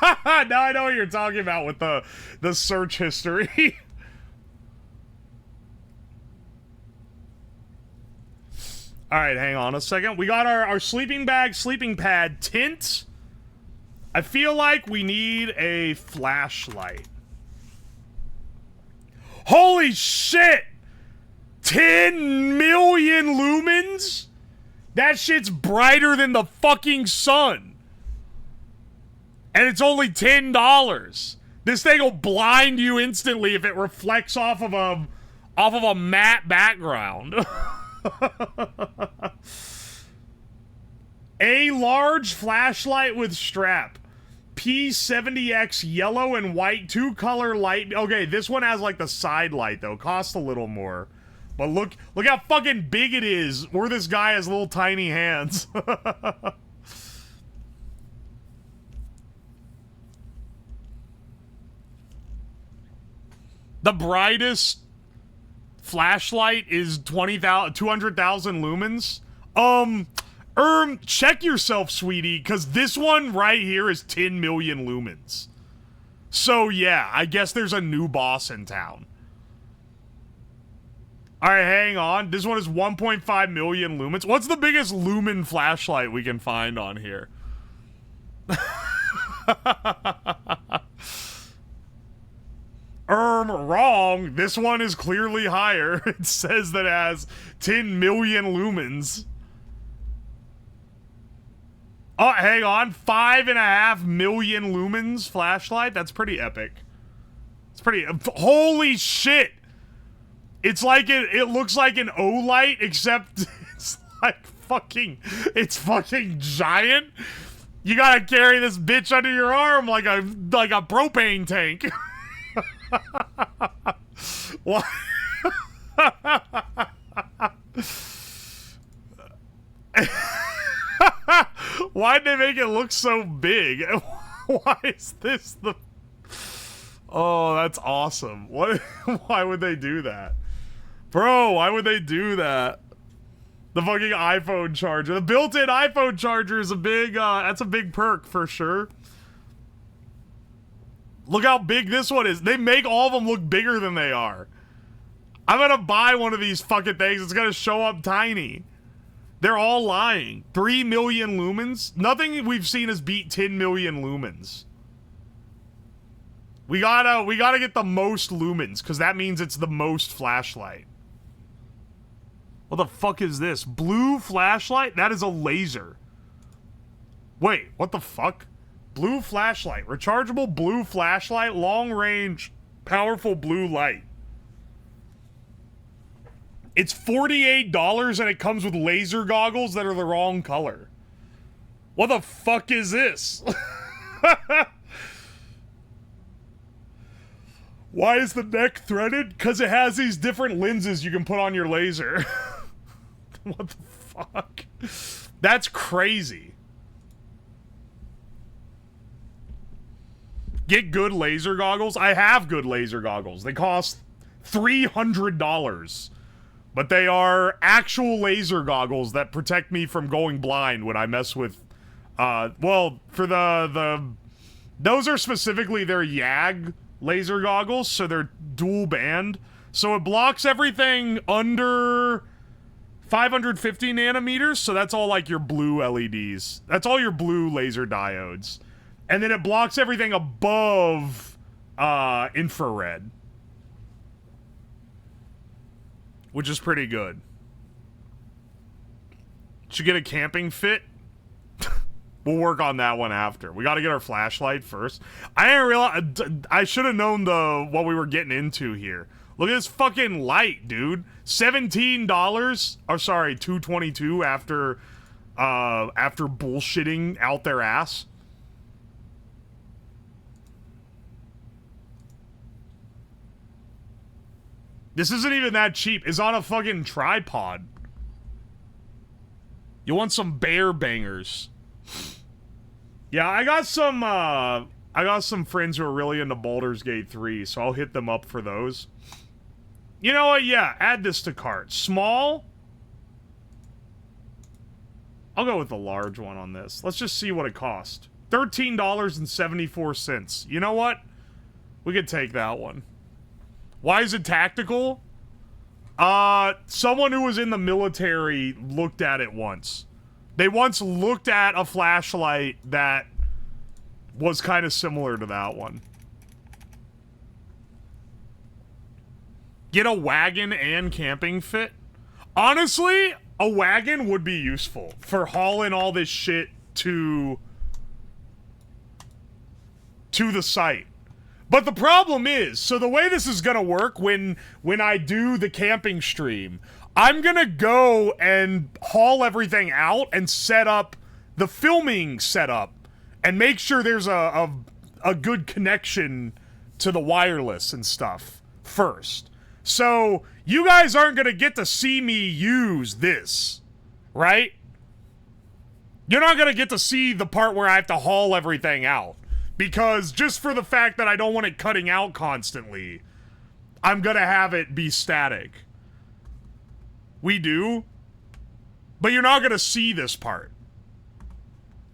Now I know what you're talking about with the search history. Alright, hang on a second. We got our sleeping bag, sleeping pad, tint. I feel like we need a flashlight. Holy shit! 10 million lumens? That shit's brighter than the fucking sun. And it's only $10. This thing will blind you instantly if it reflects off of a matte background. A large flashlight with strap. P70X yellow and white, 2-color light. Okay, this one has like the side light though. Costs a little more. But look how fucking big it is. Or this guy has little tiny hands. The brightest flashlight is 200,000 lumens. Check yourself, sweetie, because this one right here is 10 million lumens. So, yeah, I guess there's a new boss in town. Alright, hang on. This one is 1.5 million lumens. What's the biggest lumen flashlight we can find on here? Wrong. This one is clearly higher. It says that it has 10 million lumens. Oh, hang on. 5.5 million lumens flashlight? That's pretty epic. It's pretty... Holy shit! It's like it looks like an O-light, except it's like fucking... It's fucking giant. You gotta carry this bitch under your arm like a propane tank. Why? Why'd they make it look so big? Why is this the... Oh, that's awesome. What? Why would they do that? Bro, why would they do that? The fucking iPhone charger. The built-in iPhone charger is a big, that's a big perk for sure. Look how big this one is. They make all of them look bigger than they are. I'm gonna buy one of these fucking things. It's gonna show up tiny. They're all lying. 3 million lumens? Nothing we've seen has beat 10 million lumens. We gotta get the most lumens, because that means it's the most flashlight. What the fuck is this? Blue flashlight? That is a laser. Wait, what the fuck? Blue flashlight. Rechargeable blue flashlight. Long range. Powerful blue light. It's $48 and it comes with laser goggles that are the wrong color. What the fuck is this? Why is the neck threaded? Because it has these different lenses you can put on your laser. What the fuck? That's crazy. Get good laser goggles? I have good laser goggles. They cost $300. But they are actual laser goggles that protect me from going blind when I mess with, well, for those are specifically their YAG laser goggles, so they're dual band. So it blocks everything under 550 nanometers, so that's all like your blue LEDs. That's all your blue laser diodes. And then it blocks everything above, infrared. Which is pretty good. Should get a camping fit. We'll work on that one after. We gotta get our flashlight first. I didn't realize... I should have known what we were getting into here. Look at this fucking light, dude. $17? Oh, sorry, $222 after bullshitting out their ass. This isn't even that cheap. It's on a fucking tripod. You want some bear bangers. Yeah, I got some friends who are really into Baldur's Gate 3, so I'll hit them up for those. You know what? Yeah, add this to cart. Small. I'll go with the large one on this. Let's just see what it cost. $13.74. You know what? We could take that one. Why is it tactical? Someone who was in the military looked at it once. They once looked at a flashlight that was kind of similar to that one. Get a wagon and camping fit? Honestly, a wagon would be useful for hauling all this shit to the site. But the problem is, so the way this is gonna work when I do the camping stream, I'm gonna go and haul everything out and set up the filming setup and make sure there's a good connection to the wireless and stuff first. So you guys aren't gonna get to see me use this, right? You're not gonna get to see the part where I have to haul everything out. Because just for the fact that I don't want it cutting out constantly, I'm gonna have it be static. We do. But you're not gonna see this part.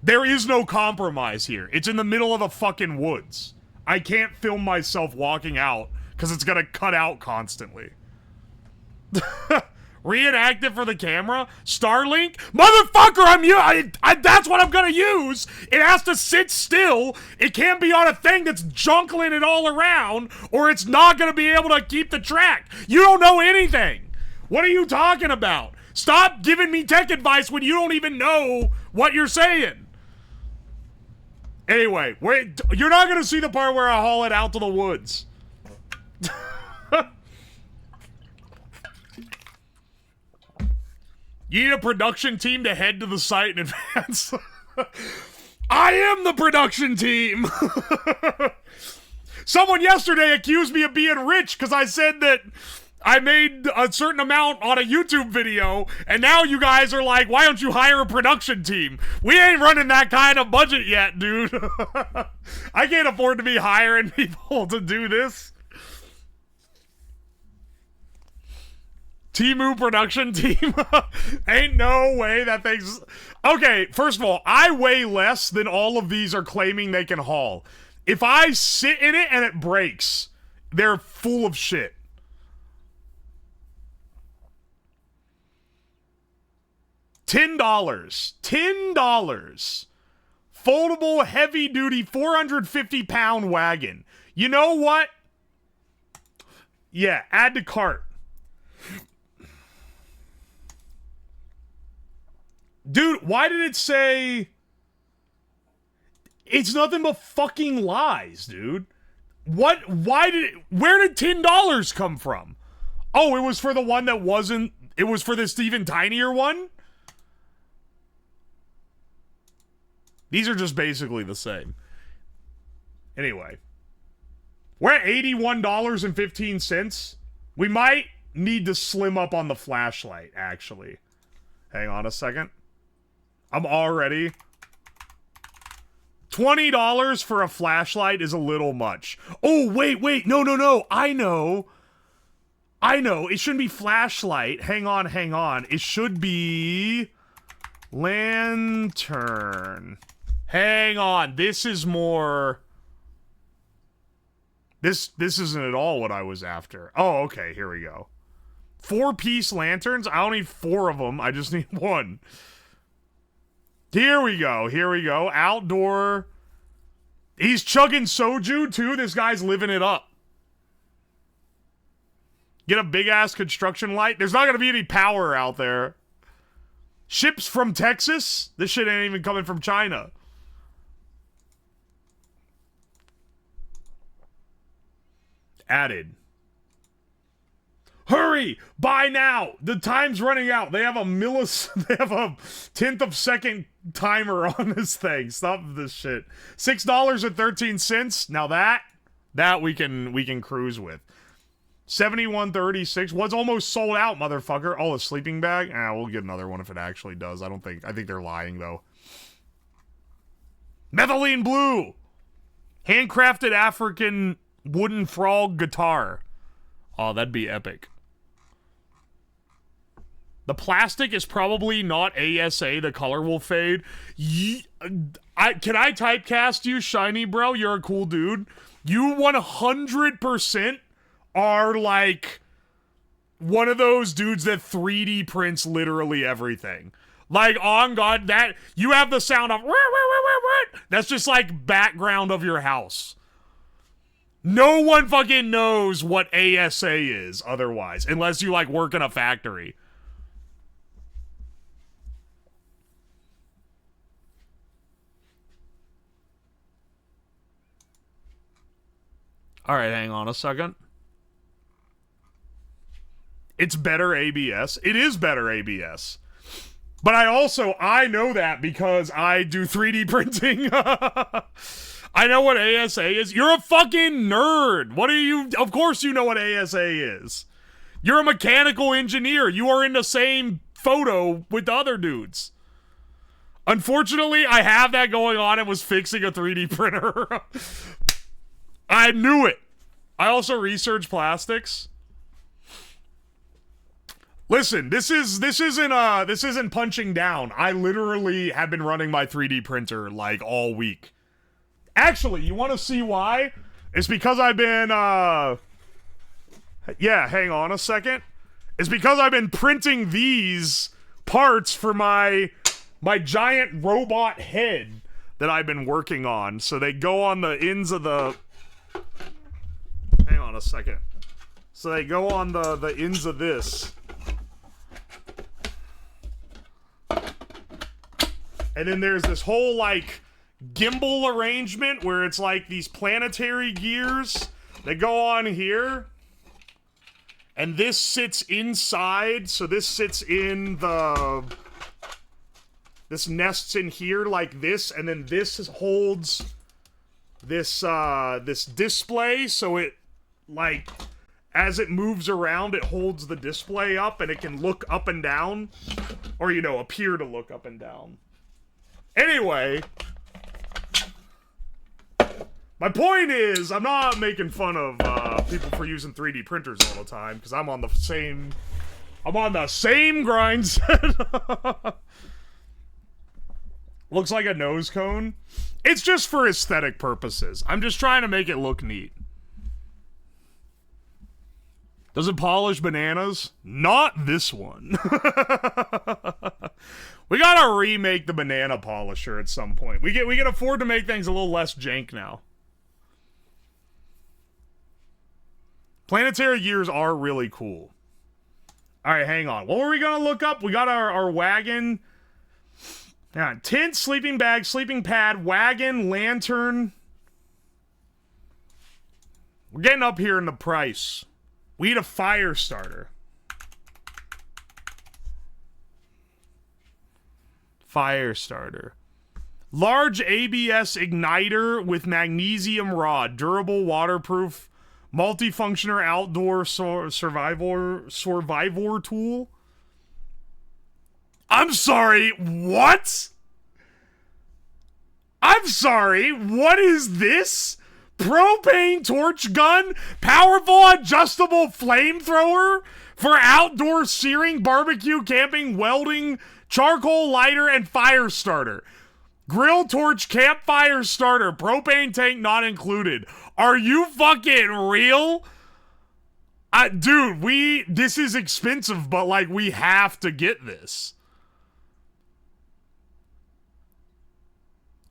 There is no compromise here. It's in the middle of the fucking woods. I can't film myself walking out because it's gonna cut out constantly. Reenact it for the camera? Starlink? Motherfucker, that's what I'm gonna use! It has to sit still, it can't be on a thing that's junkling it all around, or it's not gonna be able to keep the track. You don't know anything! What are you talking about? Stop giving me tech advice when you don't even know what you're saying! Anyway, you're not gonna see the part where I haul it out to the woods. You need a production team to head to the site in advance. I am the production team! Someone yesterday accused me of being rich because I said that I made a certain amount on a YouTube video, and now you guys are like, why don't you hire a production team? We ain't running that kind of budget yet, dude. I can't afford to be hiring people to do this. TEMU production team? Ain't no way that thing's... Okay, first of all, I weigh less than all of these are claiming they can haul. If I sit in it and it breaks, they're full of shit. $10. $10. Foldable, heavy-duty, 450-pound wagon. You know what? Yeah, add to cart. Dude, why did it say... It's nothing but fucking lies, dude. Where did $10 come from? Oh, it was for the one that wasn't... It was for this even tinier one? These are just basically the same. Anyway. We're at $81.15. We might need to slim up on the flashlight, actually. Hang on a second. I'm already... $20 for a flashlight is a little much. Oh, wait. No. I know. It shouldn't be flashlight. Hang on. It should be... lantern. Hang on. This is more... This isn't at all what I was after. Oh, okay. Here we go. 4-piece lanterns? I don't need 4 of them. I just need 1. Here we go. Outdoor. He's chugging soju, too. This guy's living it up. Get a big-ass construction light. There's not going to be any power out there. Ships from Texas? This shit ain't even coming from China. Added. Hurry! Buy now! The time's running out. They have a they have a 10th of second timer on this thing. Stop this shit. $6.13. Now that we can cruise with. 71.36 was almost sold out, motherfucker. Oh, a sleeping bag? We'll get another one if it actually does. I think they're lying though. Methylene blue! Handcrafted African wooden frog guitar. Oh, that'd be epic. The plastic is probably not ASA. The color will fade. Can I typecast you, Shiny Bro? You're a cool dude. You 100% are like one of those dudes that 3D prints literally everything. Like, on God, that you have the sound of that's just like background of your house. No one fucking knows what ASA is otherwise, unless you like work in a factory. All right, hang on a second. It's better ABS. It is better ABS. But I know that because I do 3D printing. I know what ASA is. You're a fucking nerd. What are you? Of course you know what ASA is. You're a mechanical engineer. You are in the same photo with the other dudes. Unfortunately, I have that going on and was fixing a 3D printer. I knew it. I also research plastics. Listen, this isn't punching down. I literally have been running my 3D printer like all week. Actually, you want to see why? It's because I've been yeah, hang on a second. It's because I've been printing these parts for my giant robot head that I've been working on. So they go on the ends of the... Hang on a second. So they go on the ends of this. And then there's this whole, like, gimbal arrangement where it's like these planetary gears that go on here. And this sits inside, so this sits in the... This nests in here like this, and then this holds this, this display, so it, like, as it moves around, it holds the display up, and it can look up and down. Or, you know, appear to look up and down. Anyway, my point is, I'm not making fun of people for using 3D printers all the time, because I'm on the same grind set. Looks like a nose cone. It's just for aesthetic purposes. I'm just trying to make it look neat. Does it polish bananas? Not this one. We gotta remake the banana polisher at some point. We can afford to make things a little less jank now. Planetary gears are really cool. Alright, hang on. What were we gonna look up? We got our wagon. Yeah, tent, sleeping bag, sleeping pad, wagon, lantern. We're getting up here in the price. We need a fire starter. Fire starter. Large ABS igniter with magnesium rod. Durable, waterproof, multifunctional outdoor survivor tool. I'm sorry, what? I'm sorry, what is this? Propane torch gun? Powerful adjustable flamethrower? For outdoor searing, barbecue, camping, welding, charcoal lighter, and fire starter. Grill torch, campfire starter, propane tank not included. Are you fucking real? Dude, this is expensive, but like we have to get this.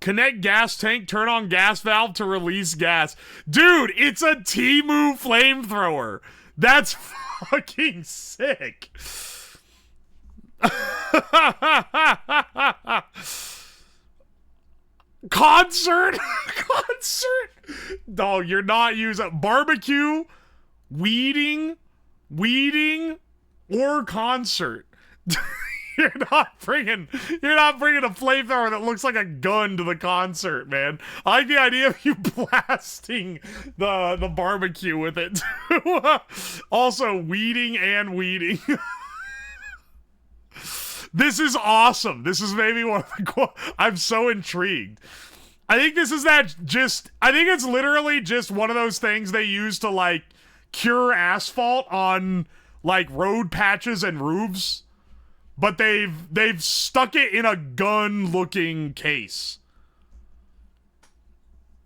Connect gas tank, turn on gas valve to release gas. Dude, it's a TEMU flamethrower. That's fucking sick. Concert? Concert? Dog, you're not using barbecue, weeding, or concert. You're not bringing a flamethrower that looks like a gun to the concert, man. I like the idea of you blasting the barbecue with it too. Also, weeding. This is awesome. This is maybe one of the I'm so intrigued. I think this is I think it's literally just one of those things they use to like cure asphalt on like road patches and roofs, but they've stuck it in a gun-looking case.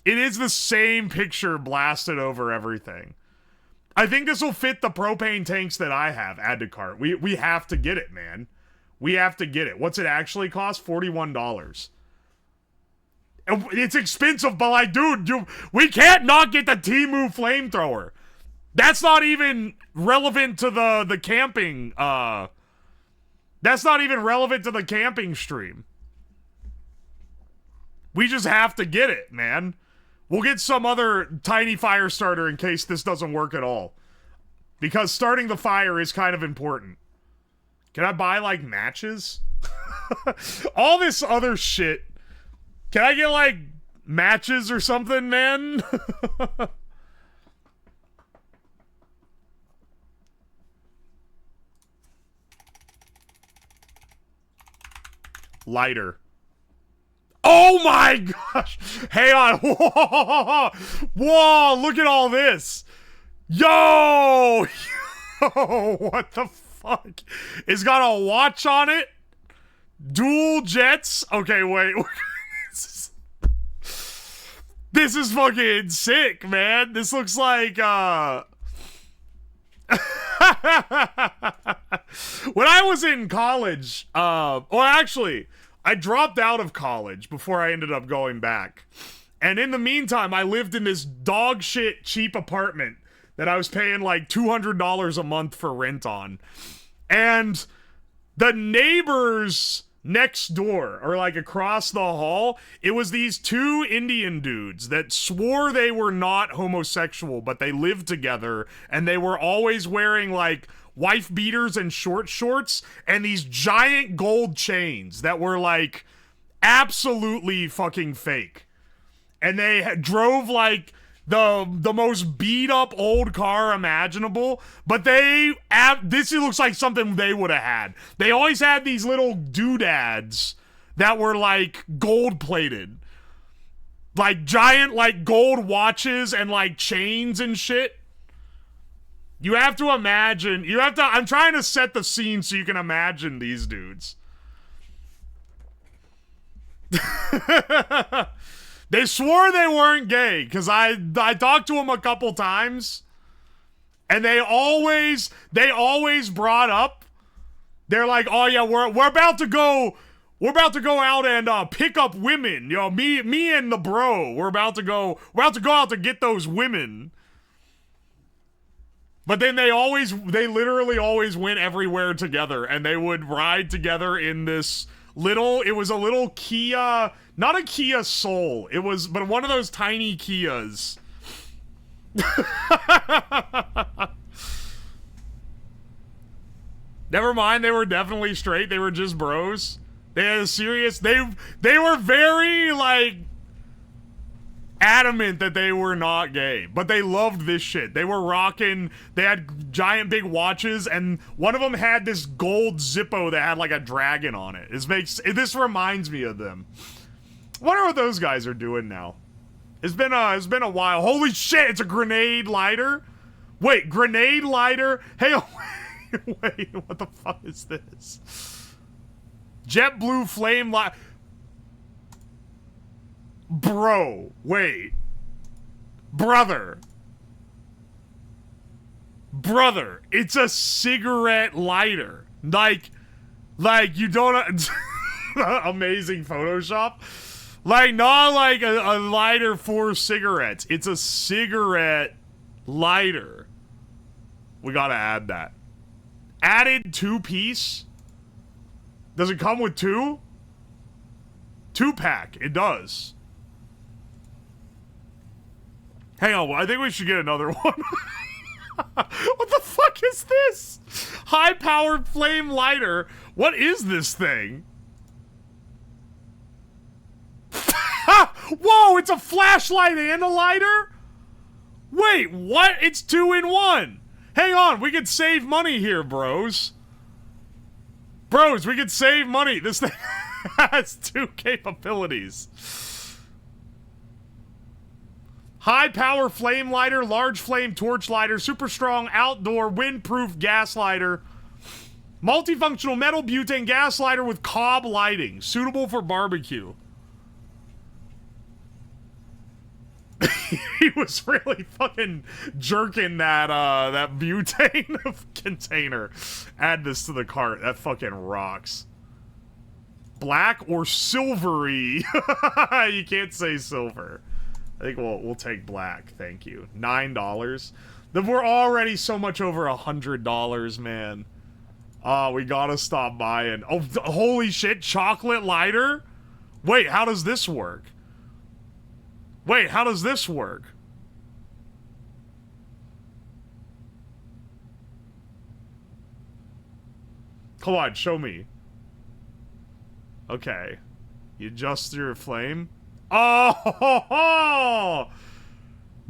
It is the same picture blasted over everything. I think this will fit the propane tanks that I have. Add to cart. We have to get it, man. We have to get it. What's it actually cost? $41. It's expensive, but like, dude, we can't not get the TEMU flamethrower. That's not even relevant to the camping. That's not even relevant to the camping stream. We just have to get it, man. We'll get some other tiny fire starter in case this doesn't work at all. Because starting the fire is kind of important. Can I buy, like, matches? All this other shit. Can I get, like, matches or something, man? Lighter. Oh my gosh! Hang on. Whoa! Whoa! Look at all this. Yo! Yo! What the fuck? It's got a watch on it. Dual jets. Okay, wait. This is fucking sick, man. This looks like, when I was in college, well, actually, I dropped out of college before I ended up going back. And in the meantime, I lived in this dog shit cheap apartment that I was paying like $200 a month for rent on. And the neighbors next door, or like across the hall, it was these two Indian dudes that swore they were not homosexual, but they lived together, and they were always wearing like wife beaters and short shorts and these giant gold chains that were like absolutely fucking fake. And they drove like the most beat up old car imaginable, but this looks like something they would have had. They always had these little doodads that were like gold plated, like giant like gold watches and like chains and shit. You have to imagine, I'm trying to set the scene so you can imagine these dudes. They swore they weren't gay, because I talked to them a couple times, and they always brought up, they're like, oh yeah, we're about to go out and pick up women. You know, me and the bro, we're about to go out to get those women. But then they literally always went everywhere together, and they would ride together in this it was a little Kia, not a Kia Soul, but one of those tiny Kias. Never mind, they were definitely straight, they were just bros. They had a serious, they were very, like, adamant that they were not gay, but they loved this shit. They were rocking, they had giant big watches, and one of them had this gold Zippo that had like a dragon on it. This reminds me of them. I wonder what those guys are doing now. It's been a while. Holy shit, it's a grenade lighter. Wait, grenade lighter? Hey, wait, what the fuck is this? JetBlue flame light. Bro, wait. Brother, it's a cigarette lighter. Like you don't... Amazing Photoshop. Like, not like a lighter for cigarettes. It's a cigarette lighter. We gotta add that. Added 2-piece? Does it come with 2? 2-pack, it does. Hang on, I think we should get another one. What the fuck is this? High-powered flame lighter. What is this thing? Whoa, it's a flashlight and a lighter? Wait, what? It's 2 in 1. Hang on, we could save money here, bros. Bros, we could save money. This thing has 2 capabilities. High power flame lighter, large flame torch lighter, super strong outdoor windproof gas lighter. Multifunctional metal butane gas lighter with cob lighting. Suitable for barbecue. He was really fucking jerking that that butane container. Add this to the cart. That fucking rocks. Black or silvery? You can't say silver. I think we'll take black. Thank you. $9. Then we're already so much over $100, man. We gotta stop buying. Oh, holy shit! Chocolate lighter. Wait, how does this work? Wait, how does this work? Come on, show me. Okay. You adjust your flame. Oh!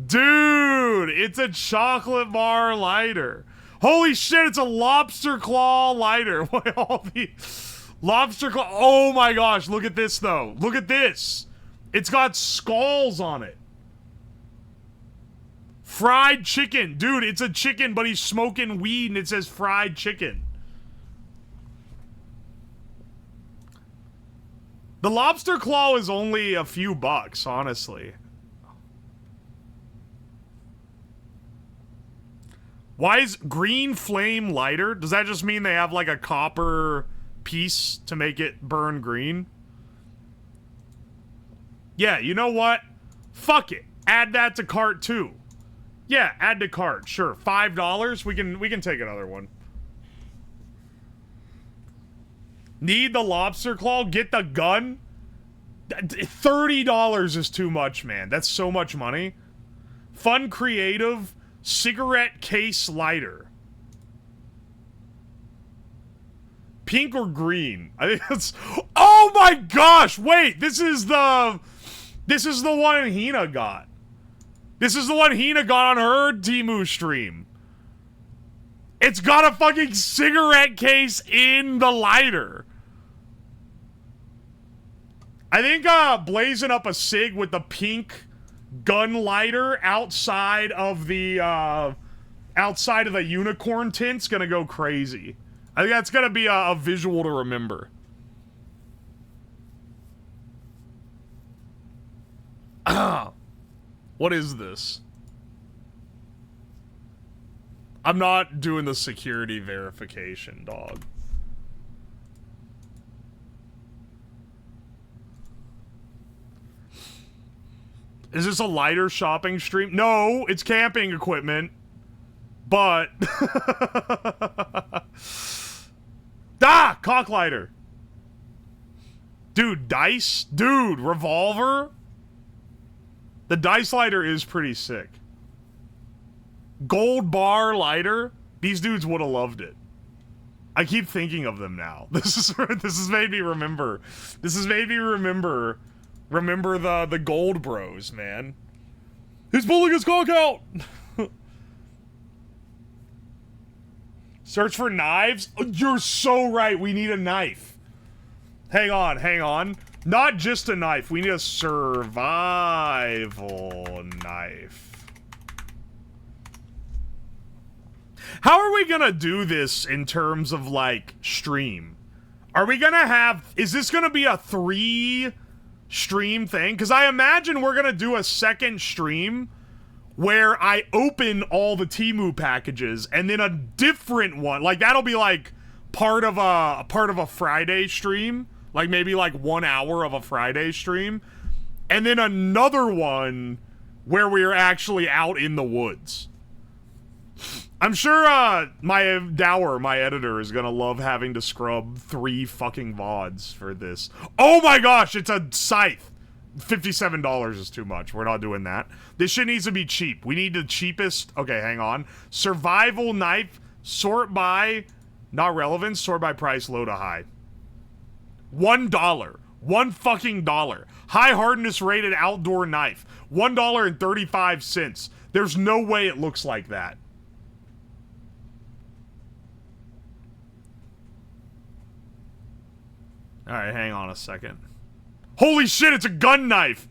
Dude, it's a chocolate bar lighter. Holy shit, it's a lobster claw lighter. Wait, all the lobster claw. Oh my gosh, look at this though. Look at this. It's got skulls on it. Fried chicken. Dude, it's a chicken, but he's smoking weed and it says fried chicken. The lobster claw is only a few bucks, honestly. Why is green flame lighter? Does that just mean they have like a copper piece to make it burn green? Yeah, you know what? Fuck it. Add that to cart too. Yeah, add to cart. Sure. $5. We can take another one. Need the lobster claw? Get the gun? $30 is too much, man. That's so much money. Fun creative cigarette case lighter. Pink or green? I think that's... Oh my gosh! Wait, this is the one Hina got. This is the one Hina got on her TEMU stream. It's got a fucking cigarette case in the lighter. I think blazing up a cig with the pink gun lighter outside of the unicorn tint's gonna go crazy. I think that's gonna be a visual to remember. What is this? I'm not doing the security verification, dog. Is this a lighter shopping stream? No, it's camping equipment. But... Ah! Cock lighter. Dude, dice? Dude, revolver? The dice lighter is pretty sick. Gold bar lighter? These dudes would have loved it. I keep thinking of them now. This has made me remember. This has made me remember the gold bros, man. He's pulling his cock out! Search for knives? Oh, you're so right, we need a knife. Hang on, hang on. Not just a knife, we need a survival knife. How are we gonna do this in terms of, like, stream? Are we gonna have... Is this gonna be a 3-stream thing? Because I imagine we're gonna do a second stream where I open all the TEMU packages and then a different one. Like, that'll be, like, part of a Friday stream. Like, maybe, like, 1 hour of a Friday stream. And then another one where we're actually out in the woods. I'm sure, my Dower, my editor, is gonna love having to scrub 3 fucking VODs for this. Oh my gosh, it's a scythe! $57 is too much. We're not doing that. This shit needs to be cheap. We need the cheapest... Okay, hang on. Survival knife, sort by... Not relevant, sort by price, low to high. $1. $1 fucking dollar. High hardness rated outdoor knife. $1.35. There's no way it looks like that. Alright, hang on a second. Holy shit, it's a gun knife!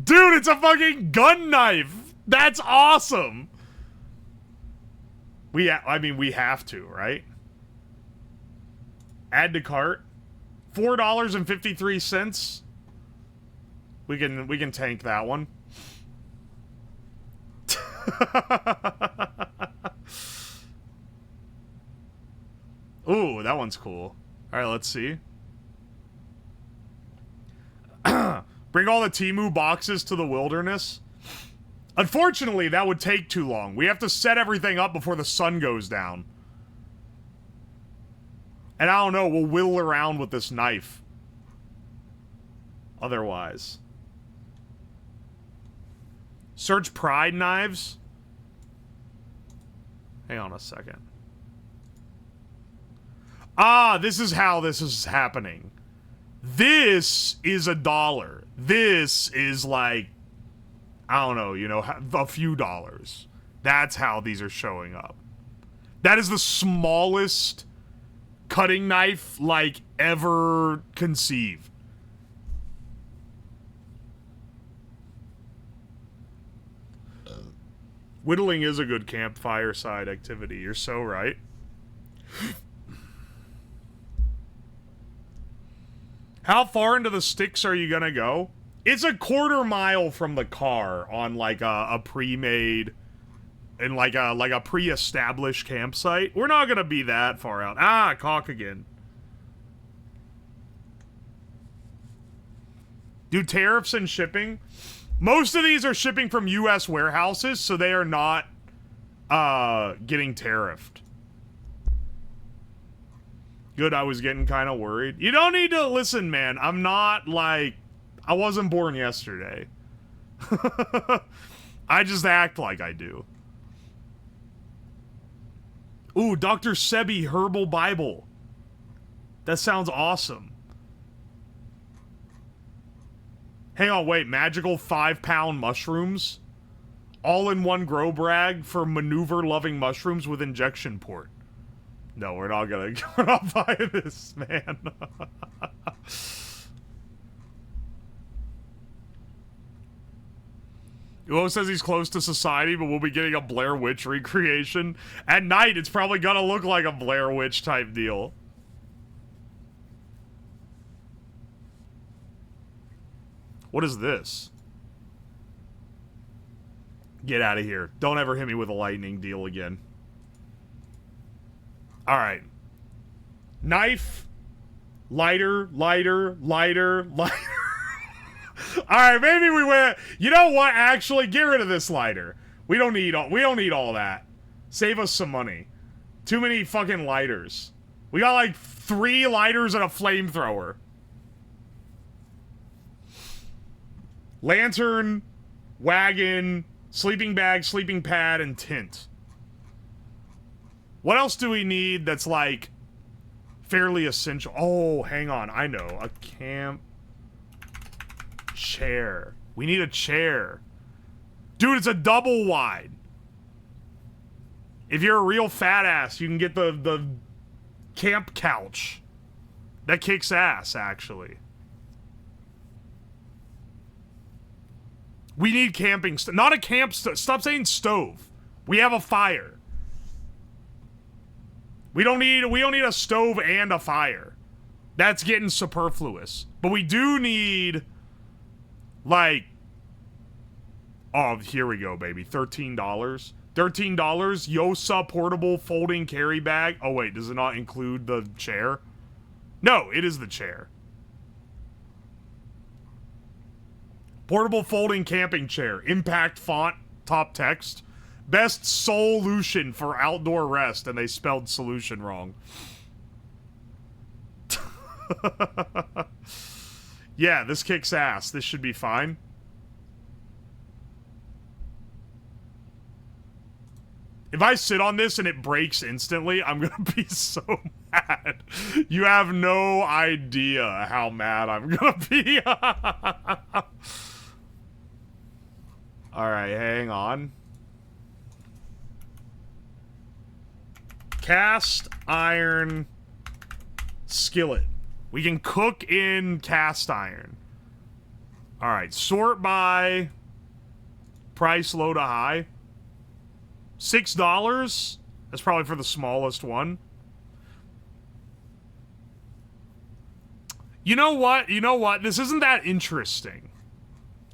Dude, it's a fucking gun knife. That's awesome. I mean, we have to, right? Add to cart. $4.53. We can tank that one. Ooh, that one's cool. All right, let's see. Bring all the TEMU boxes to the wilderness. Unfortunately, that would take too long. We have to set everything up before the sun goes down. And I don't know, we'll whittle around with this knife. Otherwise. Search Pride knives. Hang on a second. Ah, this is how this is happening. This is $1. This is like, I don't know, you know, a few dollars. That's how these are showing up. That is the smallest cutting knife, like, ever conceived. Whittling is a good campfire side activity. You're so right. How far into the sticks are you gonna go? It's a quarter mile from the car on like a pre-made and like a pre-established campsite. We're not gonna be that far out. Ah, cock again. Do tariffs and shipping? Most of these are shipping from US warehouses, so they are not getting tariffed. Good, I was getting kind of worried. You don't need to listen, man. I'm not like, I wasn't born yesterday. I just act like I do. Ooh, Dr. Sebi Herbal Bible. That sounds awesome. Hang on, wait. Magical 5-pound mushrooms? All-in-one grow bag for maneuver-loving mushrooms with injection port. No, we're not buying this, man. Uwo says he's close to society, but we'll be getting a Blair Witch recreation. At night, it's probably gonna look like a Blair Witch type deal. What is this? Get out of here. Don't ever hit me with a lightning deal again. Alright. Knife. Lighter, lighter, lighter, lighter. Alright, maybe we went. You know what? Actually, get rid of this lighter. We don't need all that. Save us some money. Too many fucking lighters. We got like 3 lighters and a flamethrower. Lantern, wagon, sleeping bag, sleeping pad, and tent. What else do we need that's, like, fairly essential? Oh, hang on. I know. A camp chair. We need a chair. Dude, it's a double wide. If you're a real fat ass, you can get the camp couch. That kicks ass, actually. We need camping stuff. Not a camp stove. Stop saying stove. We have a fire. We don't need a stove and a fire. That's getting superfluous. But we do need, like, oh, here we go, baby. $13. $13. Yosa portable folding carry bag. Oh, wait, does it not include the chair? No, it is the chair. Portable folding camping chair. Impact font, top text. Best solution for outdoor rest, and they spelled solution wrong. Yeah, this kicks ass. This should be fine. If I sit on this and it breaks instantly, I'm gonna be so mad. You have no idea how mad I'm gonna be. Alright, hang on. Cast iron skillet. We can cook in cast iron. Alright, sort by price low to high. $6? That's probably for the smallest one. You know what? You know what? This isn't that interesting.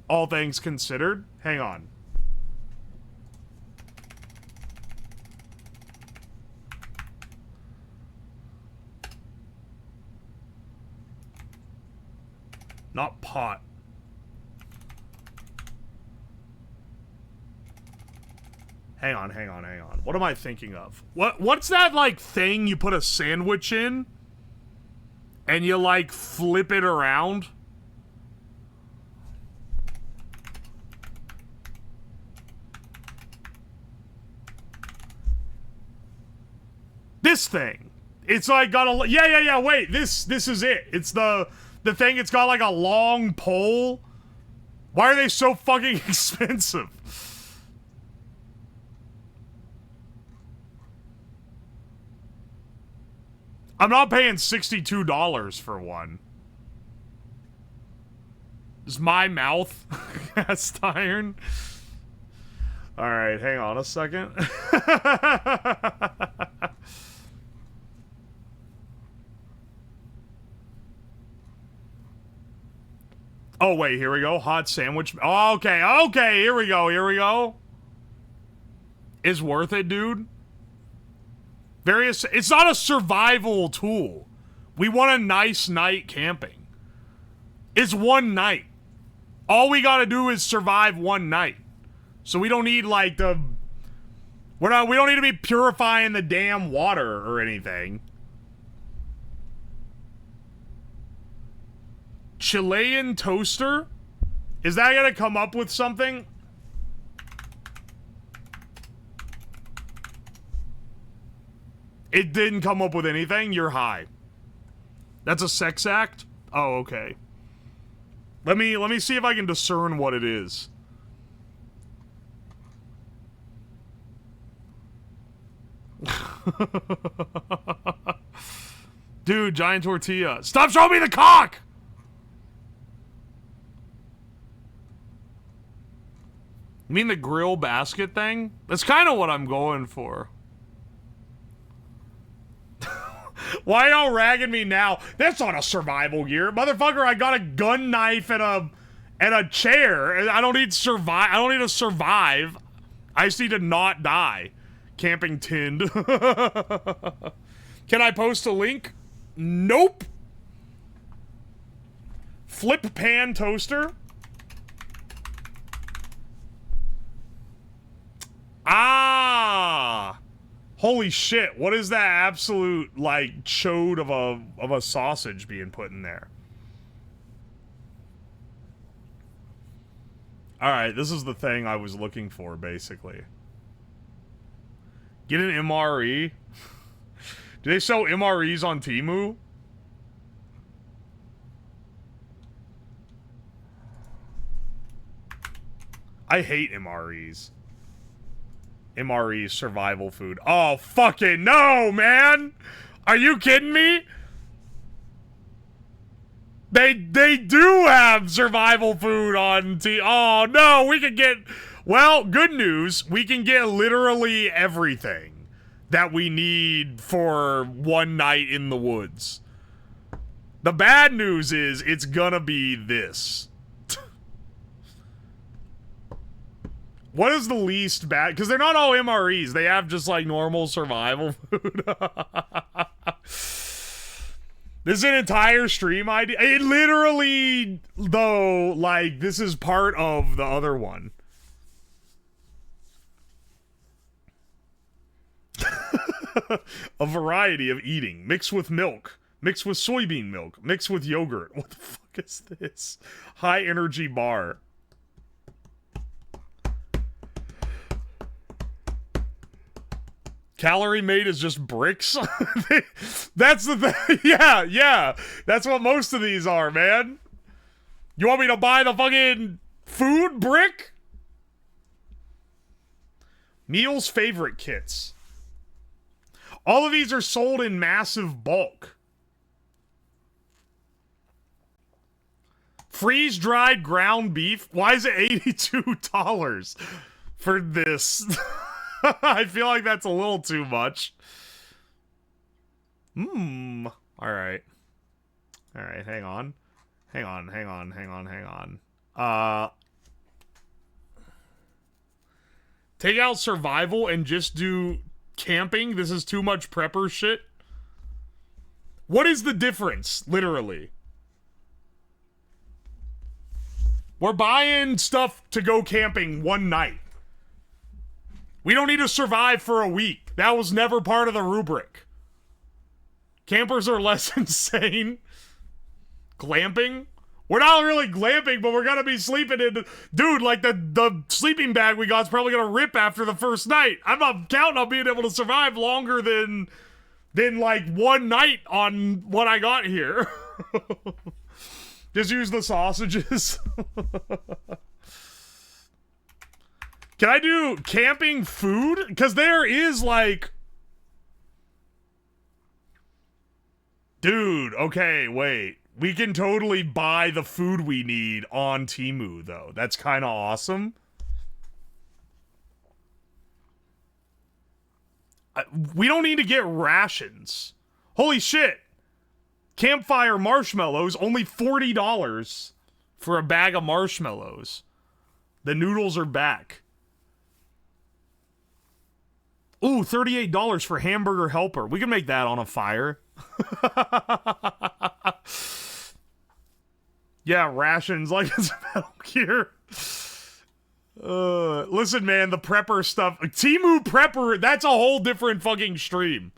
All things considered. Hang on. Not pot. Hang on. What am I thinking of? What's that, like, thing you put a sandwich in? And you, like, flip it around? This thing. It's like got a... Yeah, wait. This is it. It's the thing, it's got like a long pole. Why are they so fucking expensive? I'm not paying $62 for one. Is my mouth cast iron? Alright, hang on a second. Oh, wait, here we go. Hot sandwich. Oh, okay, here we go. Is worth it, dude. It's not a survival tool. We want a nice night camping. It's one night. All we gotta do is survive one night. So we don't need, like, we don't need to be purifying the damn water or anything. Chilean toaster? Is that gonna come up with something? It didn't come up with anything? You're high. That's a sex act? Oh, okay. Let me see if I can discern what it is. Dude, giant tortilla. Stop showing me the cock! You mean the grill basket thing? That's kind of what I'm going for. Why y'all ragging me now? That's not a survival gear. Motherfucker, I got a gun knife and a chair. I don't need to survive. I just need to not die. Camping tinned. Can I post a link? Nope. Flip pan toaster? Ah! Holy shit, what is that absolute, like, chode of a sausage being put in there? Alright, this is the thing I was looking for, basically. Get an MRE? Do they sell MREs on TEMU? I hate MREs. MRE survival food. Oh, fucking no, man! Are you kidding me? They do have survival food on Oh, no, we can get... Well, good news. We can get literally everything that we need for one night in the woods. The bad news is it's gonna be this. What is the least bad? Because they're not all MREs. They have just, like, normal survival food. This is an entire stream idea. It literally, though, like, this is part of the other one. A variety of eating. Mixed with milk. Mixed with soybean milk. Mixed with yogurt. What the fuck is this? High energy bar. Calorie made is just bricks? That's the thing. Yeah. That's what most of these are, man. You want me to buy the fucking food brick? Meal's favorite kits. All of these are sold in massive bulk. Freeze-dried ground beef? Why is it $82 for this? I feel like that's a little too much. All right. All right, hang on. Hang on. Take out survival and just do camping? This is too much prepper shit? What is the difference, literally? We're buying stuff to go camping one night. We don't need to survive for a week. That was never part of the rubric. Campers are less insane. Glamping? We're not really glamping, but we're gonna be sleeping in... Dude, like, the sleeping bag we got's probably gonna rip after the first night. I'm not counting on being able to survive longer than like, one night on what I got here. Just use the sausages. Can I do camping food? Because there is, like... Dude, okay, wait. We can totally buy the food we need on Temu, though. That's kind of awesome. We don't need to get rations. Holy shit. Campfire marshmallows, only $40 for a bag of marshmallows. The noodles are back. Ooh, $38 for hamburger helper. We can make that on a fire. Yeah, rations like it's Metal Gear. Listen, man, the prepper stuff. Temu prepper, that's a whole different fucking stream.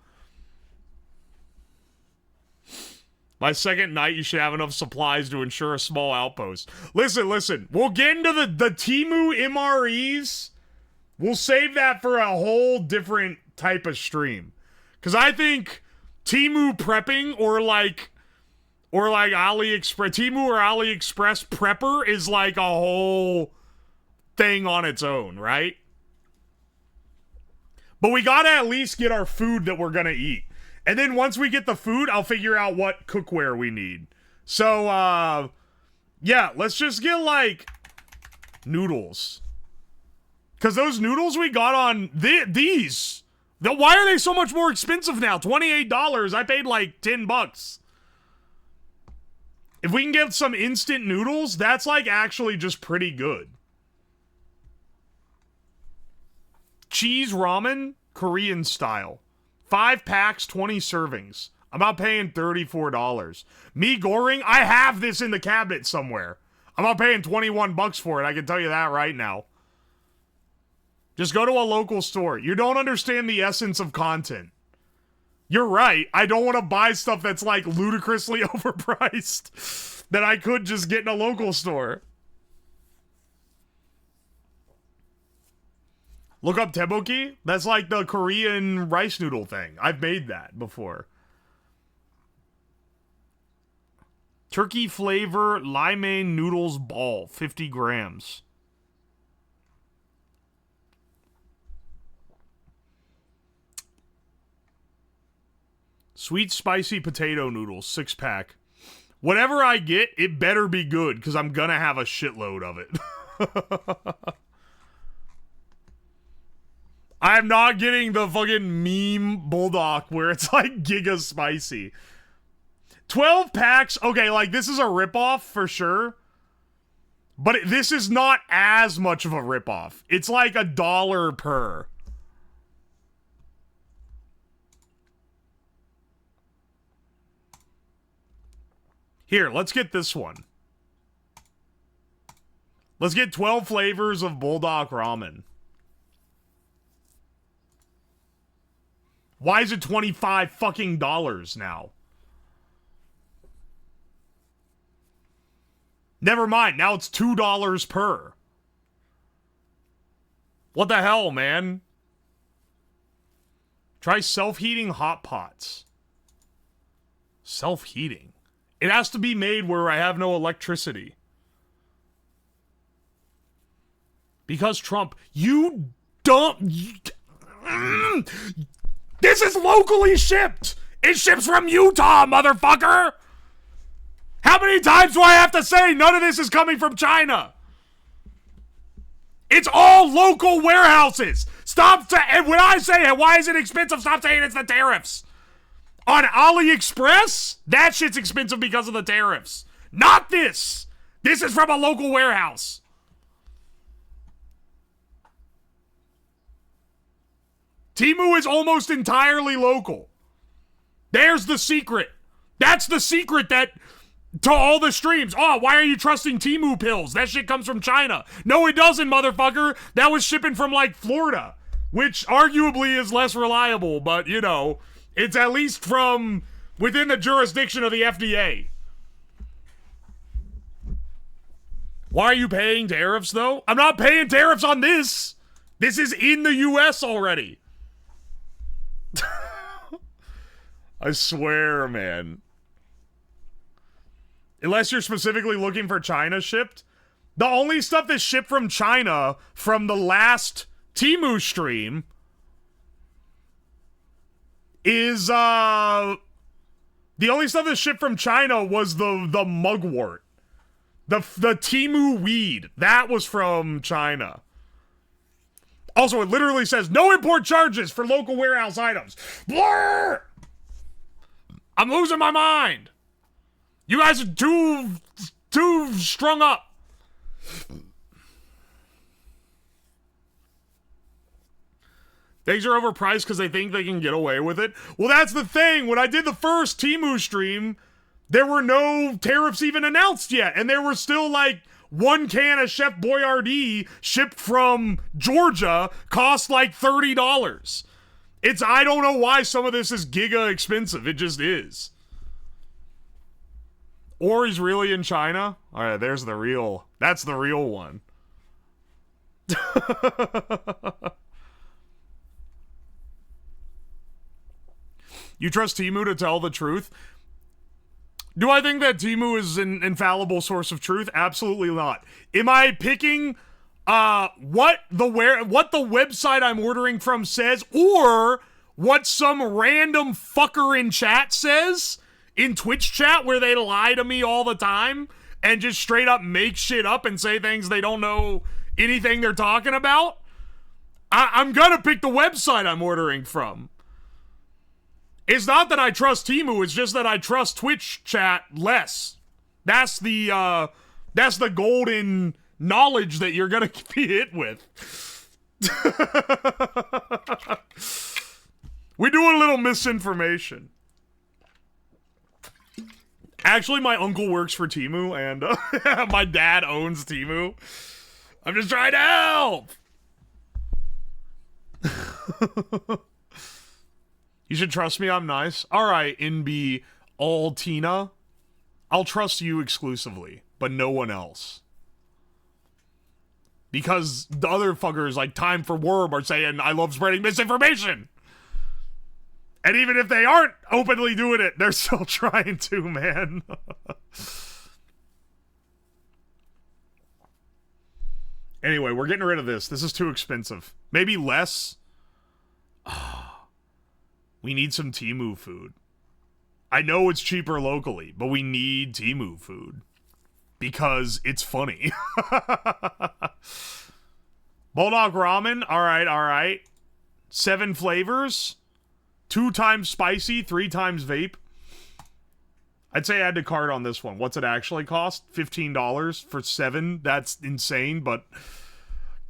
My second night, you should have enough supplies to ensure a small outpost. Listen. We'll get into the Temu MREs. We'll save that for a whole different type of stream. Because I think Temu prepping or like AliExpress, Temu or AliExpress prepper is like a whole thing on its own, right? But we gotta at least get our food that we're gonna eat. And then once we get the food, I'll figure out what cookware we need. So, yeah, let's just get, like, noodles. Because those noodles we got on these, why are they so much more expensive now? $28, I paid, like, $10. If we can get some instant noodles, that's, like, actually just pretty good. Cheese ramen, Korean style. 5 packs, 20 servings. I'm not paying $34. Mi Goreng, I have this in the cabinet somewhere. I'm not paying $21 for it, I can tell you that right now. Just go to a local store. You don't understand the essence of content. You're right, I don't want to buy stuff that's like ludicrously overpriced that I could just get in a local store. Look up tteokbokki. That's like the Korean rice noodle thing. I've made that before. Turkey flavor limeade noodles ball, 50 grams. Sweet spicy potato noodles, 6-pack. Whatever I get, it better be good, because I'm gonna have a shitload of it. I'm not getting the fucking meme bulldog where it's like giga spicy. 12 packs, okay, like this is a ripoff for sure. But this is not as much of a ripoff. It's like $1 per. Here, let's get this one. Let's get 12 flavors of bulldog ramen. Why is it $25 fucking now? Never mind, now it's $2 per. What the hell, man? Try self-heating hot pots. Self-heating? It has to be made where I have no electricity. Because Trump, you don't... This is locally shipped! It ships from Utah, motherfucker! How many times do I have to say none of this is coming from China? It's all local warehouses. And when I say, why is it expensive? Stop saying it's the tariffs. On AliExpress, that shit's expensive because of the tariffs. Not this. This is from a local warehouse. TEMU is almost entirely local. There's the secret. That's the secret that to all the streams. Oh, why are you trusting TEMU pills? That shit comes from China. No, it doesn't, motherfucker. That was shipping from, like, Florida, which arguably is less reliable, but, you know, it's at least from within the jurisdiction of the FDA. Why are you paying tariffs, though? I'm not paying tariffs on this. This is in the U.S. already. I swear, man. Unless you're specifically looking for China shipped. The only stuff that's shipped from China from the last TEMU stream is, the only stuff that's shipped from China was the mugwort. The TEMU weed. That was from China. Also, it literally says, no import charges for local warehouse items. Blur! I'm losing my mind. You guys are too strung up. Things are overpriced because they think they can get away with it. Well, that's the thing. When I did the first TEMU stream, there were no tariffs even announced yet. And there were still, like, one can of Chef Boyardee shipped from Georgia cost like $30. I don't know why some of this is giga expensive. It just is. Or he's really in China. All right, that's the real one. You trust TEMU to tell the truth? Do I think that TEMU is an infallible source of truth? Absolutely not. Am I picking what the website I'm ordering from says, or what some random fucker in chat says in Twitch chat where they lie to me all the time and just straight up make shit up and say things they don't know anything they're talking about? I'm gonna pick the website I'm ordering from. It's not that I trust TEMU, it's just that I trust Twitch chat less. That's the golden knowledge that you're gonna be hit with. We do a little misinformation. Actually, my uncle works for TEMU, and my dad owns TEMU. I'm just trying to help! You should trust me, I'm nice. Alright, NB Altina. I'll trust you exclusively, but no one else. Because the other fuckers like Time for Worm are saying, I love spreading misinformation. And even if they aren't openly doing it, they're still trying to, man. Anyway, we're getting rid of this. This is too expensive. Maybe less? We need some TEMU food. I know it's cheaper locally, but we need TEMU food. Because it's funny. Bulldog ramen. Alright. 7 flavors. 2 times spicy, 3 times vape. I'd say add to cart on this one. What's it actually cost? $15 for 7. That's insane, but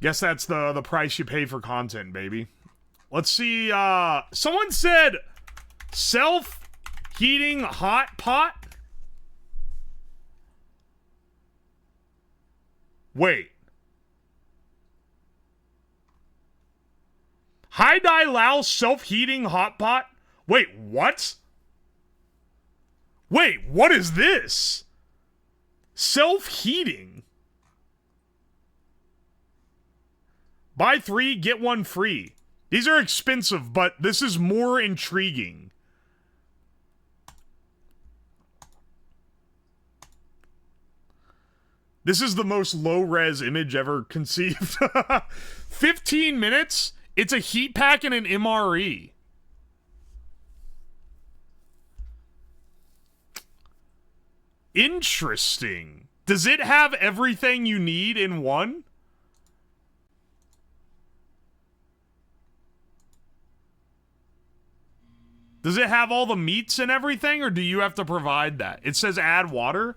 guess that's the price you pay for content, baby. Let's see, someone said self-heating hot pot? Wait. Hai Dai Lao self-heating hot pot? Wait, what? Wait, what is this? Self-heating? Buy 3, get 1 free. These are expensive, but this is more intriguing. This is the most low-res image ever conceived. 15 minutes? It's a heat pack and an MRE. Interesting. Does it have everything you need in one? Does it have all the meats and everything, or do you have to provide that? It says add water.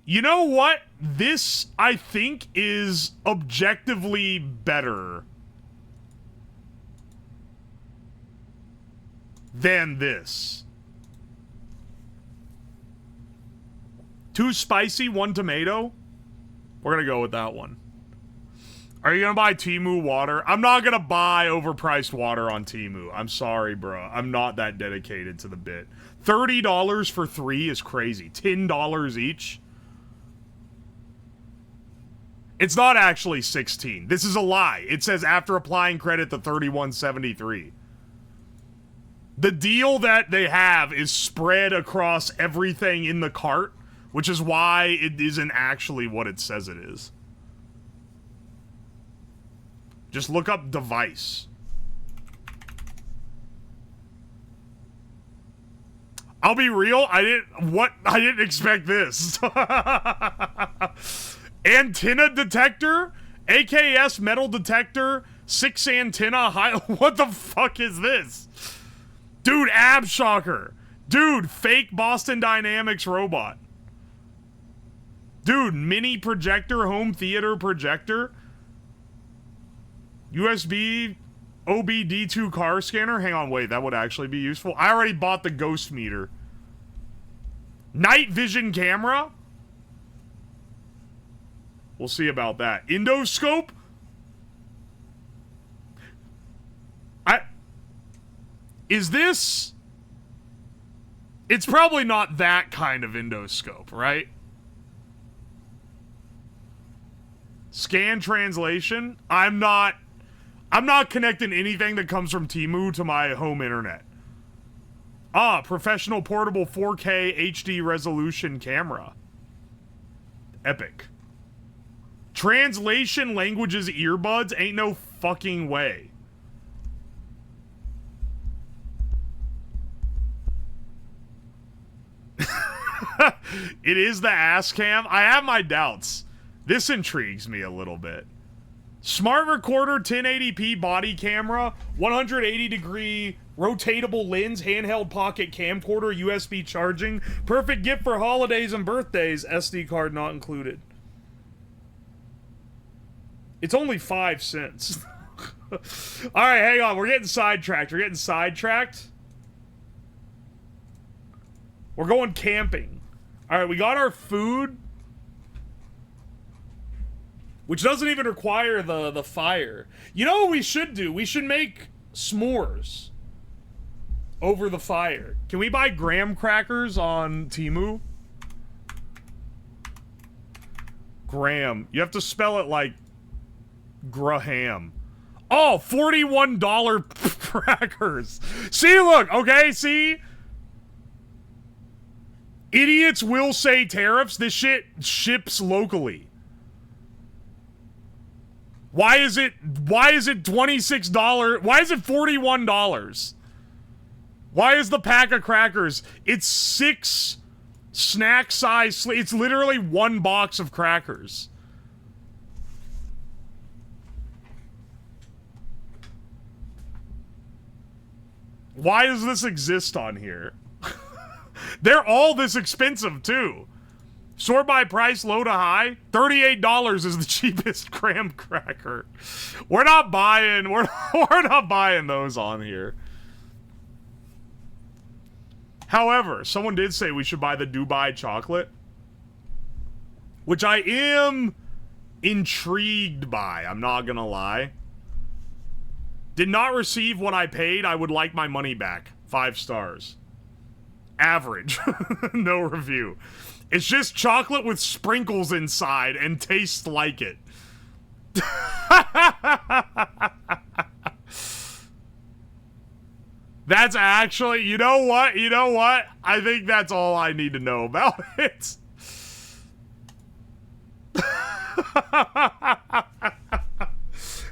You know what? This, I think, is objectively better than this. Too spicy, 1 tomato. We're gonna go with that one. Are you gonna buy TEMU water? I'm not gonna buy overpriced water on TEMU. I'm sorry, bro. I'm not that dedicated to the bit. $30 for 3 is crazy. $10 each. It's not actually 16. This is a lie. It says after applying credit to $31.73. The deal that they have is spread across everything in the cart, which is why it isn't actually what it says it is. Just look up device. I'll be real, I didn't expect this. Antenna detector, AKS metal detector, 6 antenna high. What the fuck is this? Dude, ab shocker. Dude, fake Boston Dynamics robot. Dude, mini projector, home theater projector. USB OBD2 car scanner. Hang on, wait, that would actually be useful. I already bought the ghost meter. Night vision camera. We'll see about that. Endoscope. Is this... It's probably not that kind of endoscope, right? Scan translation. I'm not connecting anything that comes from TEMU to my home internet. Ah, professional portable 4K HD resolution camera. Epic. Translation languages earbuds? Ain't no fucking way. It is the ass cam. I have my doubts. This intrigues me a little bit. Smart recorder, 1080p body camera, 180-degree rotatable lens, handheld pocket camcorder, USB charging. Perfect gift for holidays and birthdays. SD card not included. It's only 5 cents. Alright, hang on. We're getting sidetracked. We're going camping. Alright, we got our food. Which doesn't even require the fire. You know what we should do? We should make s'mores over the fire. Can we buy graham crackers on TEMU? Graham. You have to spell it like Graham. Oh, $41 crackers. See, look, okay, see? Idiots will say tariffs. This shit ships locally. Why is it $26? Why is it $41? Why is the pack of crackers? It's 6 snack size. It's literally 1 box of crackers. Why does this exist on here? They're all this expensive too. Sort by price, low to high. $38 is the cheapest graham cracker. We're not buying those on here. However, someone did say we should buy the Dubai chocolate, which I am intrigued by. I'm not gonna lie. Did not receive what I paid. I would like my money back. 5 stars. Average. No review. It's just chocolate with sprinkles inside and tastes like it. That's actually, you know what? I think that's all I need to know about it.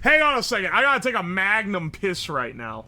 Hang on a second. I gotta take a magnum piss right now.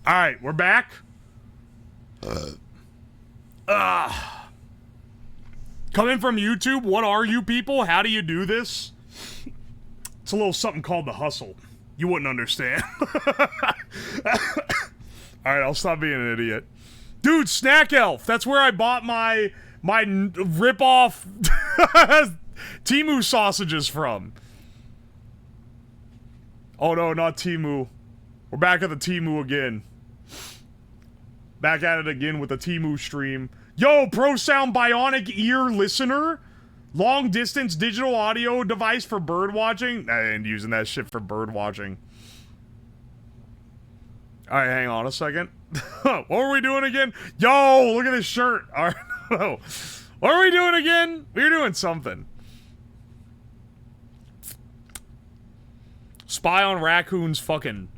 Alright, we're back. Coming from YouTube, what are you people? How do you do this? It's a little something called the hustle. You wouldn't understand. Alright, I'll stop being an idiot. Dude, Snack Elf! That's where I bought my rip-off TEMU sausages from. Oh no, not TEMU. We're back at the TEMU again. Back at it again with the TEMU stream. Yo, Pro Sound Bionic Ear Listener? Long distance digital audio device for bird watching? I ain't using that shit for bird watching. Alright, hang on a second. What were we doing again? Yo, look at this shirt. Alright, no. What are we doing again? We were doing something. Spy on raccoons, fucking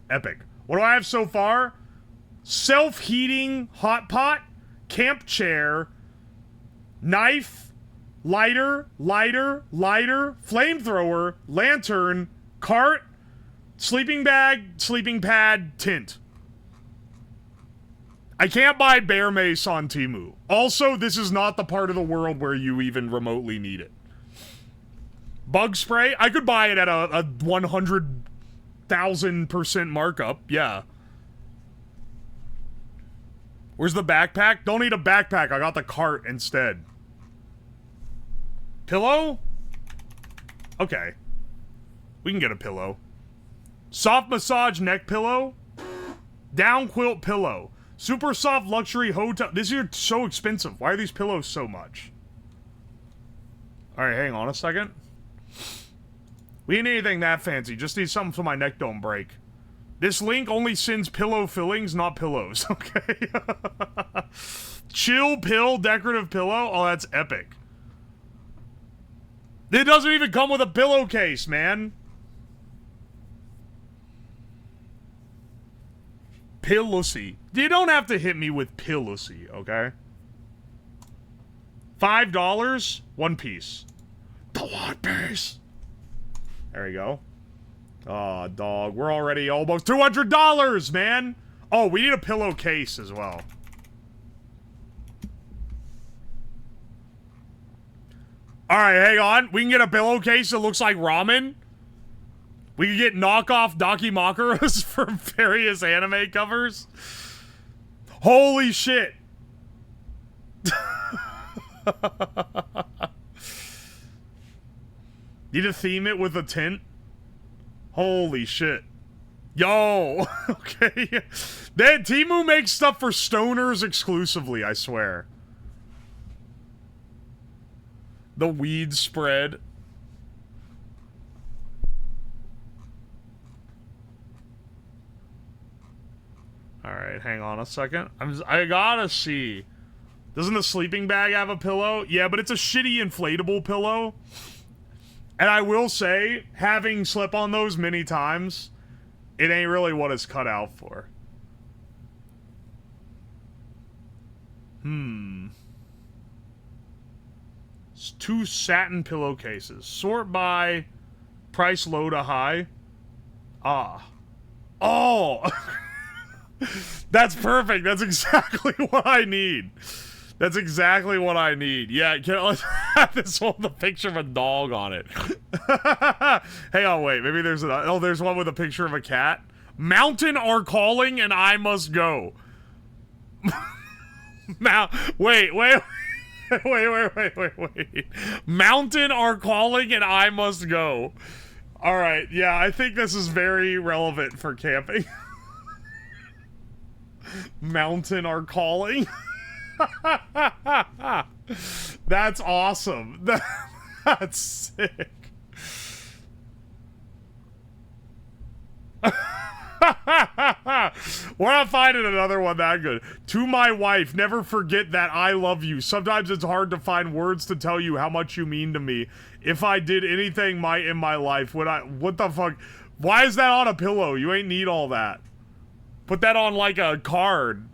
epic. What do I have so far? Self-heating hot pot, camp chair, knife, lighter, flamethrower, lantern, cart, sleeping bag, sleeping pad, tint. I can't buy bear mace on TEMU. Also, this is not the part of the world where you even remotely need it. Bug spray? I could buy it at a 100,000% markup, yeah. Where's the backpack? Don't need a backpack, I got the cart instead. Pillow? Okay. We can get a pillow. Soft massage neck pillow? Down quilt pillow. Super soft luxury hotel. These are so expensive. Why are these pillows so much? Alright, hang on a second. We ain't anything that fancy. Just need something so my neck don't break. This link only sends pillow fillings, not pillows. Okay. Chill pill, decorative pillow. Oh, that's epic. It doesn't even come with a pillowcase, man. Pillousy. You don't have to hit me with pillousy, okay? $5, one piece. The one piece. There we go. Aw, dog. We're already almost $200, man! Oh, we need a pillowcase as well. Alright, hang on. We can get a pillowcase that looks like ramen. We can get knockoff Dakimakuras from various anime covers. Holy shit! Need to theme it with a tint? Holy shit. Yo! Okay. TEMU makes stuff for stoners exclusively, I swear. The weed spread. Alright, hang on a second. I gotta see. Doesn't the sleeping bag have a pillow? Yeah, but it's a shitty inflatable pillow. And I will say, having slept on those many times, it ain't really what it's cut out for. It's 2 satin pillowcases. Sort by price low to high. Ah. Oh! That's perfect. That's exactly what I need. That's exactly what I need. Yeah, let's have this one with a picture of a dog on it. Hang on, wait. Maybe there's there's one with a picture of a cat. Mountain are calling and I must go. Wait. Mountain are calling and I must go. Alright, yeah, I think this is very relevant for camping. Mountain are calling. That's awesome. That's sick. We're not finding another one that good. To my wife, never forget that I love you. Sometimes it's hard to find words to tell you how much you mean to me. If I did anything in my life, what the fuck? Why is that on a pillow? You ain't need all that. Put that on like a card.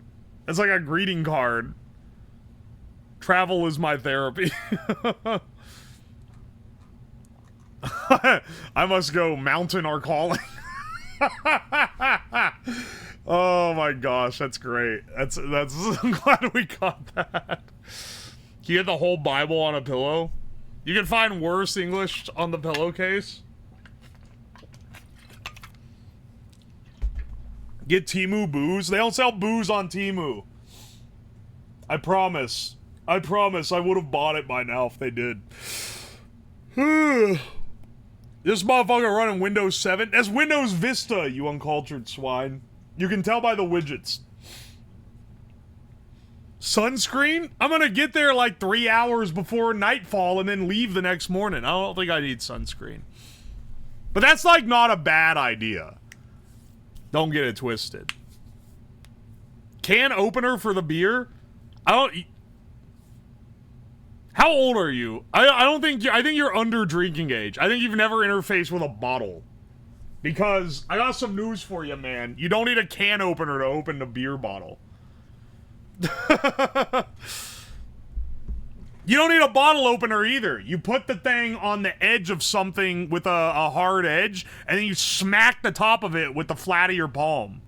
It's like a greeting card. Travel is my therapy. I must go. Mountain are calling. Oh my gosh, that's great. That's I'm glad we got that. Can you get the whole Bible on a pillow? You can find worse English on the pillowcase. Get Temu booze. They don't sell booze on Temu. I promise. I promise I would have bought it by now if they did. This motherfucker running Windows 7. That's Windows Vista, you uncultured swine. You can tell by the widgets. Sunscreen? I'm gonna get there like 3 hours before nightfall and then leave the next morning. I don't think I need sunscreen. But that's like not a bad idea. Don't get it twisted. Can opener for the beer? I don't... How old are you? I don't think... I think you're under drinking age. I think you've never interfaced with a bottle. Because I got some news for you, man. You don't need a can opener to open a beer bottle. You don't need a bottle opener either. You put the thing on the edge of something with a hard edge, and then you smack the top of it with the flat of your palm.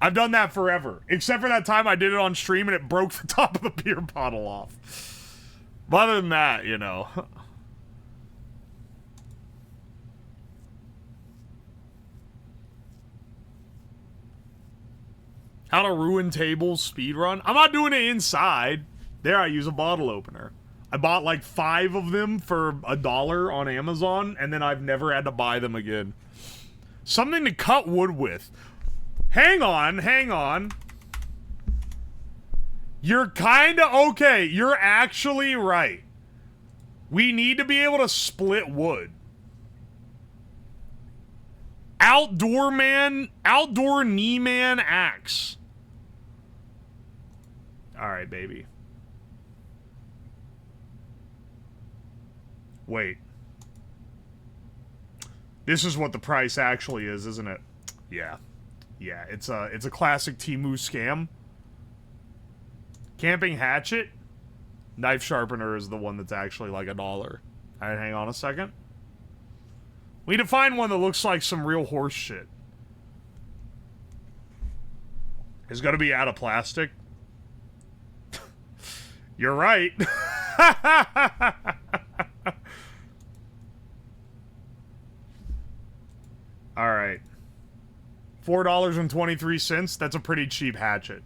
I've done that forever. Except for that time I did it on stream and it broke the top of the beer bottle off. But other than that, you know. How to ruin tables speedrun? I'm not doing it inside. There, I use a bottle opener. I bought like 5 of them for $1 on Amazon, and then I've never had to buy them again. Something to cut wood with. Hang on, hang on. You're kinda okay. You're actually right. We need to be able to split wood. Outdoor knee man axe. Alright, baby. Wait. This is what the price actually is, isn't it? Yeah. Yeah, it's a classic Temu scam. Camping hatchet? Knife sharpener is the one that's actually like $1. Alright, hang on a second. We need to find one that looks like some real horse shit. It's gonna be out of plastic. You're right. Alright. $4.23. That's a pretty cheap hatchet.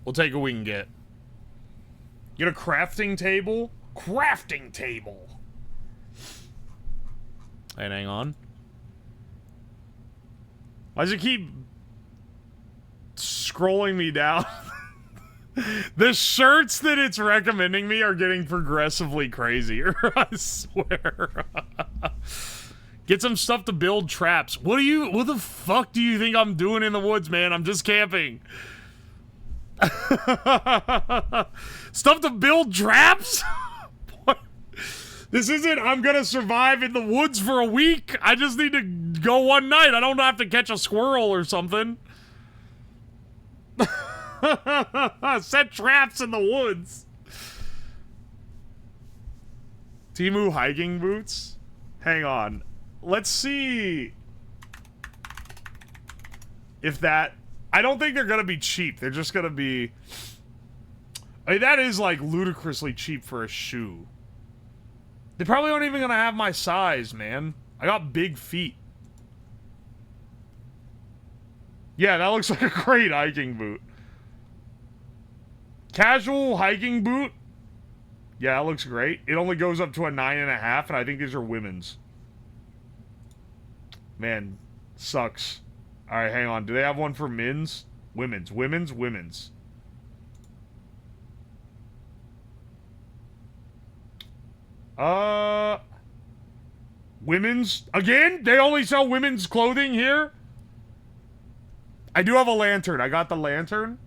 We'll take what we can get. Get a crafting table? Crafting table! And hang on. Why does it keep scrolling me down? The shirts that it's recommending me are getting progressively crazier, I swear. Get some stuff to build traps. What the fuck do you think I'm doing in the woods, man? I'm just camping. Stuff to build traps? This isn't, I'm gonna survive in the woods for a week. I just need to go one night. I don't have to catch a squirrel or something. Set traps in the woods. Temu hiking boots? Hang on. Let's see if that... I don't think they're gonna be cheap. They're just gonna be... I mean, that is like ludicrously cheap for a shoe. They probably aren't even gonna have my size, man. I got big feet. Yeah, that looks like a great hiking boot. Casual hiking boot? Yeah, that looks great. It only goes up to a 9.5, and I think these are women's. Man, sucks. Alright, hang on. Do they have one for men's? Women's. Women's? Again? They only sell women's clothing here? I do have a lantern. I got the lantern.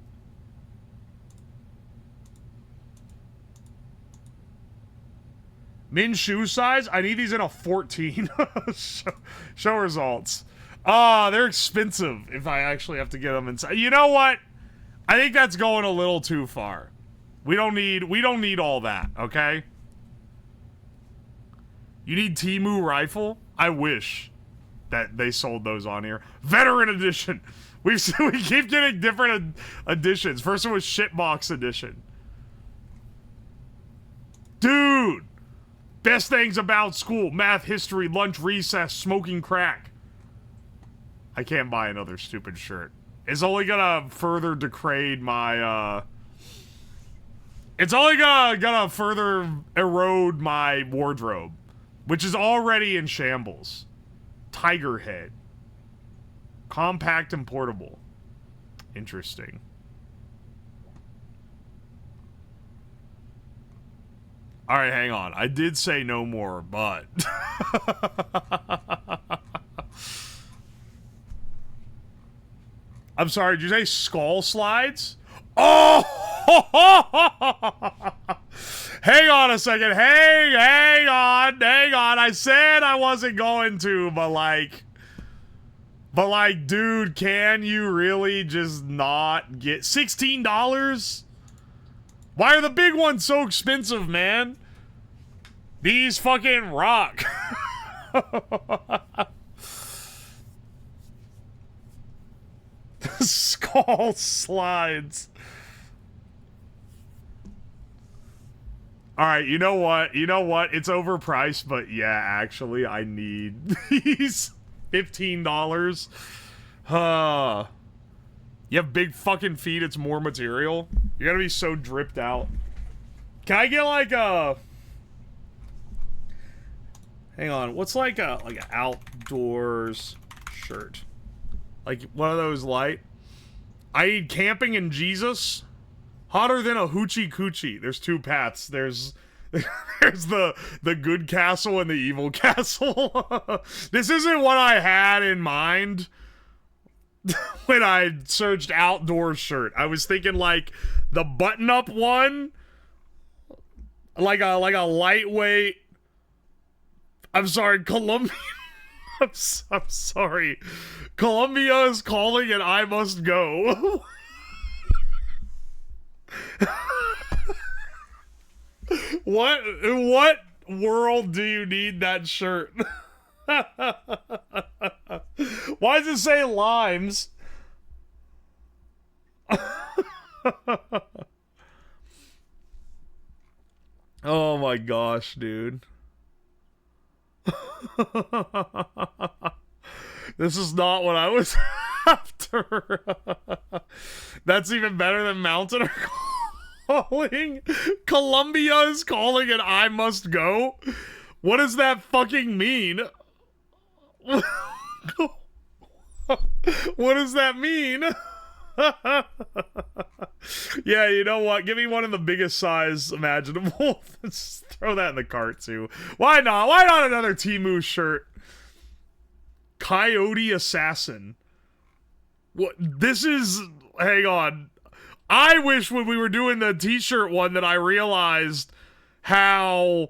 Men's shoe size? I need these in a 14. show results. Ah, they're expensive if I actually have to get them inside. You know what? I think that's going a little too far. We don't need all that, okay? You need Temu rifle? I wish that they sold those on here. Veteran edition. We keep getting different editions. First one was Shitbox edition. Dude! Best things about school. Math, history, lunch, recess, smoking crack. I can't buy another stupid shirt. It's only gonna further degrade my, It's only gonna further erode my wardrobe, which is already in shambles. Tiger head. Compact and portable. Interesting. Alright, hang on. I did say no more, but... I'm sorry, did you say skull slides? Oh! Hang on a second. Hang on. I said I wasn't going to, but like, dude, can you really just not get $16? Why are the big ones so expensive, man? These fucking rock. Skull slides. Alright, you know what? It's overpriced, but yeah, actually, I need these. $15. You have big fucking feet, it's more material. You're gonna be so dripped out. Can I get like a... Hang on, what's like an outdoors shirt? Like one of those light... I eat camping and Jesus. Hotter than a hoochie coochie. There's two paths. There's the good castle and the evil castle. This isn't what I had in mind when I searched outdoor shirt. I was thinking like the button-up one, like a lightweight. I'm sorry, Columbia. I'm sorry. Columbia is calling and I must go. What world do you need that shirt? Why does it say limes? Oh my gosh, dude. This is not what I was after. That's even better than Mountain are calling. Columbia is calling and I must go. What does that fucking mean? What does that mean? Yeah, you know what? Give me one in the biggest size imaginable. Just throw that in the cart too. Why not? Why not another TEMU shirt? Coyote Assassin. What? This is... Hang on. I wish when we were doing the t-shirt one that I realized how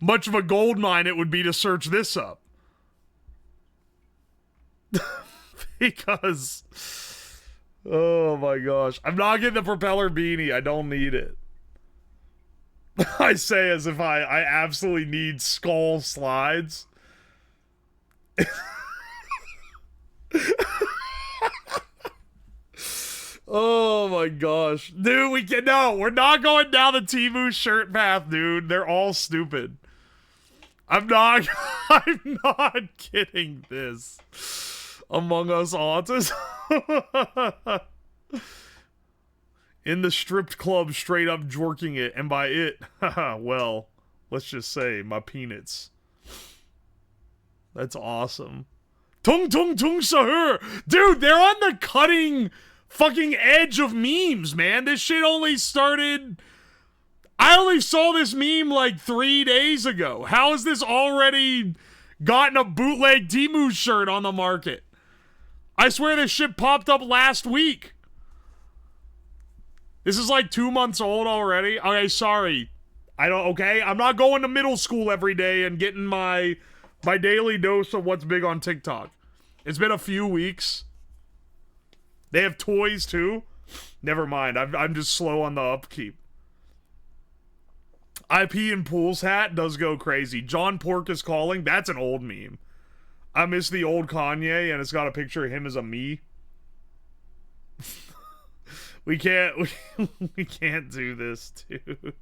much of a gold mine it would be to search this up. Because... Oh my gosh. I'm not getting the propeller beanie. I don't need it. I say as if I absolutely need skull slides. Oh my gosh. Dude, we're not going down the TEMU shirt path, dude. They're all stupid. I'm not kidding this. Among Us autism. In the stripped club, straight up jorking it, and by it, well, let's just say my peanuts. That's awesome. Tung tung tung sahur. Dude, they're on the cutting fucking edge of memes, man. This shit only started... I only saw this meme like 3 days ago. How has this already gotten a bootleg TEMU shirt on the market? I swear this shit popped up last week. This is like 2 months old already. Okay, sorry. Okay? I'm not going to middle school every day and getting my daily dose of what's big on TikTok. It's been a few weeks. They have toys too? Never mind. I'm just slow on the upkeep. IP and Pools hat does go crazy. John Pork is calling. That's an old meme. I miss the old Kanye, and it's got a picture of him as a me. We can't we can't do this, dude.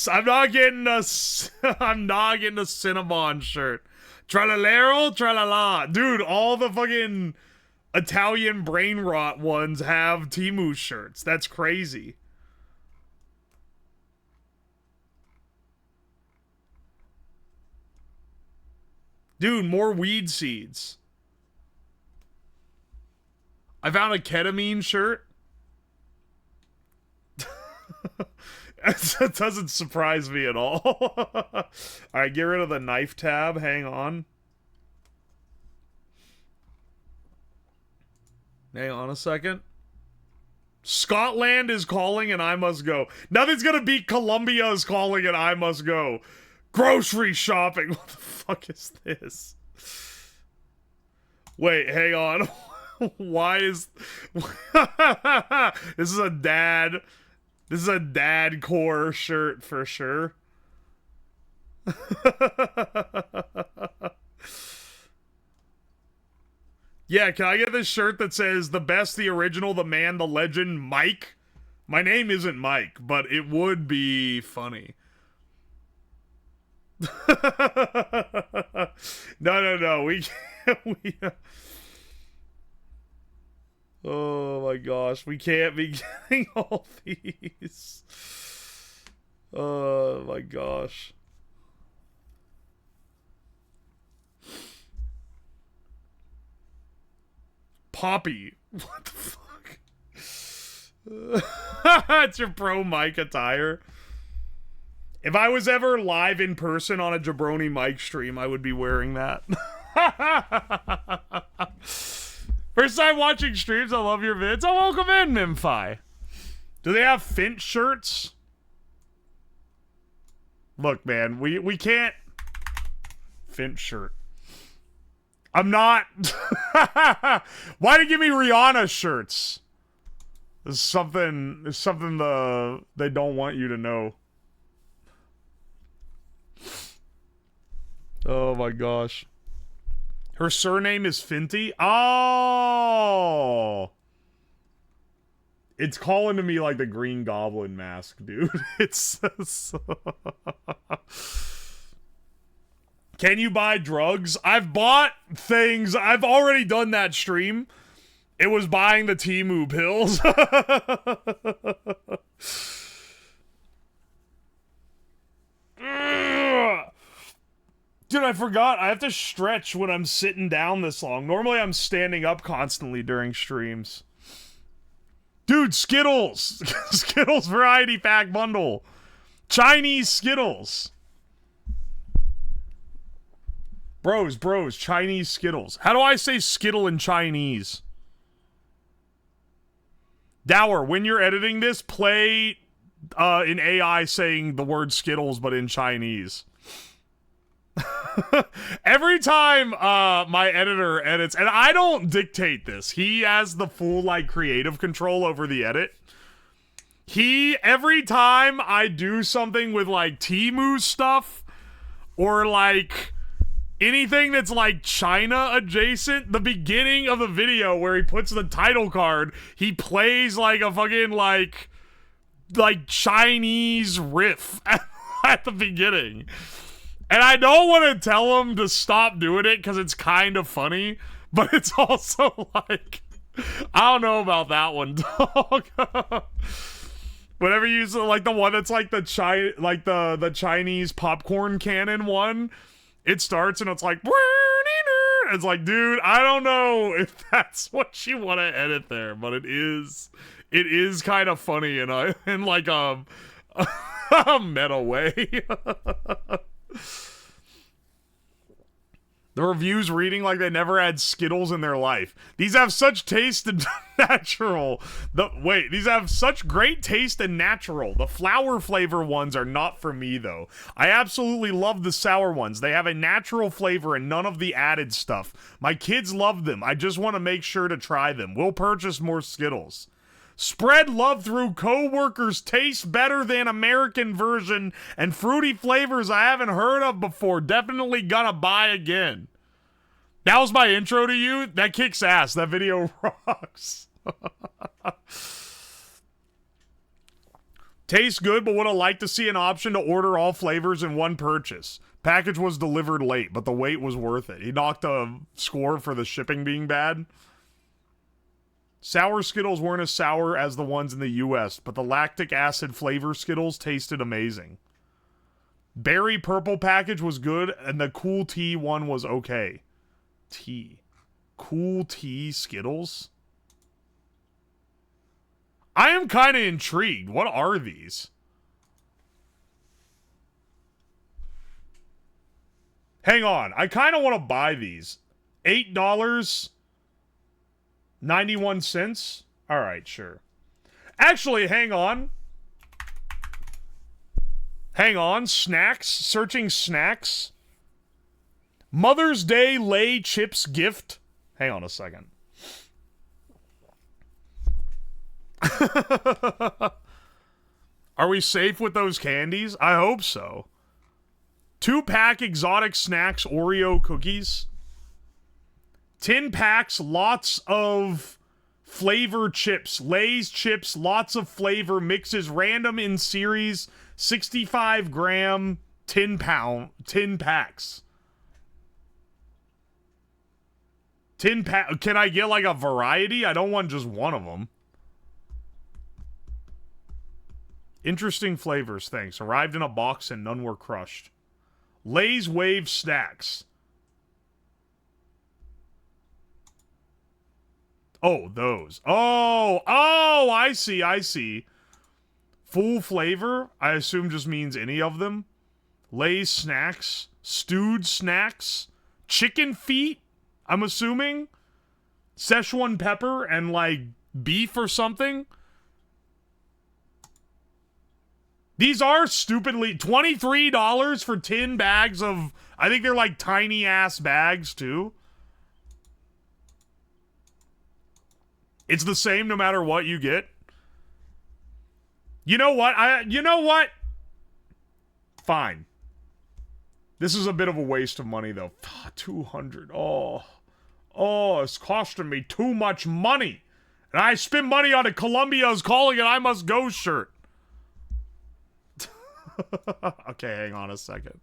I'm not getting a Cinnabon shirt. Tralalero, tralala. Dude, all the fucking Italian brain rot ones have TEMU shirts. That's crazy. Dude, more weed seeds. I found a ketamine shirt. That doesn't surprise me at all. Alright, get rid of the knife tab. Hang on. Hang on a second. Scotland is calling and I must go. Nothing's gonna beat Colombia is calling and I must go. Grocery shopping. What the fuck is this? Wait, hang on. Why is... This is a dad... This is a dad core shirt for sure. Yeah, can I get this shirt that says the best, the original, the man, the legend, Mike? My name isn't Mike, but it would be funny. No. We can't. Oh my gosh, we can't be getting all these. Oh my gosh. Poppy. What the fuck? It's your pro Mike attire. If I was ever live in person on a Jabroni Mike stream, I would be wearing that. First time watching streams, I love your vids. Oh, welcome in, Mimfi. Do they have Finch shirts? Look, man, we can't... Finch shirt. I'm not... Why did you give me Rihanna shirts? There's something they don't want you to know. Oh my gosh. Her surname is Finty? Oh! It's calling to me like the Green Goblin mask, dude. It's so... Can you buy drugs? I've bought things. I've already done that stream. It was buying the TEMU pills. Dude, I forgot. I have to stretch when I'm sitting down this long. Normally, I'm standing up constantly during streams. Dude, Skittles! Skittles Variety Pack Bundle. Chinese Skittles. Bros, Chinese Skittles. How do I say Skittle in Chinese? Dower, when you're editing this, play in AI saying the word Skittles, but in Chinese. Every time my editor edits, and I don't dictate this, he has the full like creative control over the edit. Every time I do something with like TEMU stuff or like anything that's like China adjacent, the beginning of the video where he puts the title card, he plays like a fucking like Chinese riff at the beginning. And I don't want to tell him to stop doing it because it's kind of funny, but it's also like, I don't know about that one, dog. Whenever you use like the one that's like the Chinese popcorn cannon one, it starts and it's like, it's like, dude, I don't know if that's what you want to edit there, but it is kind of funny in like a meta way. The reviews reading like they never had Skittles in their life. These have such taste and natural. These have such great taste and natural. The flower flavor ones are not for me, though. I absolutely love the sour ones. They have a natural flavor and none of the added stuff. My kids love them. I just want to make sure to try them. We'll purchase more Skittles. Spread love through coworkers. Tastes better than American version. And fruity flavors I haven't heard of before. Definitely gonna buy again. That was my intro to you. That kicks ass. That video rocks. Tastes good, but would have liked to see an option to order all flavors in one purchase. Package was delivered late, but the wait was worth it. He knocked a score for the shipping being bad. Sour Skittles weren't as sour as the ones in the US, but the lactic acid flavor Skittles tasted amazing. Berry purple package was good, and the cool tea one was okay. Tea. Cool tea Skittles? I am kind of intrigued. What are these? Hang on. I kind of want to buy these. $8.91. All right, sure. Actually, hang on. Hang on. Snacks. Searching snacks. Mother's Day Lay Chips gift. Hang on a second. Are we safe with those candies? I hope so. 2-pack exotic snacks Oreo cookies. 10 packs, lots of flavor chips. Lay's chips, lots of flavor mixes, random in series, 65 gram, 10 packs. 10 pack. Can I get like a variety? I don't want just one of them. Interesting flavors, thanks. Arrived in a box and none were crushed. Lay's Wave Snacks. Oh, those. Oh, I see. Full flavor, I assume just means any of them. Lay's Snacks. Stewed Snacks. Chicken feet, I'm assuming. Szechuan pepper and, like, beef or something. These are stupidly $23 for 10 bags of, I think they're like tiny ass bags too. It's the same no matter what you get. You know what? Fine. This is a bit of a waste of money though. 200. Oh, it's costing me too much money. And I spend money on a Columbia's Calling It I Must Go shirt. Okay, hang on a second.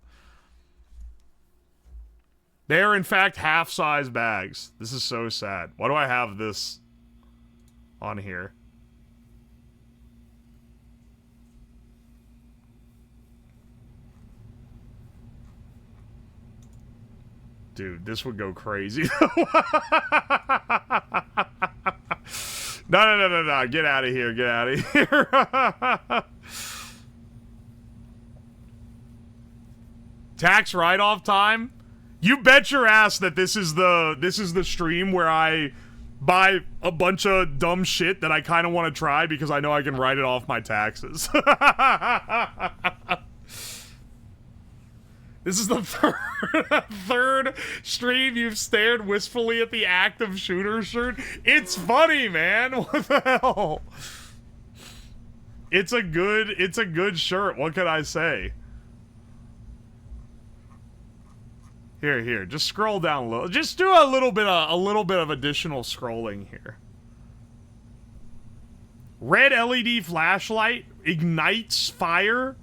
They are, in fact, half-size bags. This is so sad. Why do I have this on here? Dude, this would go crazy. No. Get out of here. Get out of here. Tax write-off time? You bet your ass that this is the stream where I buy a bunch of dumb shit that I kind of want to try because I know I can write it off my taxes. This is the third stream you've stared wistfully at the active shooter shirt. It's funny, man. What the hell? It's a good shirt. What can I say? Here, just scroll down a little. Just do a little bit of additional scrolling here. Red LED flashlight ignites fire.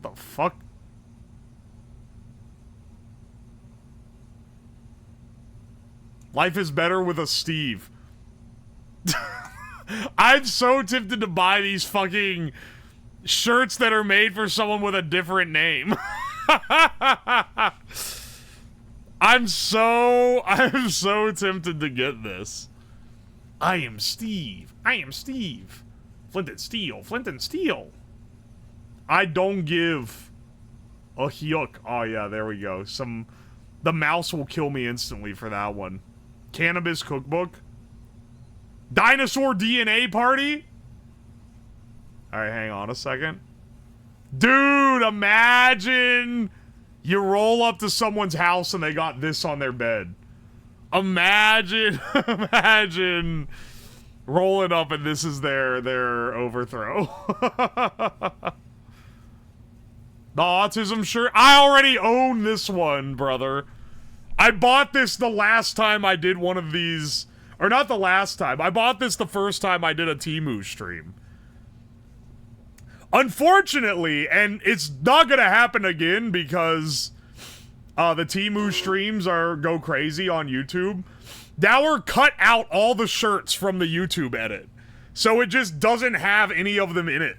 The fuck? Life is better with a Steve. I'm so tempted to buy these fucking shirts that are made for someone with a different name. I'm so tempted to get this. I am Steve. Flint and Steel. I don't give a yuck. Oh yeah, there we go. The mouse will kill me instantly for that one. Cannabis cookbook. Dinosaur DNA party. Alright, hang on a second. Dude, imagine you roll up to someone's house and they got this on their bed. Imagine Rolling up, and this is their overthrow. The autism shirt. I already own this one, brother. I bought this the last time I did one of these. Or not the last time. I bought this the first time I did a TEMU stream. Unfortunately, and it's not gonna happen again because the TEMU streams go crazy on YouTube. Dower cut out all the shirts from the YouTube edit. So it just doesn't have any of them in it.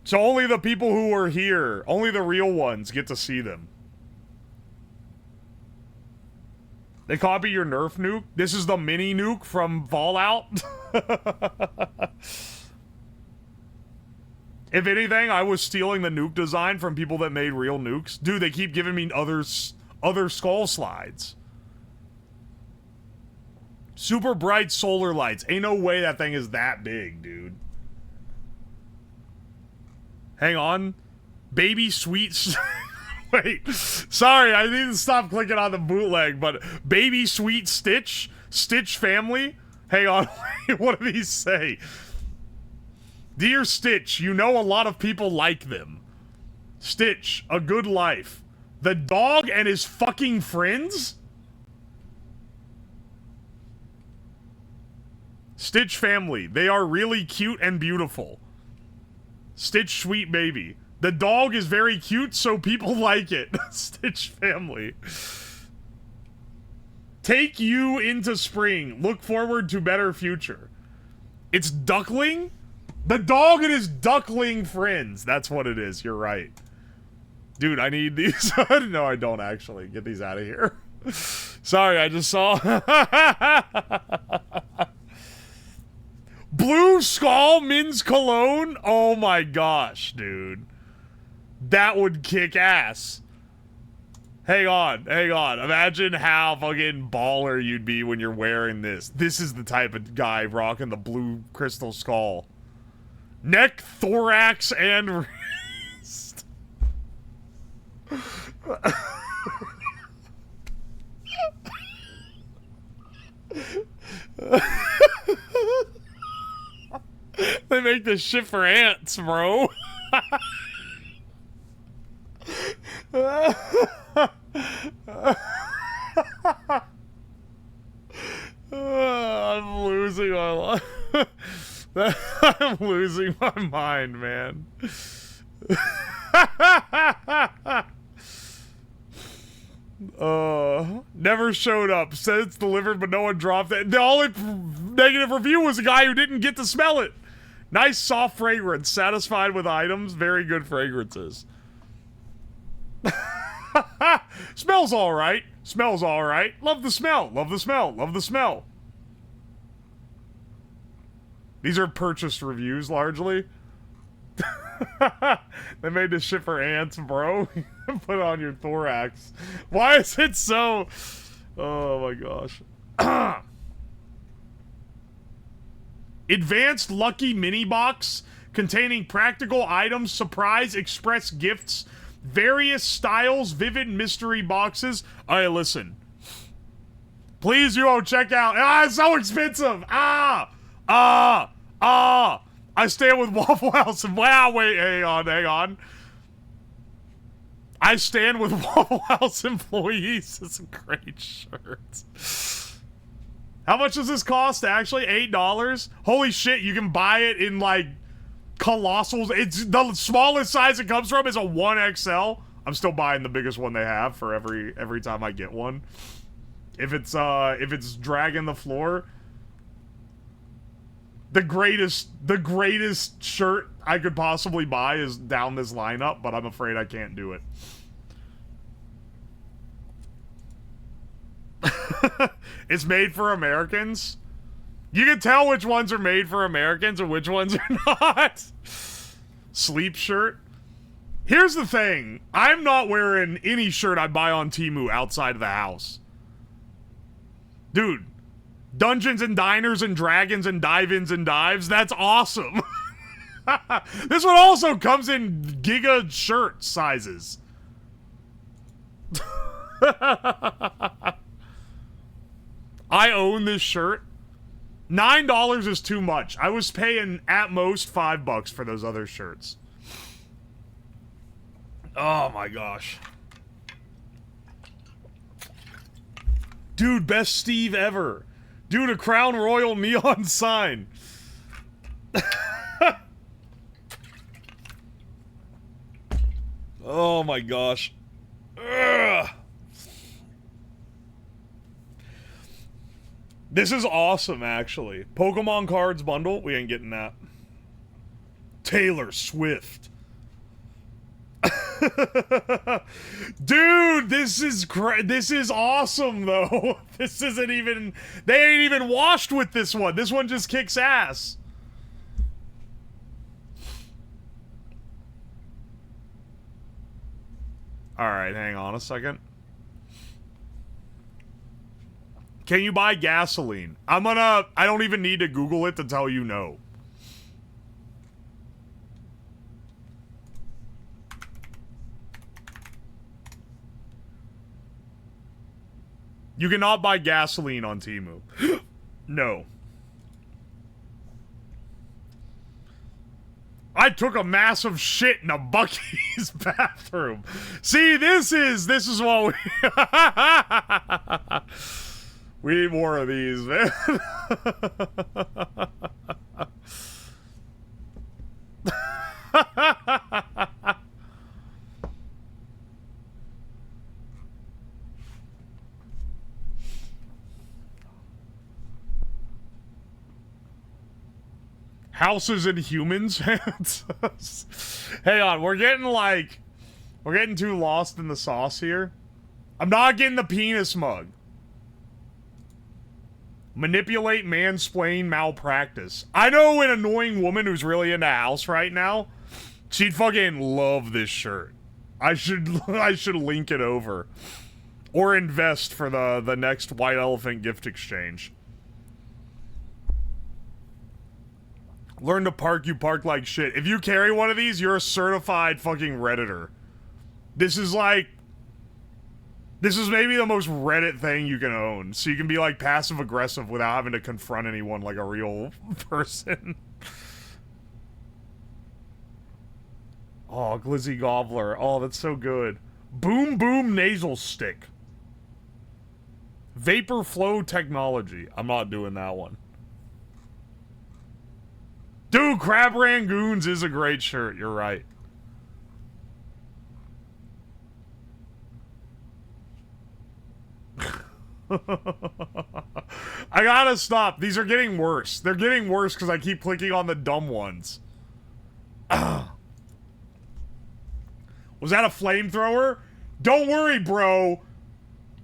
So only the people who are here, only the real ones get to see them. They copy your Nerf nuke? This is the mini nuke from Fallout? If anything, I was stealing the nuke design from people that made real nukes. Dude, they keep giving me other skull slides. Super bright solar lights. Ain't no way that thing is that big, dude. Hang on. Baby sweet... Wait. Sorry, I need to stop clicking on the bootleg, but Baby Sweet Stitch? Stitch family? Hang on. What do these say? Dear Stitch, you know a lot of people like them. Stitch, a good life. The dog and his fucking friends? Stitch family. They are really cute and beautiful. Stitch sweet baby. The dog is very cute, so people like it. Stitch family. Take you into spring. Look forward to better future. It's Duckling? The dog and his duckling friends. That's what it is. You're right. Dude, I need these. No, I don't actually. Get these out of here. Sorry, I just saw. Blue Skull Men's Cologne? Oh my gosh, dude. That would kick ass. Hang on, hang on. Imagine how fucking baller you'd be when you're wearing this. This is the type of guy rocking the blue crystal skull. Neck, thorax, and wrist. They make this shit for ants, bro. I'm losing my life. I'm losing my mind, man. Never showed up. Said it's delivered, but no one dropped it. The only negative review was a guy who didn't get to smell it. Nice soft fragrance. Satisfied with items. Very good fragrances. Smells alright. Smells alright. Love the smell. Love the smell. Love the smell. These are purchased reviews, largely. They made this shit for ants, bro. Put it on your thorax. Why is it so... Oh my gosh. Advanced Lucky Mini Box containing practical items, surprise, express gifts, various styles, vivid mystery boxes. Alright, listen. Please, you all check out. Ah, it's so expensive. I stand with Waffle House. Wow, wait, hang on, hang on. I stand with Waffle House employees. It's a great shirt. How much does this cost, actually? $8? Holy shit, you can buy it in, like, colossals. It's the smallest size it comes from is a 1XL. I'm still buying the biggest one they have for every time I get one. If it's dragging the floor. The greatest shirt I could possibly buy is down this lineup, but I'm afraid I can't do it. It's made for Americans. You can tell which ones are made for Americans and which ones are not. Sleep shirt. Here's the thing. I'm not wearing any shirt I buy on Temu outside of the house. Dude. Dungeons and Diners and Dragons and Dive-Ins and Dives. That's awesome. This one also comes in giga shirt sizes. I own this shirt. $9 is too much. I was paying at most $5 for those other shirts. Oh my gosh. Dude, best Steve ever. Dude, a Crown Royal neon sign. Oh my gosh. Ugh. This is awesome, actually. Pokemon cards bundle? We ain't getting that. Taylor Swift. Dude, this is awesome, though. This isn't even... They ain't even washed with this one. This one just kicks ass. Alright, hang on a second. Can you buy gasoline? I don't even need to Google it to tell you no. You cannot buy gasoline on TEMU. No. I took a massive shit in a Buc-ee's bathroom. See, this is what we need more of these, man. Houses and humans. Hang on, we're getting too lost in the sauce here. I'm not getting the penis mug. Manipulate, mansplain, malpractice. I know an annoying woman who's really into house right now. She'd fucking love this shirt. I should link it over. Or invest for the next White Elephant gift exchange. Learn to park, you park like shit. If you carry one of these, you're a certified fucking Redditor. This is maybe the most Reddit thing you can own. So you can be like passive aggressive without having to confront anyone like a real person. Oh, Glizzy Gobbler. Oh, that's so good. Boom Boom Nasal Stick. Vapor Flow Technology. I'm not doing that one. Dude, Crab Rangoons is a great shirt. You're right. I gotta stop. These are getting worse. They're getting worse because I keep clicking on the dumb ones. Was that a flamethrower? Don't worry, bro.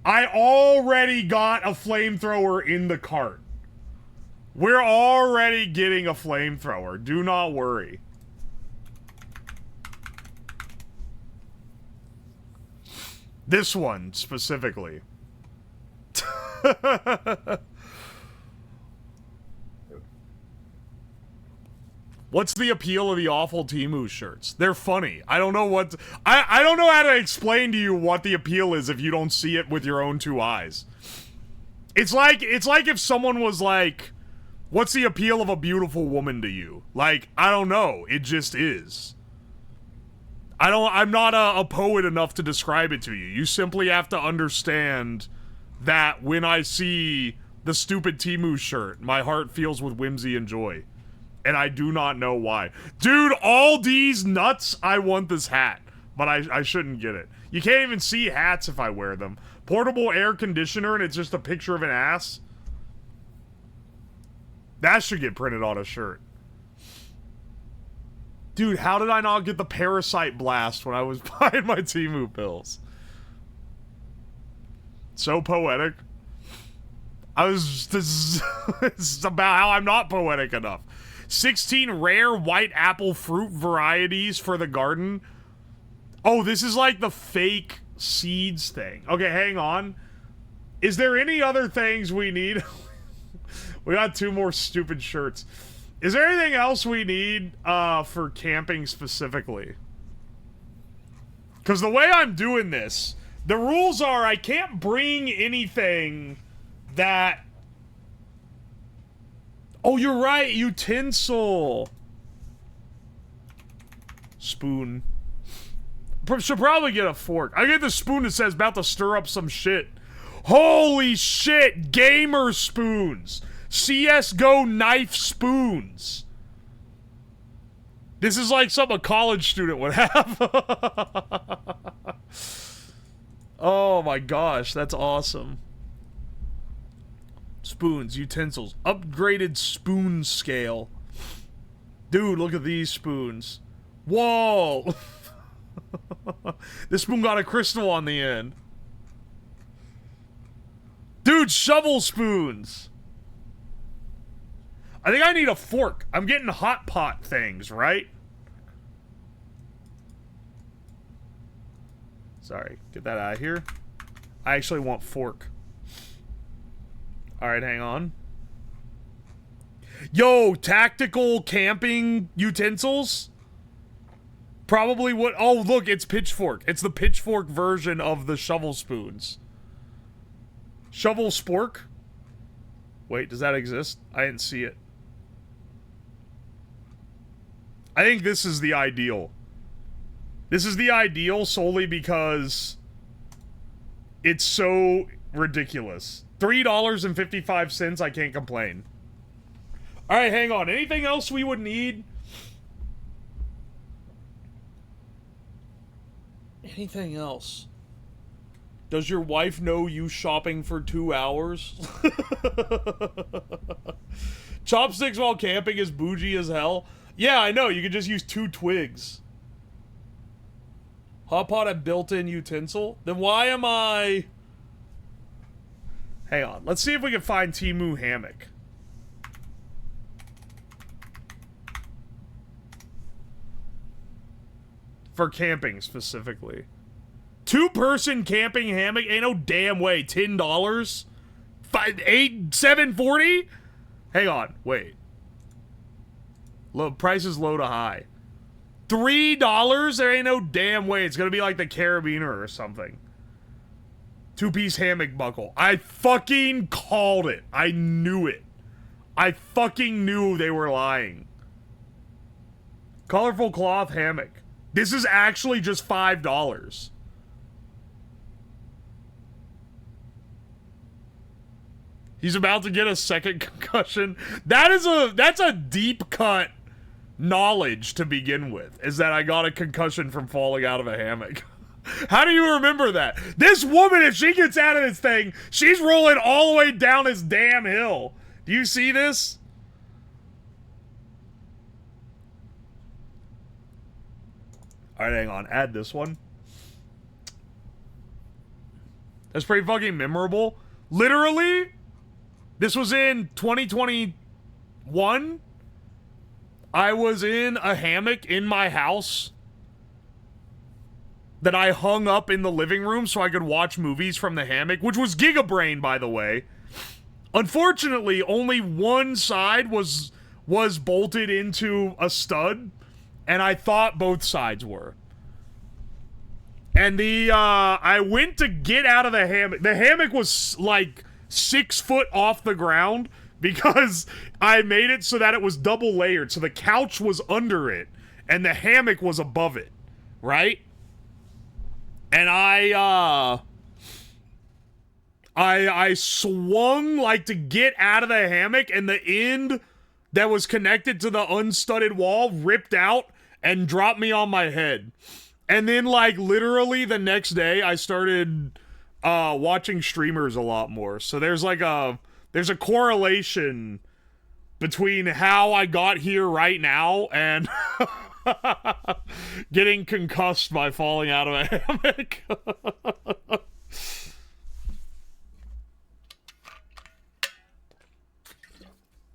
I already got a flamethrower in the cart. We're already getting a flamethrower. Do not worry. This one, specifically. What's the appeal of the awful TEMU shirts? They're funny. I don't know what... I don't know how to explain to you what the appeal is if you don't see it with your own two eyes. It's like if someone was like... What's the appeal of a beautiful woman to you? Like, I don't know. It just is. I'm not a poet enough to describe it to you. You simply have to understand that when I see the stupid TEMU shirt, my heart fills with whimsy and joy. And I do not know why. Dude, all these nuts, I want this hat. But I shouldn't get it. You can't even see hats if I wear them. Portable air conditioner and it's just a picture of an ass. That should get printed on a shirt. Dude, how did I not get the Parasite Blast when I was buying my TEMU pills? So poetic. This is about how I'm not poetic enough. 16 rare white apple fruit varieties for the garden. Oh, this is like the fake seeds thing. Okay, hang on. Is there any other things we need? We got 2 more stupid shirts. Is there anything else we need for camping specifically? Because the way I'm doing this, the rules are I can't bring anything that Oh, you're right. Utensil. Spoon. Should probably get a fork. I get the spoon that says about to stir up some shit. Holy shit. Gamer spoons. CSGO knife spoons. This is like something a college student would have. Oh my gosh, that's awesome. Spoons, utensils, upgraded spoon scale. Dude, look at these spoons. Whoa! This spoon got a crystal on the end. Dude, shovel spoons! I think I need a fork. I'm getting hot pot things, right? Sorry, get that out of here. I actually want fork. Alright, hang on. Yo, tactical camping utensils? Probably what... Oh, look, it's pitchfork. It's the pitchfork version of the shovel spoons. Shovel spork? Wait, does that exist? I didn't see it. I think this is the ideal. This is the ideal solely because it's so ridiculous. $3.55, I can't complain. Alright, hang on. Anything else we would need? Anything else? Does your wife know you shopping for 2 hours? Chopsticks while camping is bougie as hell. Yeah, I know. You could just use 2 twigs. Hot pot and built-in utensil? Then why am I... Hang on. Let's see if we can find TEMU hammock. For camping, specifically. 2-person camping hammock? Ain't no damn way. $10? $7.40? Hang on. Wait. Low, price is low to high. $3? There ain't no damn way. It's gonna be like the Carabiner or something. 2-piece hammock buckle. I fucking called it. I knew it. I fucking knew they were lying. Colorful cloth hammock. This is actually just $5. He's about to get a second concussion. That's a deep cut knowledge to begin with, is that I got a concussion from falling out of a hammock. How do you remember that? This woman, if she gets out of this thing, she's rolling all the way down this damn hill. Do you see this? Alright, hang on. Add this one. That's pretty fucking memorable. Literally, this was in 2021. I was in a hammock in my house that I hung up in the living room so I could watch movies from the hammock, which was Gigabrain, by the way. Unfortunately, only one side was bolted into a stud, and I thought both sides were. And I went to get out of the hammock. The hammock was like 6 foot off the ground because I made it so that it was double layered. So the couch was under it and the hammock was above it, right? And I swung like to get out of the hammock, and the end that was connected to the unstudded wall ripped out and dropped me on my head. And then, like, literally the next day, I started watching streamers a lot more. So there's like there's a correlation between how I got here right now and getting concussed by falling out of a hammock.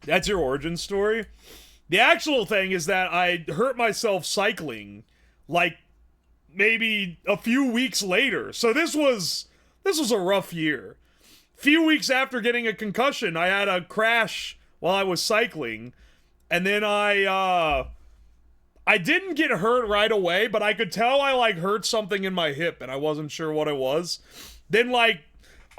That's your origin story? The actual thing is that I hurt myself cycling, like, maybe a few weeks later. So this was a rough year. Few weeks after getting a concussion, I had a crash while I was cycling, and then I didn't get hurt right away, but I could tell I, like, hurt something in my hip, and I wasn't sure what it was. Then, like,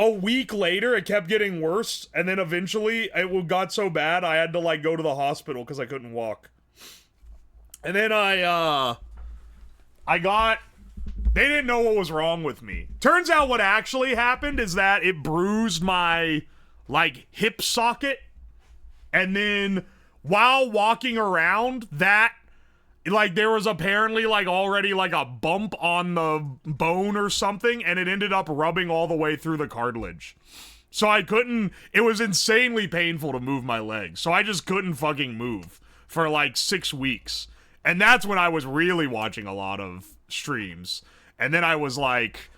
a week later, it kept getting worse, and then eventually it got so bad I had to like go to the hospital because I couldn't walk. And then I got, they didn't know what was wrong with me. Turns out what actually happened is that it bruised my like hip socket, and then while walking around that, like there was apparently like already like a bump on the bone or something, and it ended up rubbing all the way through the cartilage. So I couldn't, it was insanely painful to move my legs. So I just couldn't fucking move for like 6 weeks. And that's when I was really watching a lot of streams. And then I was like,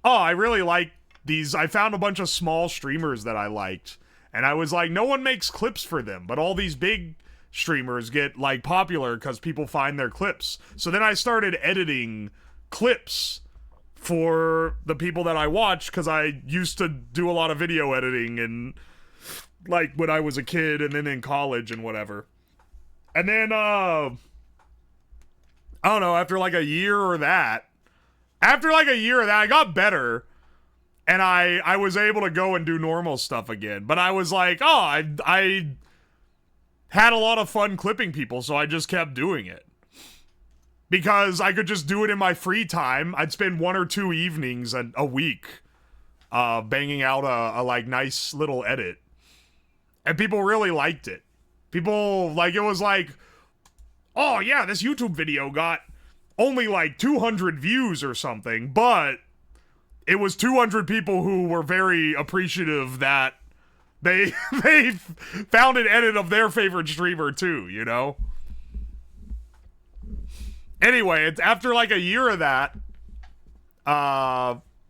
oh, I really like these. I found a bunch of small streamers that I liked. And I was like, no one makes clips for them, but all these big streamers get like popular because people find their clips. So then I started editing clips for the people that I watch, because I used to do a lot of video editing and like when I was a kid and then in college and whatever. And then I don't know, after like a year of that, I got better. And I was able to go and do normal stuff again. But I was like, oh, I had a lot of fun clipping people, so I just kept doing it. Because I could just do it in my free time. I'd spend 1 or 2 evenings a week banging out a like nice little edit. And people really liked it. People, like, it was like, oh yeah, this YouTube video got only like 200 views or something, but it was 200 people who were very appreciative that they found an edit of their favorite streamer too, you know? Anyway, it's after like a year of that,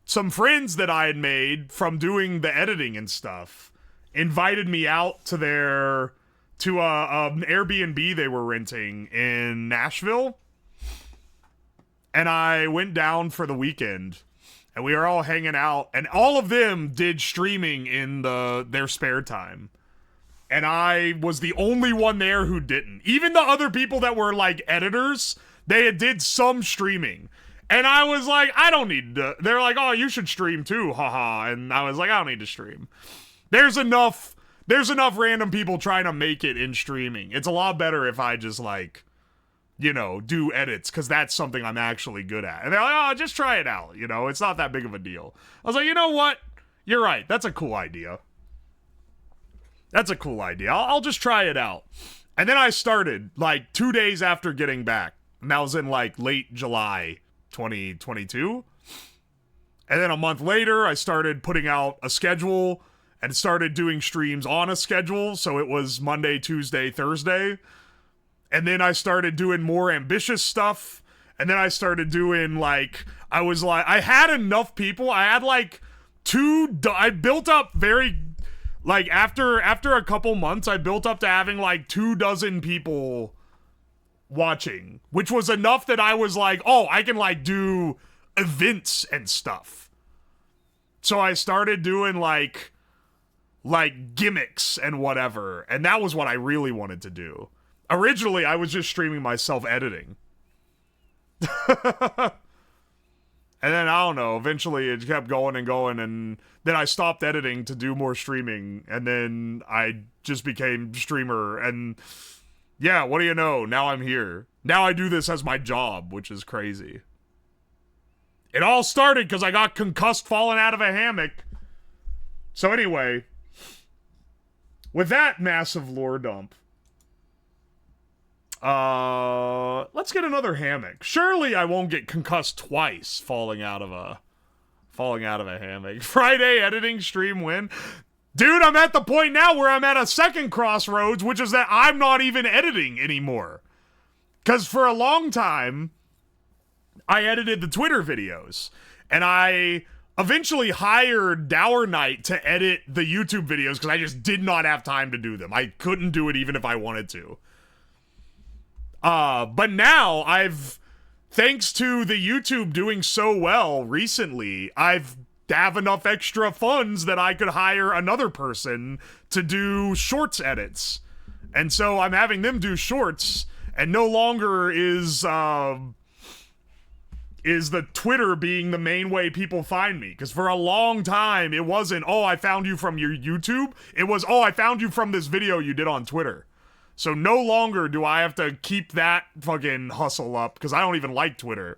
some friends that I had made from doing the editing and stuff invited me out to an Airbnb they were renting in Nashville. And I went down for the weekend. And we were all hanging out, and all of them did streaming in their spare time. And I was the only one there who didn't. Even the other people that were like editors, they did some streaming. And I was like, I don't need to. They're like, oh, you should stream too, haha. And I was like, I don't need to stream. There's enough random people trying to make it in streaming. It's a lot better if I just like, you know, do edits, because that's something I'm actually good at. And they're like, oh, just try it out, you know, it's not that big of a deal. I was like, you know what? You're right. That's a cool idea. I'll just try it out. And then I started, like, 2 days after getting back. And that was in, like, late July 2022. And then a month later, I started putting out a schedule and started doing streams on a schedule. So it was Monday, Tuesday, Thursday. And then I started doing more ambitious stuff. And then I started doing, like, I had enough people. I had, like, I built up very, like, after a couple months, I built up to having, like, 24 people watching. Which was enough that I was like, oh, I can, like, do events and stuff. So I started doing, like gimmicks and whatever. And that was what I really wanted to do. Originally, I was just streaming myself editing. And then, I don't know, eventually it kept going, and then I stopped editing to do more streaming, and then I just became streamer, and yeah, what do you know? Now I'm here. Now I do this as my job, which is crazy. It all started because I got concussed falling out of a hammock. So anyway, with that massive lore dump, let's get another hammock. Surely I won't get concussed twice falling out of a hammock. Friday editing stream win. Dude, I'm at the point now where I'm at a second crossroads, which is that I'm not even editing anymore. Because for a long time, I edited the Twitter videos. And I eventually hired Dower Knight to edit the YouTube videos because I just did not have time to do them. I couldn't do it even if I wanted to. But now thanks to the YouTube doing so well recently, I have enough extra funds that I could hire another person to do shorts edits. And so I'm having them do shorts, and no longer is is the Twitter being the main way people find me. Because for a long time, it wasn't, oh, I found you from your YouTube. It was, oh, I found you from this video you did on Twitter. So no longer do I have to keep that fucking hustle up, because I don't even like Twitter.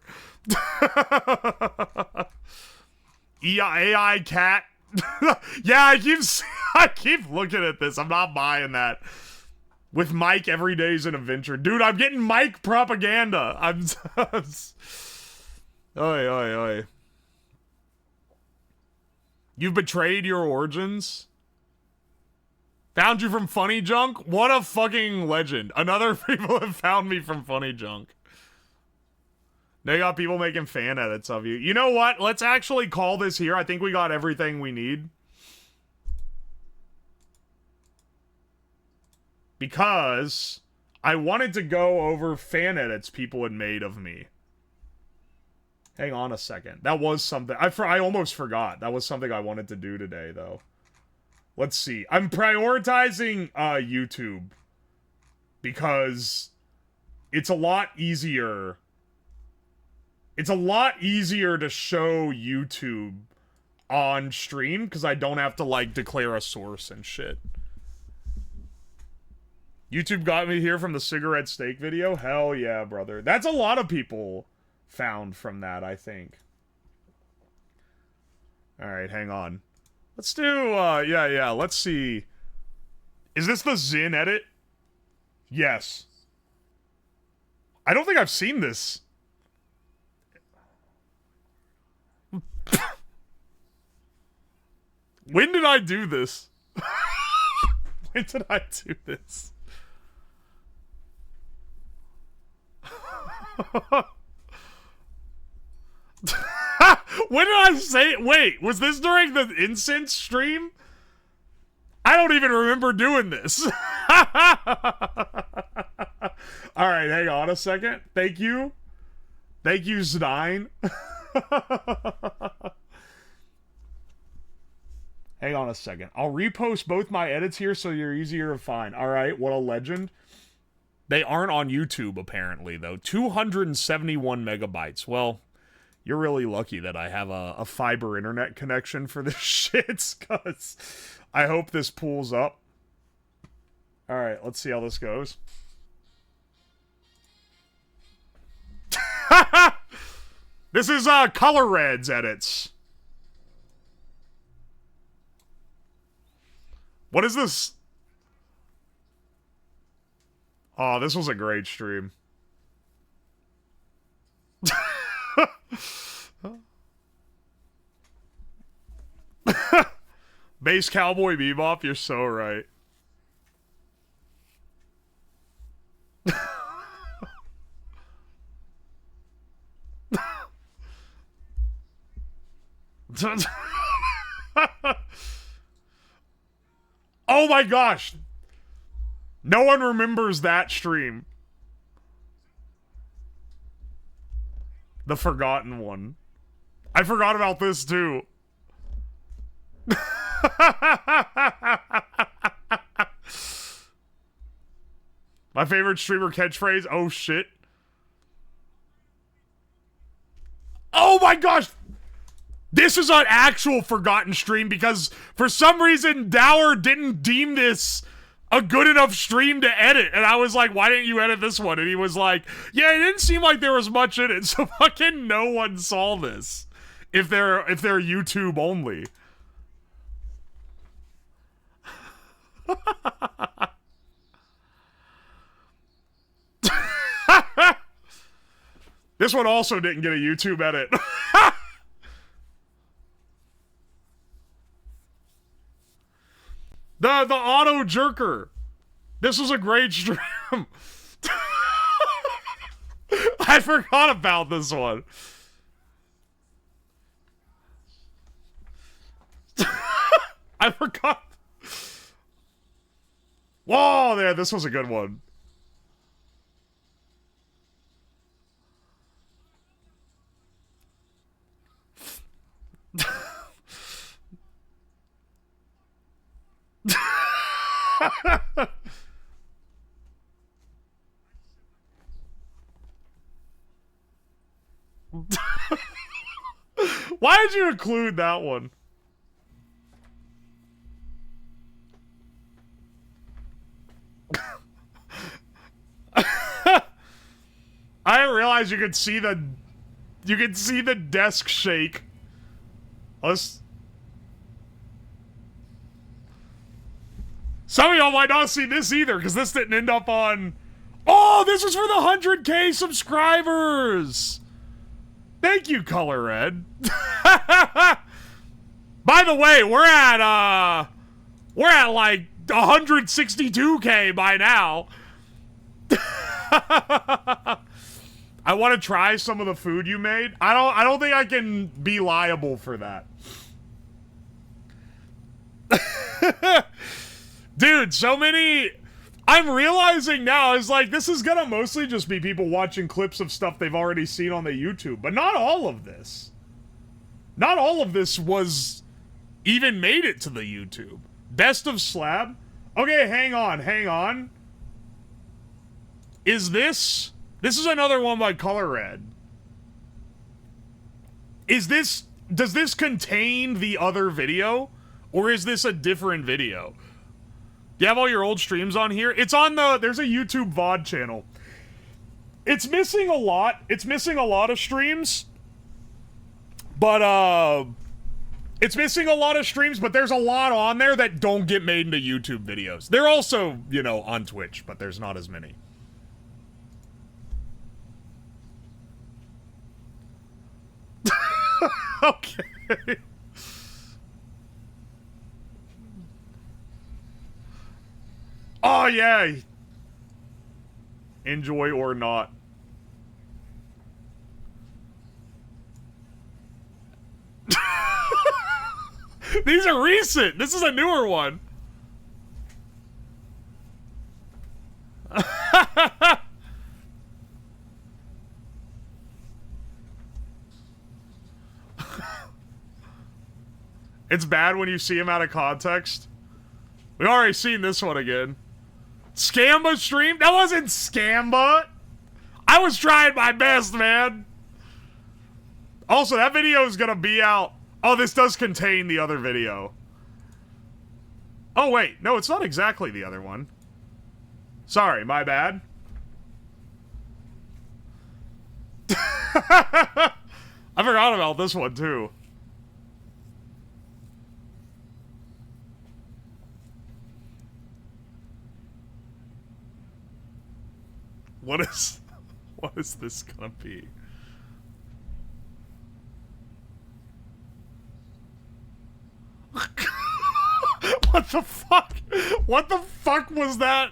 AI cat. Yeah, I keep looking at this. I'm not buying that. With Mike, every day's an adventure. Dude, I'm getting Mike propaganda. Oi, oi, oi. You've betrayed your origins? Found you from Funny Junk? What a fucking legend. Another people have found me from Funny Junk. They got people making fan edits of you. You know what? Let's actually call this here. I think we got everything we need. Because I wanted to go over fan edits people had made of me. Hang on a second. That was something. I almost forgot. That was something I wanted to do today, though. Let's see. I'm prioritizing YouTube. Because it's a lot easier. It's a lot easier to show YouTube on stream. Because I don't have to, like, declare a source and shit. YouTube got me here from the cigarette steak video? Hell yeah, brother. That's a lot of people found from that, I think. Alright, hang on. Let's do, yeah, let's see. Is this the Zin edit? Yes. I don't think I've seen this. When did I do this? When did I do this? When did I say it? Wait, was this during the incense stream? I don't even remember doing this. Alright, hang on a second. Thank you. Thank you, Zdine. Hang on a second. I'll repost both my edits here so you're easier to find. Alright, what a legend. They aren't on YouTube, apparently, though. 271 megabytes. Well, you're really lucky that I have a fiber internet connection for this shit, because I hope this pulls up. Alright, let's see how this goes. This is Color Red's edits. What is this? Oh, this was a great stream. Base Cowboy Bebop, you're so right. Oh my gosh! No one remembers that stream. The forgotten one. I forgot about this too. My favorite streamer catchphrase, oh shit. Oh my gosh! This is an actual forgotten stream because for some reason Dower didn't deem this a good enough stream to edit. And I was like, why didn't you edit this one? And he was like, yeah, it didn't seem like there was much in it. So fucking no one saw this. If they're YouTube only. This one also didn't get a YouTube edit. The auto jerker. This was a great stream. I forgot about this one. I forgot. Whoa, there, this was a good one. Why'd you include that one? I didn't realize you could see the desk shake. Some of y'all might not see this either, because this didn't end up on... Oh, this was for the 100K subscribers! Thank you, Color Red. By the way, we're at like 162K by now. I want to try some of the food you made. I don't think I can be liable for that. Dude, so many... I'm realizing now, is like, this is gonna mostly just be people watching clips of stuff they've already seen on the YouTube, but not all of this. Not all of this was even made it to the YouTube. Best of Slab? Okay, hang on. Is this... This is another one by Color Red. Is this... Does this contain the other video? Or is this a different video? Do you have all your old streams on here? It's on the... There's a YouTube VOD channel. It's missing a lot. It's missing a lot of streams. But, it's missing a lot of streams, but there's a lot on there that don't get made into YouTube videos. They're also, you know, on Twitch, but there's not as many. Okay. Oh, yeah. Enjoy or not. These are recent. This is a newer one. It's bad when you see him out of context. We've already seen this one again. Scamba stream? That wasn't Scamba. I was trying my best, man. Also, that video is gonna be out. Oh, this does contain the other video. Oh, wait. No, it's not exactly the other one. Sorry, my bad. I forgot about this one, too. What is this gonna be? What the fuck? What the fuck was that?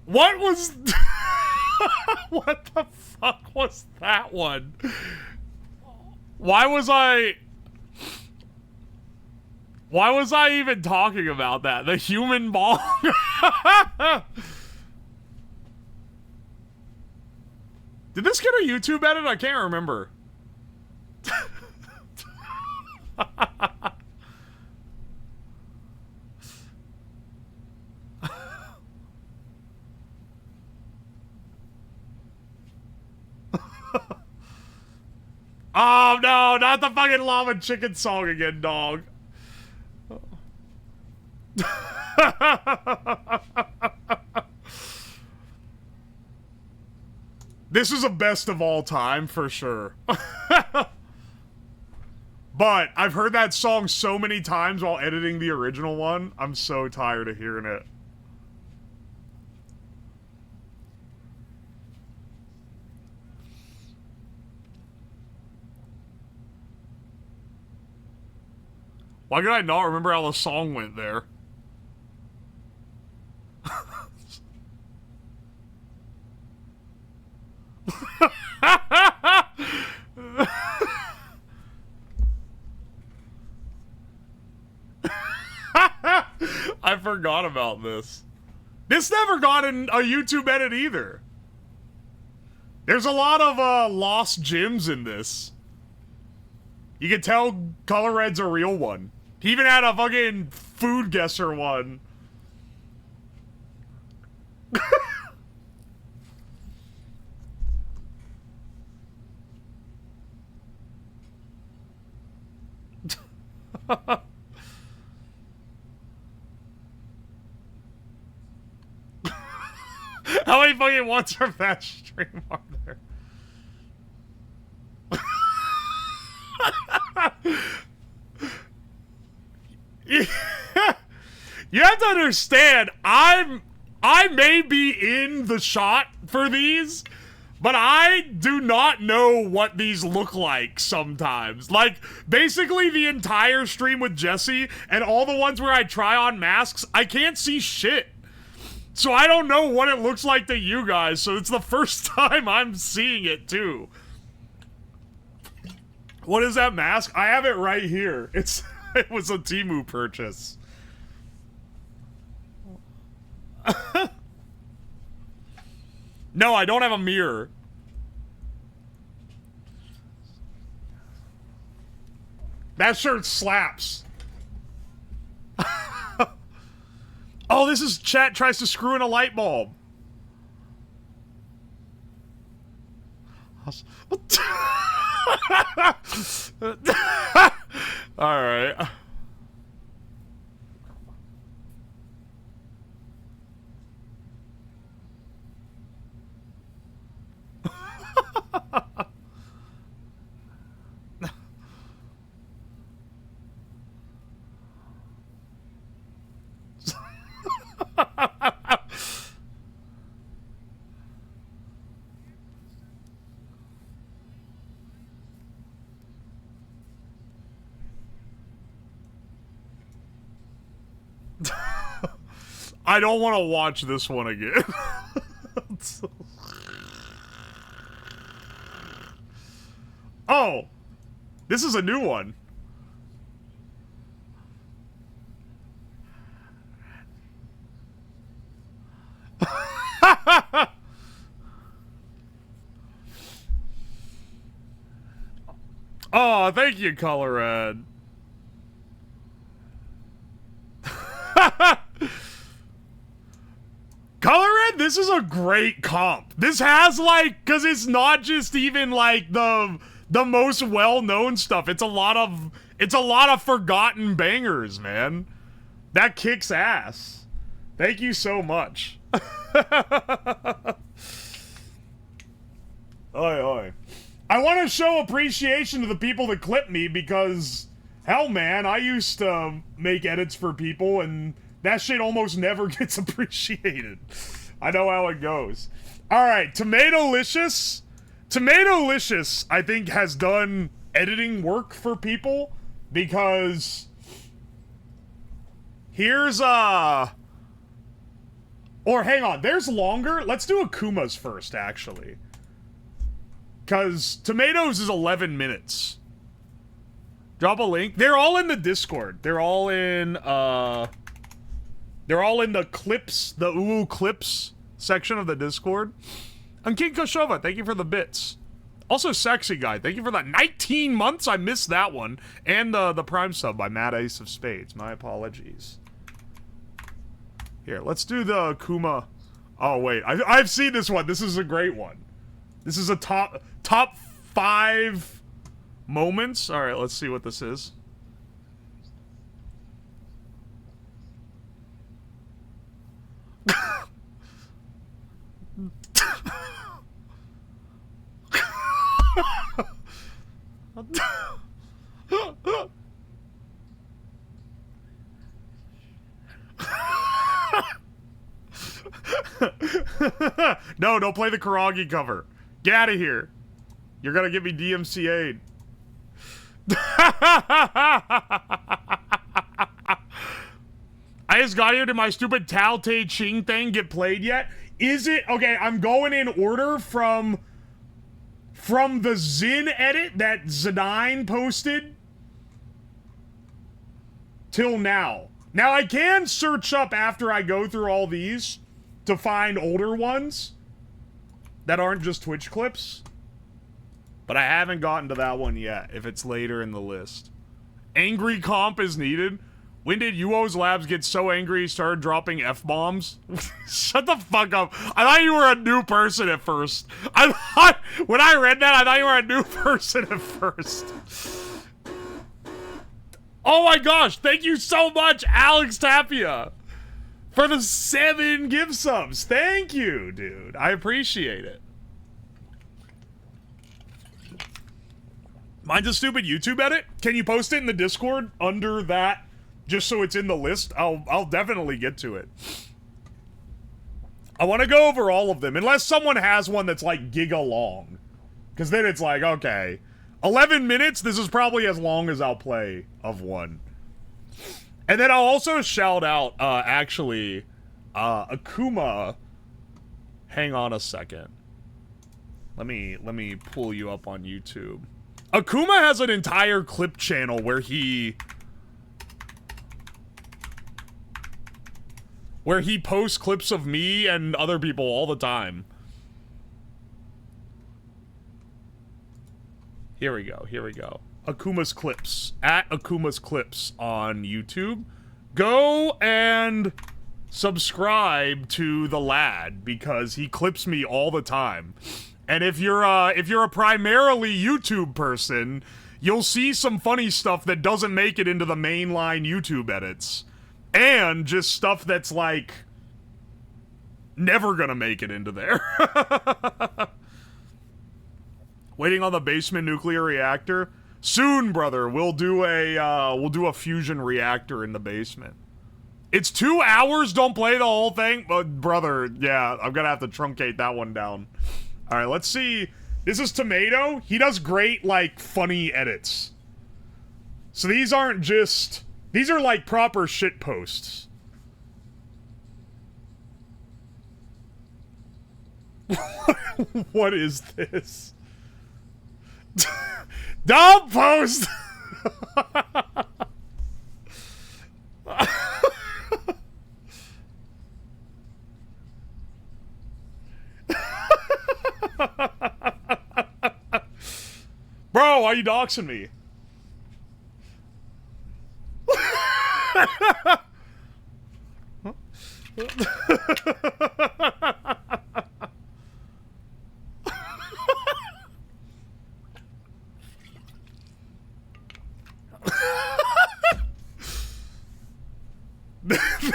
What was... What the fuck was that one? Why was I even talking about that? The human ball? Did this get a YouTube edit? I can't remember. Oh no, not the fucking llama chicken song again, dog. This is a best of all time for sure. But I've heard that song so many times while editing the original one, I'm so tired of hearing it. Why could I not remember how the song went there? I forgot about this. This never got in a YouTube edit either. There's a lot of lost gems in this. You can tell Color Red's a real one. He even had a fucking food guesser one. How many fucking ones from that stream are there? You have to understand, I may be in the shot for these, but I do not know what these look like sometimes. Like, basically the entire stream with Jesse and all the ones where I try on masks, I can't see shit. So I don't know what it looks like to you guys, so it's the first time I'm seeing it too. What is that mask? I have it right here. It was a TEMU purchase. No, I don't have a mirror. That shirt slaps. Oh, this is chat tries to screw in a light bulb. All right. I don't want to watch this one again. Oh, this is a new one. Oh, thank you, Color Red. Color Red, this is a great comp. This has, like, because it's not just even, like, the most well-known stuff. It's a lot of forgotten bangers, man. That kicks ass. Thank you so much. Oi, oi. I want to show appreciation to the people that clip me because, hell, man, I used to make edits for people and that shit almost never gets appreciated. I know how it goes. Alright, Tomatolicious. Tomatolicious, I think, has done editing work for people because here's or hang on, there's longer. Let's do Akuma's first, actually. Because Tomatoes is 11 minutes. Drop a link. They're all in the Discord. They're all in the clips, the Uwu clips section of the Discord. And King Koshova, thank you for the bits. Also, Sexy Guy, thank you for that. 19 months, I missed that one. And the Prime sub by Mad Ace of Spades. My apologies. Here, let's do the Akuma. Oh, wait. I've seen this one. This is a great one. This is a top 5 moments. All right, let's see what this is. No, don't play the Karagi cover. Get out of here. You're gonna get me DMCA'd. I just got here. Did my stupid Tao Te Ching thing get played yet? Is it? Okay, I'm going in order from the Zin edit that Zadine posted till now. Now, I can search up after I go through all these to find older ones that aren't just Twitch clips. But I haven't gotten to that one yet, if it's later in the list. Angry comp is needed. When did Uwoslab get so angry he started dropping F-bombs? Shut the fuck up. I thought you were a new person at first. When I read that, I thought you were a new person at first. Oh my gosh, thank you so much, Alex Tapia, for the 7 gift subs. Thank you, dude. I appreciate it. Mine's a stupid YouTube edit. Can you post it in the Discord under that, just so it's in the list? I'll definitely get to it. I want to go over all of them, unless someone has one that's like giga long. Because then it's like, okay, 11 minutes, this is probably as long as I'll play of one. And then I'll also shout out, actually, Akuma. Hang on a second. Let me pull you up on YouTube. Akuma has an entire clip channel where he posts clips of me and other people all the time. Here we go, here we go. Akuma's Clips, at Akuma's Clips on YouTube. Go and subscribe to the lad, because he clips me all the time. And if you're a primarily YouTube person, you'll see some funny stuff that doesn't make it into the mainline YouTube edits. And just stuff that's, like, never gonna make it into there. Waiting on the basement nuclear reactor? Soon, brother, we'll do a fusion reactor in the basement. It's 2 hours, don't play the whole thing? But, brother, yeah, I'm gonna have to truncate that one down. Alright, let's see. This is Tomato. He does great, like, funny edits. So these aren't just... These are, like, proper shit posts. What is this? Don't post! Bro, why are you doxing me?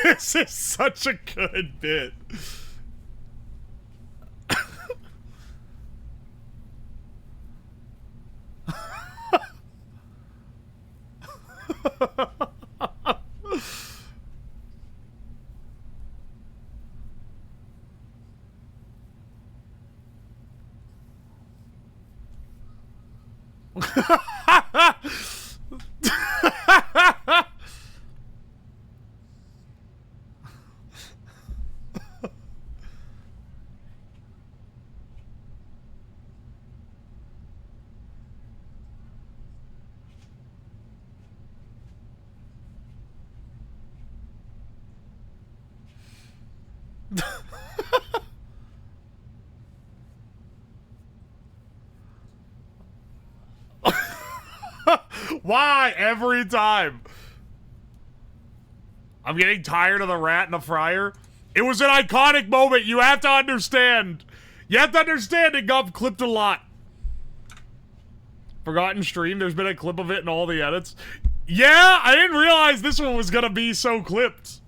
This is such a good bit. Why every time? I'm getting tired of the rat in the fryer. It was an iconic moment. You have to understand. You have to understand it got clipped a lot. Forgotten stream. There's been a clip of it in all the edits. Yeah, I didn't realize this one was gonna be so clipped.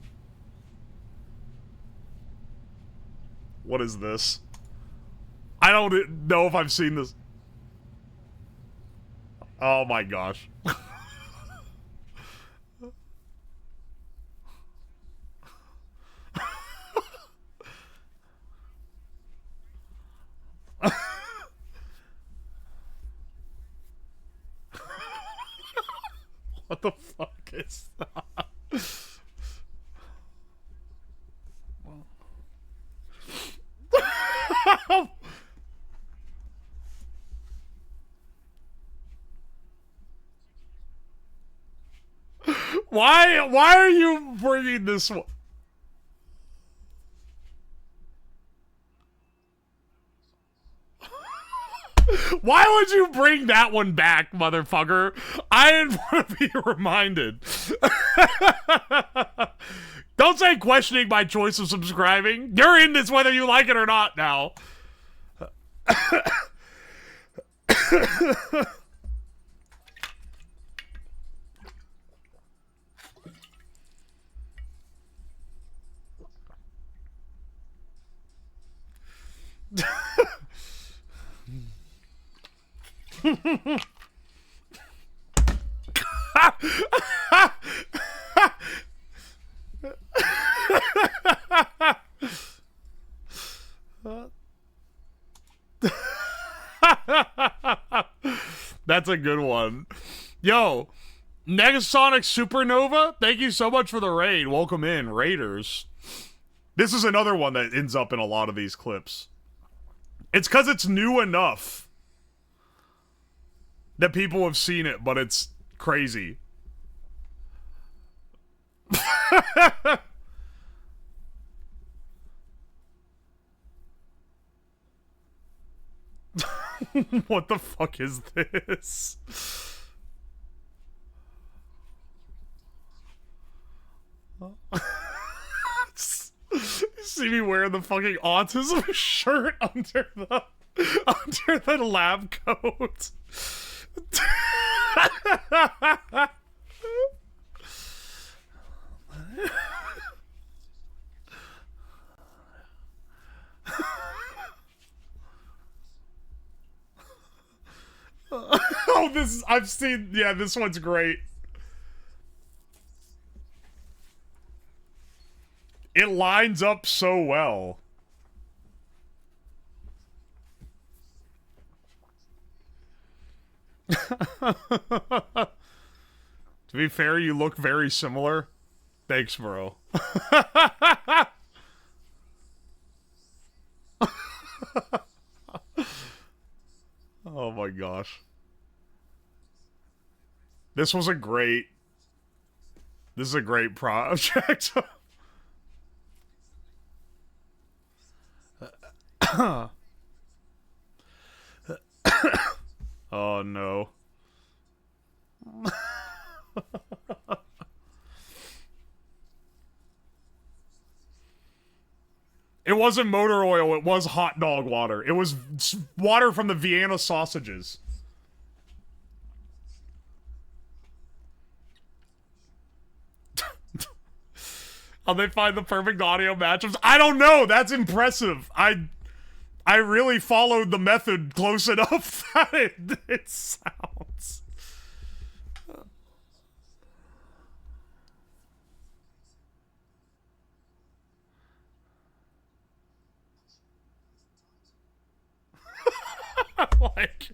What is this? I don't know if I've seen this. Oh my gosh. What the fuck is that? Why are you bringing this one? Why would you bring that one back, motherfucker? I didn't want to be reminded. Don't say questioning my choice of subscribing. You're in this whether you like it or not now. That's a good one. Yo, Negasonic Supernova, thank you so much for the raid. Welcome in, Raiders. This is another one that ends up in a lot of these clips. It's because it's new enough that people have seen it, but it's crazy. What the fuck is this? See me wearing the fucking autism shirt under the lab coat. Oh, I've seen, yeah, this one's great. It lines up so well. To be fair, you look very similar. Thanks, bro. Oh my gosh. This is a great project. Oh no. It wasn't motor oil, it was hot dog water. It was water from the Vienna sausages. How they find the perfect audio matchups? I don't know. That's impressive. I really followed the method close enough that it sounds. Like.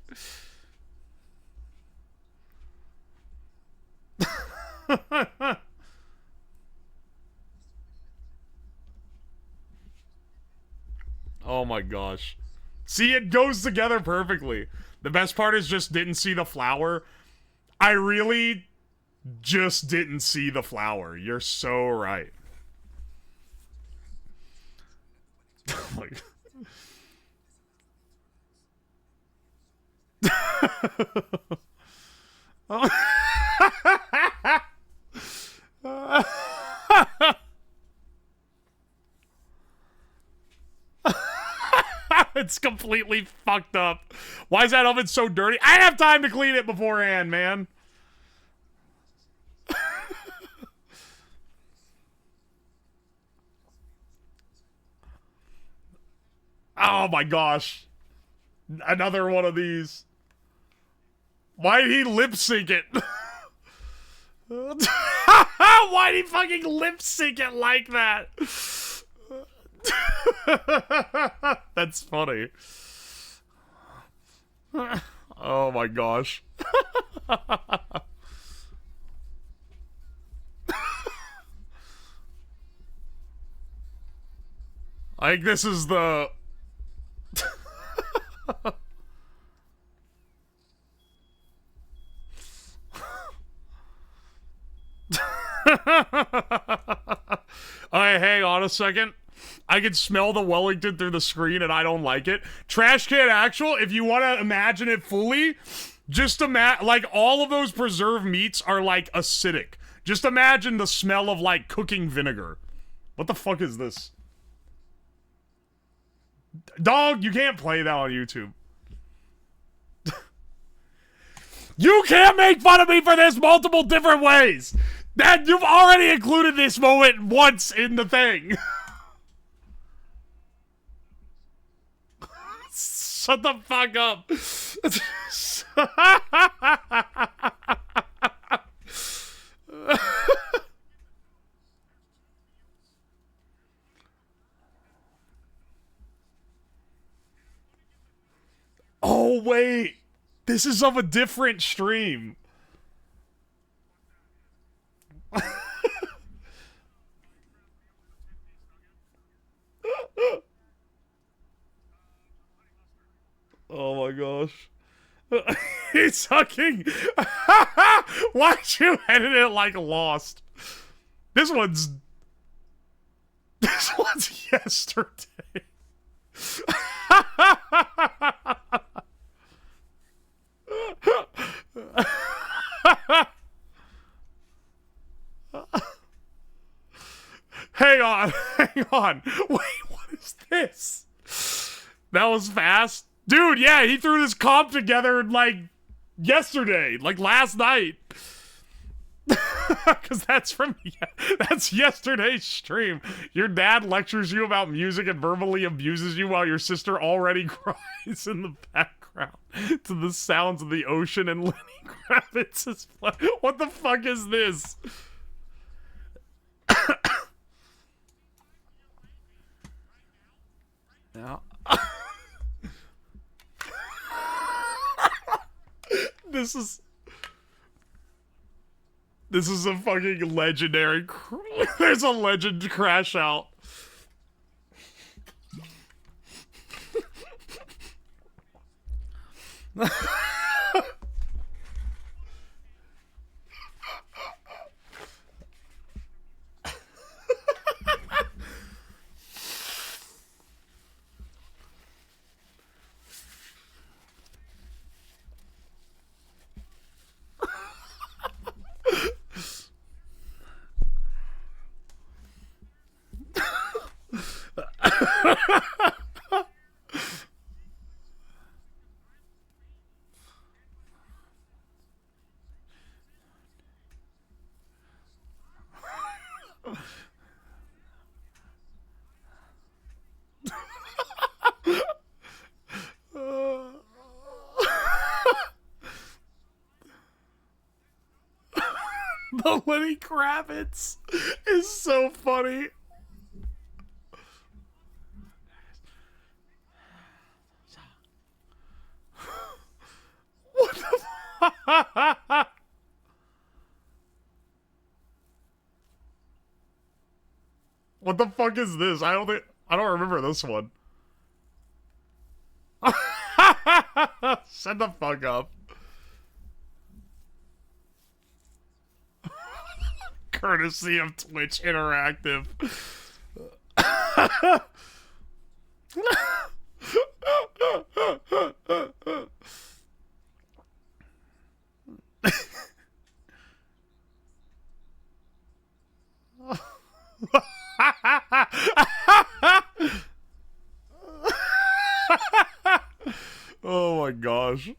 Oh my gosh. See, it goes together perfectly. The best part is just didn't see the flower. I really just didn't see the flower. You're so right. Like... It's completely fucked up. Why is that oven so dirty? I didn't have time to clean it beforehand, man. Oh my gosh. Another one of these. Why did he lip sync it? Why did he fucking lip sync it like that? That's funny. Oh my gosh. I think this is the... Alright, hang on a second. I can smell the Wellington through the screen and I don't like it. Trash Can Actual, if you want to imagine it fully, just like all of those preserved meats are like acidic. Just imagine the smell of like cooking vinegar. What the fuck is this? Dog, you can't play that on YouTube. You can't make fun of me for this multiple different ways. That you've already included this moment once in the thing. Shut the fuck up. Oh, wait. This is of a different stream. Oh my gosh. He's sucking. Why'd you edit it like Lost? This one's yesterday. Hang on. Wait, what is this? That was fast. Dude, yeah, he threw this comp together like yesterday, like last night. Because that's yesterday's stream. Your dad lectures you about music and verbally abuses you while your sister already cries in the background to the sounds of the ocean and Lenny Kravitz is what the fuck is this? Now. This is a fucking legendary. There's a legend crash out. The Lenny Kravitz is so funny. What the fuck? What the fuck is this? I don't remember this one. Shut the fuck up. Courtesy of Twitch Interactive. Oh my gosh.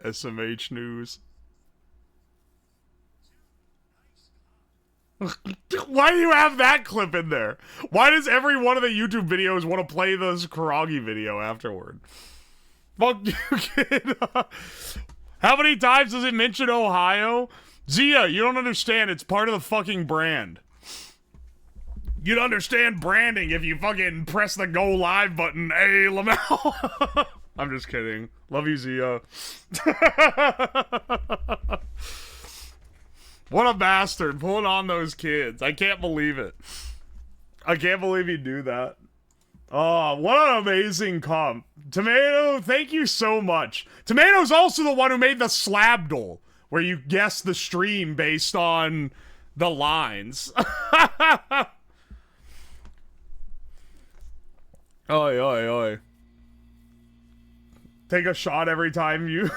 SMH News. Why do you have that clip in there? Why does every one of the YouTube videos want to play this Karagi video afterward? Fuck you, kid. How many times does it mention Ohio? Zia, you don't understand. It's part of the fucking brand. You'd understand branding if you fucking press the go live button. Hey, Lamel. I'm just kidding. Love you, Zia. What a bastard. Pulling on those kids. I can't believe it. I can't believe he'd do that. Oh, what an amazing comp. Tomato, thank you so much. Tomato's also the one who made the Slabdol, where you guess the stream based on the lines. Oi, oi, oi. Take a shot every time you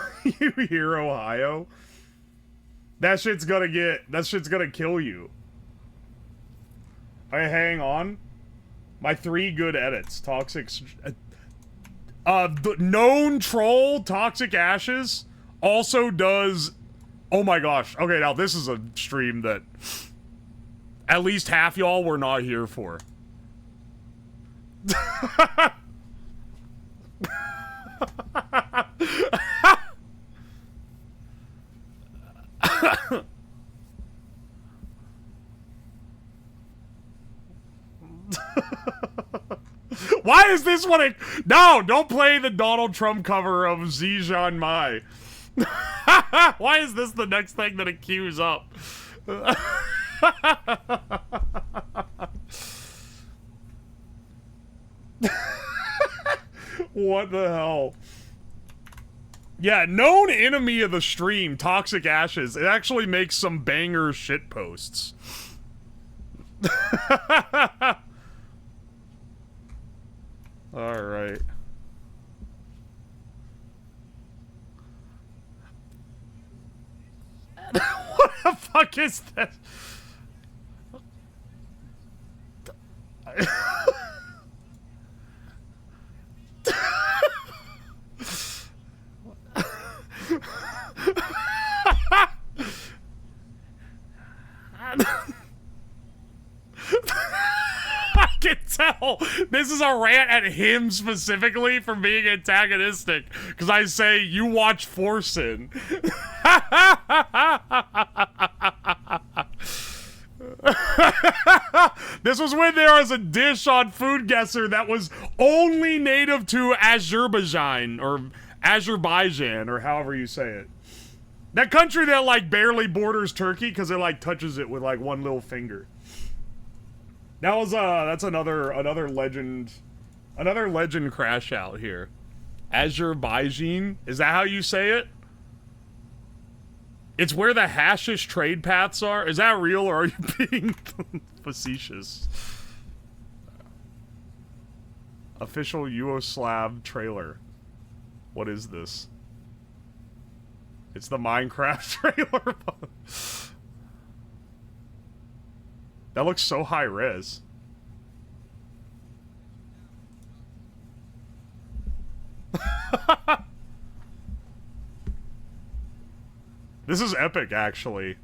hear Ohio. That shit's gonna kill you. Hey, hang on. My 3 good edits. Toxic... the known troll, Toxic Ashes, also does... Oh my gosh. Okay, now this is a stream that at least half y'all were not here for. Why is this one a... No, don't play the Donald Trump cover of Zijan Mai. Why is this the next thing that it queues up? What the hell? Yeah, known enemy of the stream, Toxic Ashes. It actually makes some banger shit posts. Alright. What the fuck is this? I can tell this is a rant at him specifically for being antagonistic because I say you watch Forsen. This was when there was a dish on Food Guesser that was only native to Azerbaijan or Azerbaijan or however you say it. That country that like barely borders Turkey because it like touches it with like one little finger. That was that's another legend crash out here. Azerbaijan, is that how you say it? It's where the hashish trade paths are. Is that real or are you being facetious? Official Uwoslab trailer. What is this? It's the Minecraft trailer. That looks so high res. This is epic, actually.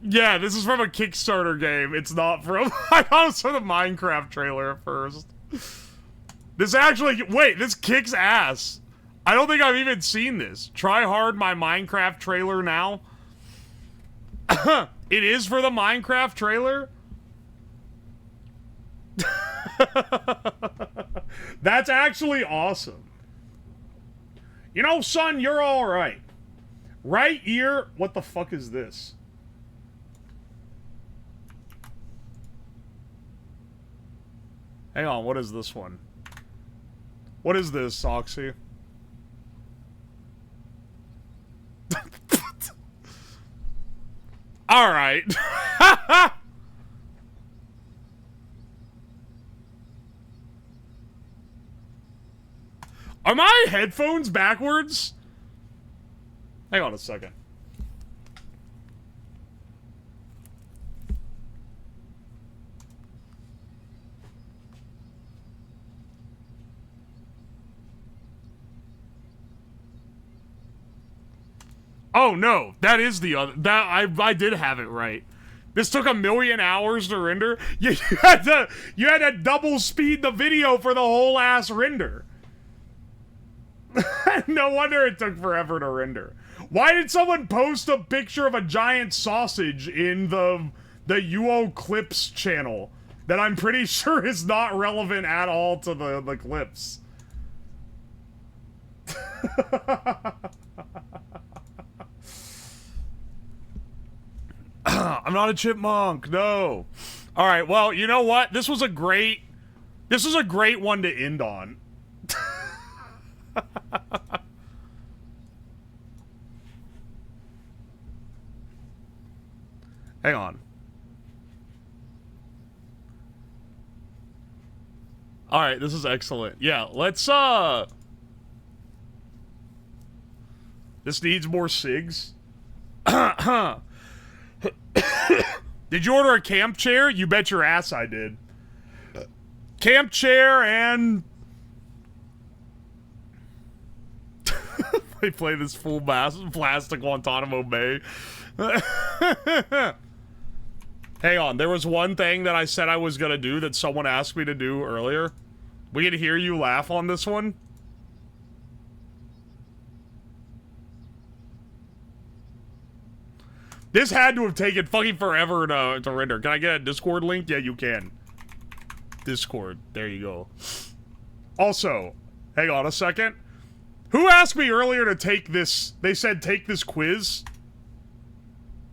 Yeah, this is from a Kickstarter game. It's not from... I thought it was from the Minecraft trailer at first. This actually... Wait, this kicks ass. I don't think I've even seen this. Try hard my Minecraft trailer now. It is for the Minecraft trailer? That's actually awesome. You know, son, you're alright. Right here... What the fuck is this? Hang on, what is this one? What is this, Oxy? Alright. Are my headphones backwards? Hang on a second. Oh no, that is the other. That I did have it right. This took 1,000,000 hours to render. You had to double speed the video for the whole ass render. No wonder it took forever to render. Why did someone post a picture of a giant sausage in the Uwo Clips channel that I'm pretty sure is not relevant at all to the clips? I'm not a chipmunk, no. All right, well, you know what? This was a great one to end on. Hang on. All right, this is excellent. Yeah, let's this needs more SIGs. Did you order a camp chair? You bet your ass I did. Camp chair and they play this full plastic Guantanamo Bay. Hang on, there was one thing that I said I was gonna do that someone asked me to do earlier. We can hear you laugh on this one. This had to have taken fucking forever to render. Can I get a Discord link? Yeah, you can. Discord. There you go. Also, hang on a second. Who asked me earlier to take this? They said take this quiz.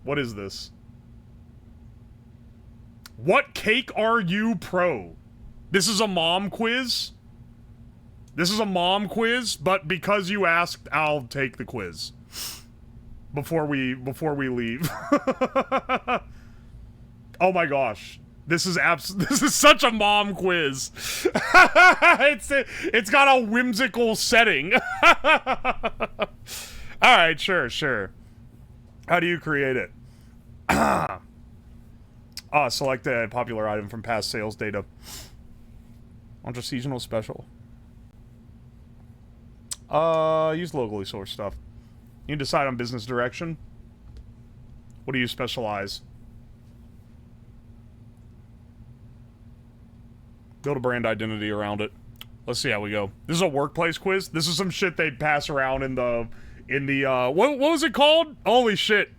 What is this? What cake are you pro? This is a mom quiz. This is a mom quiz, but because you asked, I'll take the quiz. Before we leave. Oh my gosh. This is such a mom quiz. It's got a whimsical setting. Alright, sure. How do you create it? Select a popular item from past sales data. Launch a seasonal special. Use locally sourced stuff. You can decide on business direction. What do you specialize? Build a brand identity around it. Let's see how we go. This is a workplace quiz. This is some shit they'd pass around in the what was it called? Holy shit.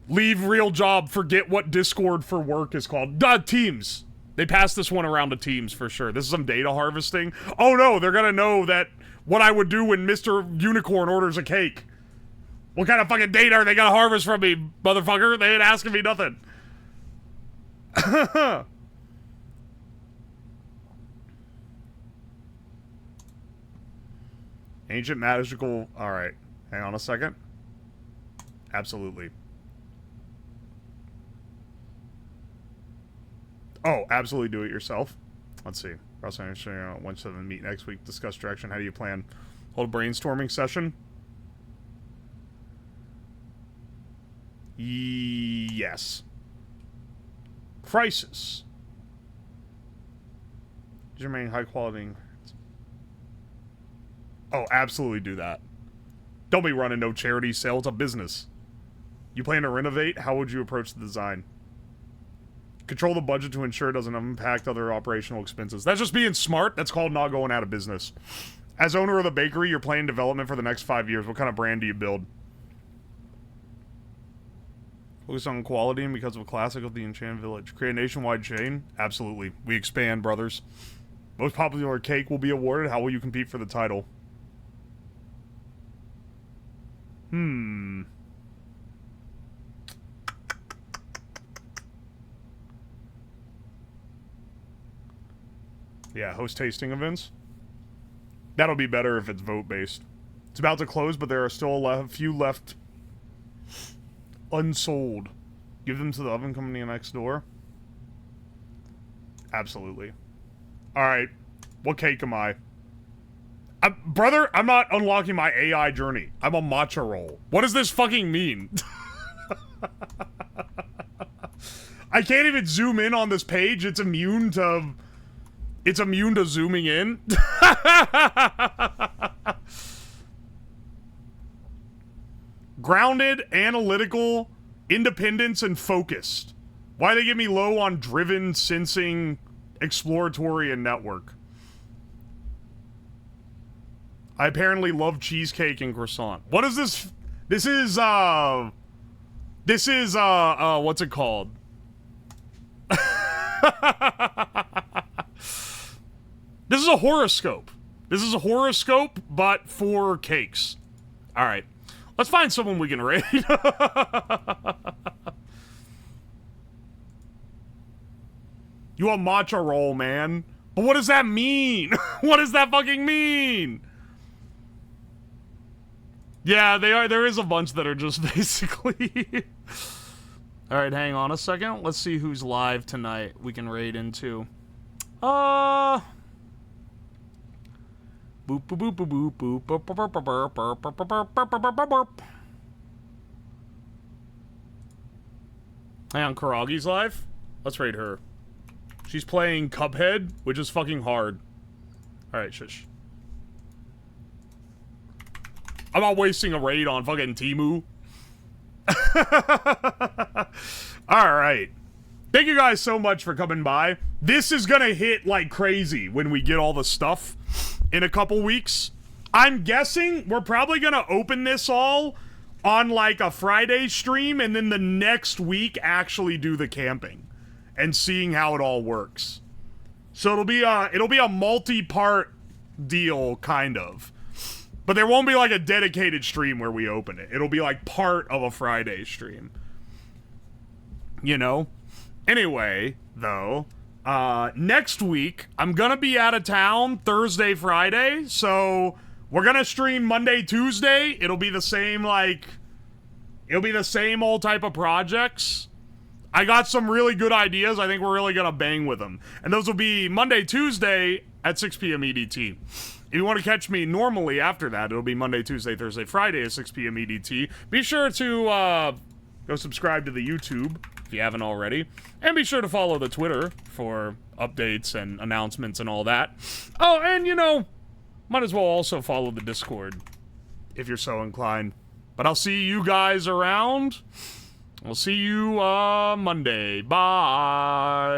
Leave real job, forget what Discord for work is called. Teams. They passed this one around to Teams for sure. This is some data harvesting. Oh no, they're gonna know that what I would do when Mr. Unicorn orders a cake. What kind of fucking data are they gonna harvest from me, motherfucker? They ain't asking me nothing. Ancient magical... Alright. Hang on a second. Absolutely. Oh, absolutely do it yourself. Let's see. Also, once to meet next week, discuss direction. How do you plan? Hold a brainstorming session? Yes. Crisis. Remain high quality. Oh, absolutely do that. Don't be running no charity sale. It's a business. You plan to renovate? How would you approach the design? Control the budget to ensure it doesn't impact other operational expenses. That's just being smart. That's called not going out of business. As owner of the bakery, you're planning development for the next 5 years. What kind of brand do you build? Focus on quality and because of a classic of the Enchanted Village. Create a nationwide chain? Absolutely. We expand, brothers. Most popular cake will be awarded. How will you compete for the title? Yeah, host tasting events. That'll be better if it's vote-based. It's about to close, but there are still a few left unsold. Give them to the oven company next door. Absolutely. Alright. What cake am I? Brother, I'm not unlocking my AI journey. I'm a matcha roll. What does this fucking mean? I can't even zoom in on this page. It's immune to zooming in. Grounded, analytical, independence, and focused. Why they give me low on driven, sensing, exploratory, and network? I apparently love cheesecake and croissant. What is this? This is, what's it called? This is a horoscope. This is a horoscope, but for cakes. Alright. Let's find someone we can raid. You a matcha roll, man. But what does that mean? What does that fucking mean? Yeah, they are. There is a bunch that are just basically... Alright, hang on a second. Let's see who's live tonight we can raid into. Boop boop boop boop boop boop boop boop boop boop. Hang on, Karagi's live? Let's raid her. She's playing Cuphead, which is fucking hard. Alright, shush. I'm not wasting a raid on fucking TEMU. Alright. Thank you guys so much for coming by. This is gonna hit like crazy when we get all the stuff in a couple weeks. I'm guessing we're probably gonna open this all on like a Friday stream and then the next week actually do the camping and seeing how it all works. So it'll be a multi-part deal, kind of. But there won't be like a dedicated stream where we open it. It'll be like part of a Friday stream. You know? Anyway, though, next week, I'm gonna be out of town Thursday, Friday, so we're gonna stream Monday, Tuesday. It'll be the same, like, it'll be the same old type of projects. I got some really good ideas. I think we're really gonna bang with them. And those will be Monday, Tuesday at 6 p.m. EDT. If you want to catch me normally after that, it'll be Monday, Tuesday, Thursday, Friday at 6 p.m. EDT. Be sure to go subscribe to the YouTube if you haven't already. And be sure to follow the Twitter for updates and announcements and all that. Oh, and, you know, might as well also follow the Discord if you're so inclined. But I'll see you guys around. We'll see you Monday. Bye.